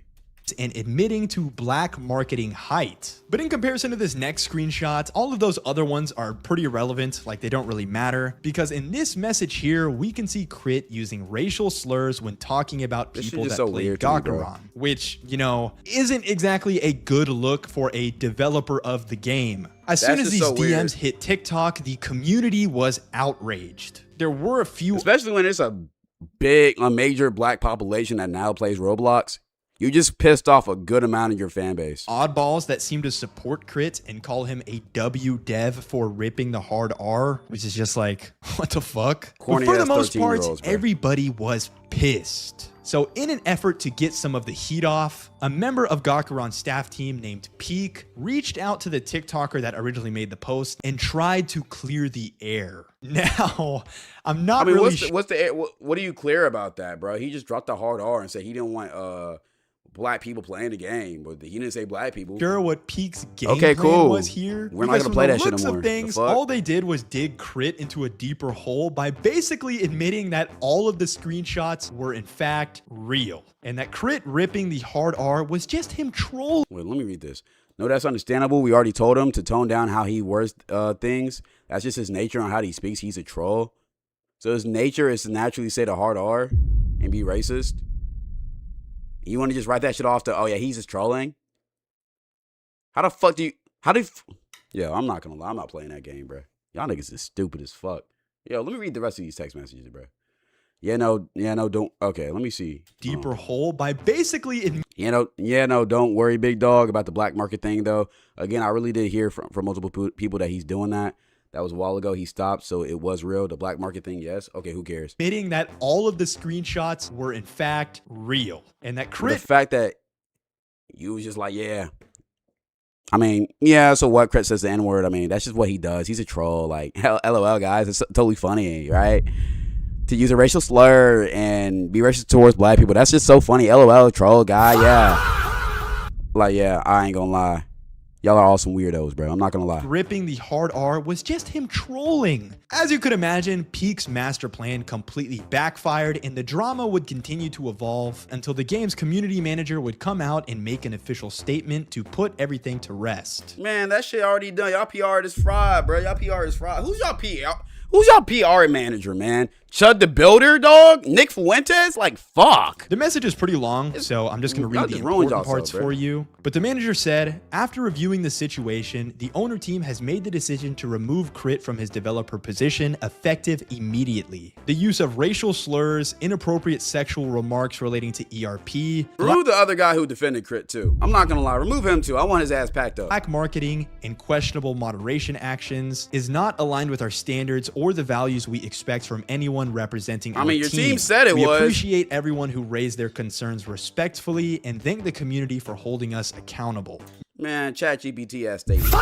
And admitting to black marketing height. But in comparison to this next screenshot, all of those other ones are pretty irrelevant, like they don't really matter, because in this message here, we can see Crit using racial slurs when talking about people that play Gakkaron, which, you know, isn't exactly a good look for a developer of the game. As soon as these DMs hit TikTok, the community was outraged. There were a few, especially when it's a major black population that now plays Roblox. You just pissed off a good amount of your fan base. Oddballs that seem to support Crit and call him a W dev for ripping the hard R, which is just like, what the fuck? But for the most part, everybody was pissed. So in an effort to get some of the heat off, a member of Gakkaron's staff team named Peak reached out to the TikToker that originally made the post and tried to clear the air. Now, I'm not really what do you clear about that, bro? He just dropped the hard R and said he didn't want black people playing the game, but he didn't say black people. Sure, what Peak's game plan was here. We're not gonna play that shit anymore. All they did was dig Crit into a deeper hole by basically admitting that all of the screenshots were in fact real, and that Crit ripping the hard R was just him trolling. Wait, let me read this. No, that's understandable. We already told him to tone down how he words things. That's just his nature on how he speaks. He's a troll. So his nature is to naturally say the hard R and be racist. You want to just write that shit off to, oh yeah, he's just trolling? How the fuck yeah, I'm not gonna lie, I'm not playing that game, bro. Y'all niggas is stupid as fuck. Yo, let me read the rest of these text messages, bro. Don't, okay, let me see. Deeper hole by basically, don't worry, big dog, about the black market thing, though. Again, I really did hear from multiple people that he's doing that. That was a while ago. He stopped, so it was real. The black market thing, yes. Okay, who cares? Admitting that all of the screenshots were in fact real, and that Crit. The fact that you was just like, yeah. I mean, yeah. So what? Crit says the N-word. I mean, that's just what he does. He's a troll. Like, LOL, guys. It's totally funny, right? To use a racial slur and be racist towards black people. That's just so funny. LOL, troll guy. Yeah. Like, yeah. I ain't gonna lie. Y'all are all some weirdos, bro. I'm not gonna lie. Ripping the hard R was just him trolling. As you could imagine, Peak's master plan completely backfired, and the drama would continue to evolve until the game's community manager would come out and make an official statement to put everything to rest. Man, that shit already done. Y'all PR is fried, bro. Y'all PR is fried. Who's y'all PR? Who's y'all PR manager, man? Chud the Builder, dog? Nick Fuentes? Like, fuck. The message is pretty long, so I'm just going to read the important parts for you. But the manager said, after reviewing the situation, the owner team has made the decision to remove Crit from his developer position effective immediately. The use of racial slurs, inappropriate sexual remarks relating to ERP. Remove the other guy who defended Crit, too. I'm not going to lie. Remove him, too. I want his ass packed up. Black marketing and questionable moderation actions is not aligned with our standards or the values we expect from anyone representing our your team said it we was. Appreciate everyone who raised their concerns respectfully and thank the community for holding us accountable. Man, ChatGPT ass statement.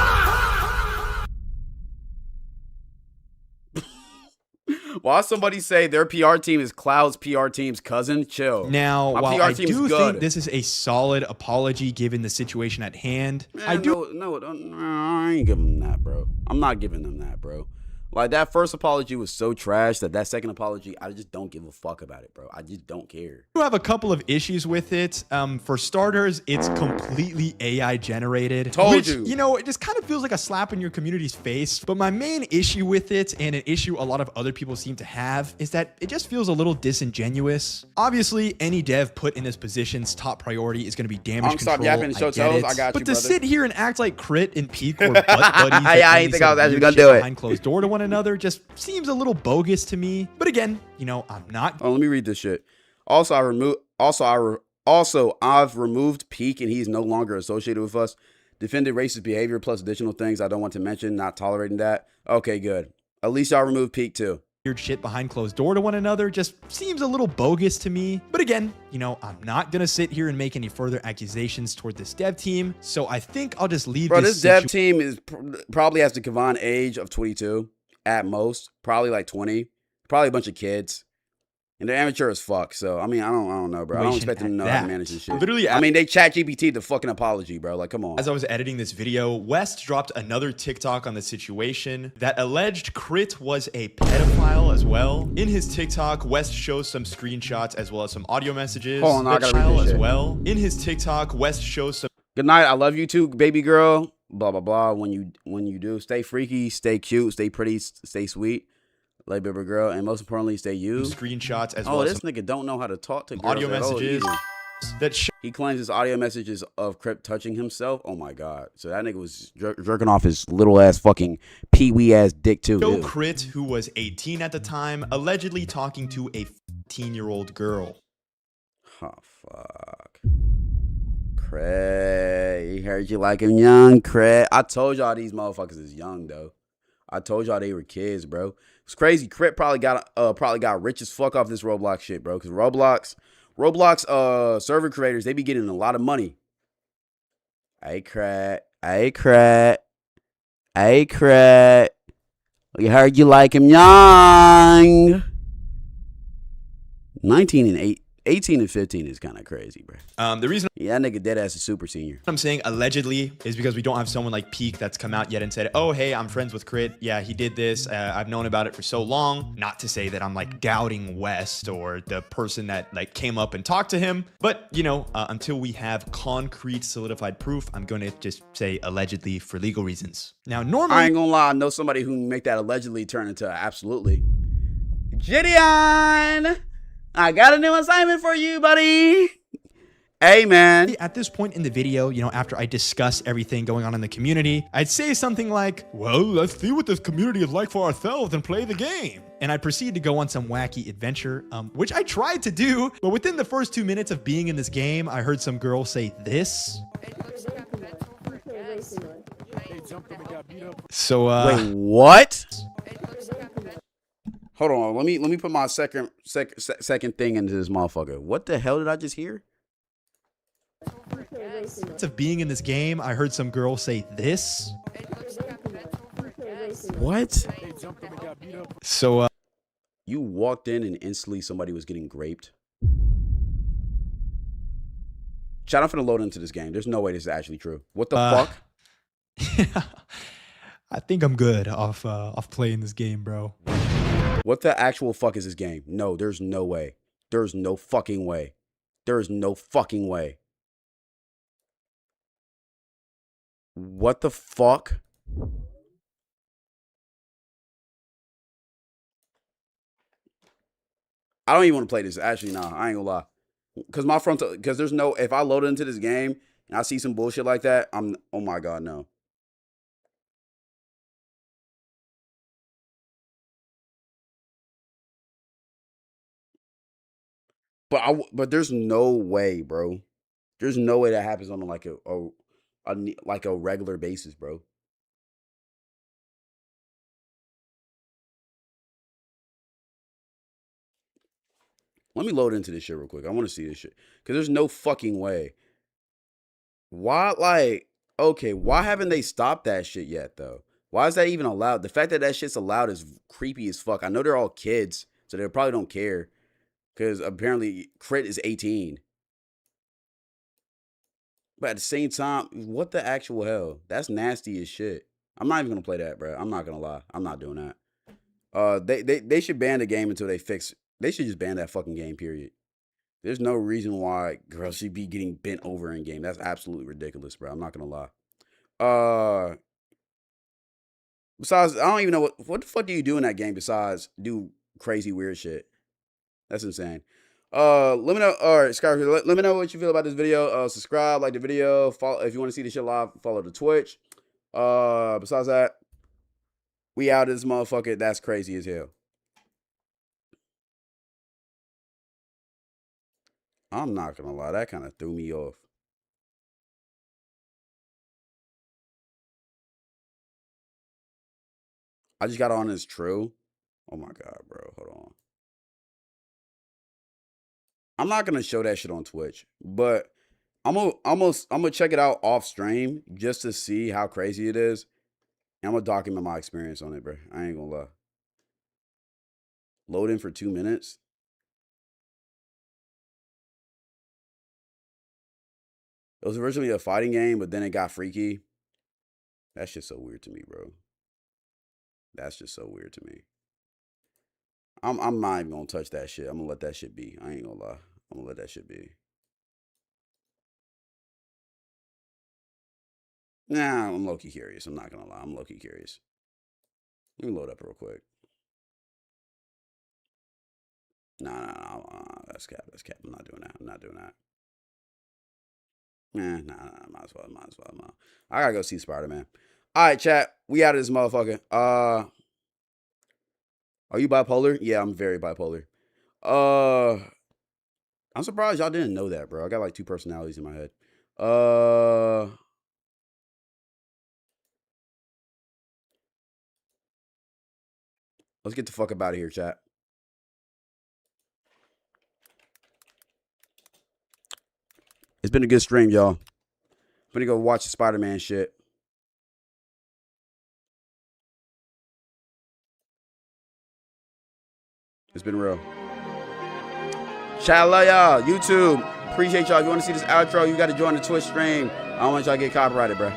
Why somebody say their PR team is Cloud's PR team's cousin? Chill. Now, my while PR I team do is good. think this is a solid apology given the situation at hand, Man, I do. No, I ain't giving them that, bro. I'm not giving them that, bro. Like, that first apology was so trash that second apology, I just don't give a fuck about it, bro. I just don't care. I have a couple of issues with it. For starters, it's completely AI generated. Told you. You know, it just kind of feels like a slap in your community's face. But my main issue with it, and an issue a lot of other people seem to have, is that it just feels a little disingenuous. Obviously, any dev put in this position's top priority is going to be damage control. Stop yapping and show tells. I got you, but to brother. sit here and act like Crit and Peak were butt buddies, I ain't think I was actually gonna do it behind closed door to one another just seems a little bogus to me. But again, you know, I'm not. Oh, let me read this shit. Also, I've removed Peak and he's no longer associated with us. Defended racist behavior plus additional things I don't want to mention. Not tolerating that. Okay, good. At least y'all removed Peak too. Weird shit behind closed door to one another just seems a little bogus to me. But again, you know, I'm not gonna sit here and make any further accusations toward this dev team. So I think I'll just leave. Bro, this dev team is probably has the combined age of 22 at most. Probably like 20. Probably a bunch of kids. And they're amateur as fuck. So, I mean, I don't know, bro. I don't expect them to know how to manage this shit. Literally, I mean, they ChatGPT the fucking apology, bro. Like, come on. As I was editing this video, West dropped another TikTok on the situation that alleged Crit was a pedophile as well. In his TikTok, West shows some screenshots as well as some audio messages. Hold on, I gotta read this shit. Well. In his TikTok, West shows some. Good night. I love you too, baby girl. Blah, blah, blah. When you do, stay freaky, stay cute, stay pretty, stay sweet. Like baby girl, and most importantly, stay you. Screenshots as well. Oh, this nigga don't know how to talk to girls. Audio messages. He claims his audio messages of Crip touching himself. Oh my god! So that nigga was jerking off his little ass fucking pee-wee ass dick too. Joe Crit, who was 18 at the time, allegedly talking to a 15-year-old girl. Oh fuck. Crit, he heard you like him young, Crit. I told y'all these motherfuckers is young though. I told y'all they were kids, bro. It's crazy. Crit probably got rich as fuck off this Roblox shit, bro. Because Roblox server creators, they be getting a lot of money. Hey, Crit. Hey, Crit. Hey, Crit. We heard you like him young. 19 and 18 and 15 is kind of crazy, bro. The reason that nigga dead ass is super senior. I'm saying allegedly is because we don't have someone like Peak that's come out yet and said, oh, hey, I'm friends with Crit. Yeah, he did this. I've known about it for so long. Not to say that I'm like doubting West or the person that like came up and talked to him. But, you know, until we have concrete solidified proof, I'm going to just say allegedly for legal reasons. Now, normally, I ain't gonna lie. I know somebody who can make that allegedly turn into absolutely. Gideon! I got a new assignment for you, buddy. Hey, man. At this point in the video, you know, after I discuss everything going on in the community, I'd say something like, well, let's see what this community is like for ourselves and play the game. And I'd proceed to go on some wacky adventure, which I tried to do. But within the first 2 minutes of being in this game, I heard some girl say this. So, wait, what? Hold on, let me put my second thing into this motherfucker. What the hell did I just hear? Of being in this game, I heard some girl say this. What? So, you walked in and instantly somebody was getting raped. Chat, I'm finna load into this game. There's no way this is actually true. What the fuck? I think I'm good off playing this game, bro. What the actual fuck is this game? No, there's no way. There's no fucking way. There's no fucking way. What the fuck? I don't even want to play this. Actually, no, I ain't gonna lie. Cause my frontal, because there's no, if I load into this game and I see some bullshit like that, oh my God, no. But there's no way, bro. There's no way that happens on like a regular basis, bro. Let me load into this shit real quick. I want to see this shit. Because there's no fucking way. Why, like, okay, why haven't they stopped that shit yet, though? Why is that even allowed? The fact that that shit's allowed is creepy as fuck. I know they're all kids, so they probably don't care. Because apparently, crit is 18. But at the same time, what the actual hell? That's nasty as shit. I'm not even going to play that, bro. I'm not going to lie. I'm not doing that. They should ban the game until they fix. They should just ban that fucking game, period. There's no reason why girls should be getting bent over in game. That's absolutely ridiculous, bro. I'm not gonna lie. Besides, I don't even know what the fuck do you do in that game besides do crazy weird shit. That's insane. Let me know. All right, Sky, let me know what you feel about this video. Subscribe, like the video. Follow if you want to see the shit live. Follow the Twitch. Besides that, we out of this motherfucker. That's crazy as hell. I'm not gonna lie, that kind of threw me off. I just got on this true. Oh my God, bro. Hold on. I'm not gonna show that shit on Twitch, but I'm gonna check it out off stream just to see how crazy it is. And I'm gonna document my experience on it, bro. I ain't gonna lie. Loading for 2 minutes. It was originally a fighting game, but then it got freaky. That shit's so weird to me, bro. That's just so weird to me. I'm not even gonna touch that shit. I'm gonna let that shit be. I ain't gonna lie. I'm gonna let that shit be. Nah, I'm low-key curious. I'm not gonna lie. I'm low-key curious. Let me load up real quick. Nah, that's cap. That's cap. I'm not doing that. I'm not doing that. Nah, might as well. I gotta go see Spider-Man. All right, chat. We out of this motherfucker. Are you bipolar? Yeah, I'm very bipolar. I'm surprised y'all didn't know that, bro. I got like 2 personalities in my head. Let's get the fuck up out of here, chat. It's been a good stream, y'all. I'm gonna go watch the Spider-Man shit. It's been real. Chat, I love y'all. YouTube, appreciate y'all. If you want to see this outro, you got to join the Twitch stream. I don't want y'all to get copyrighted, bro.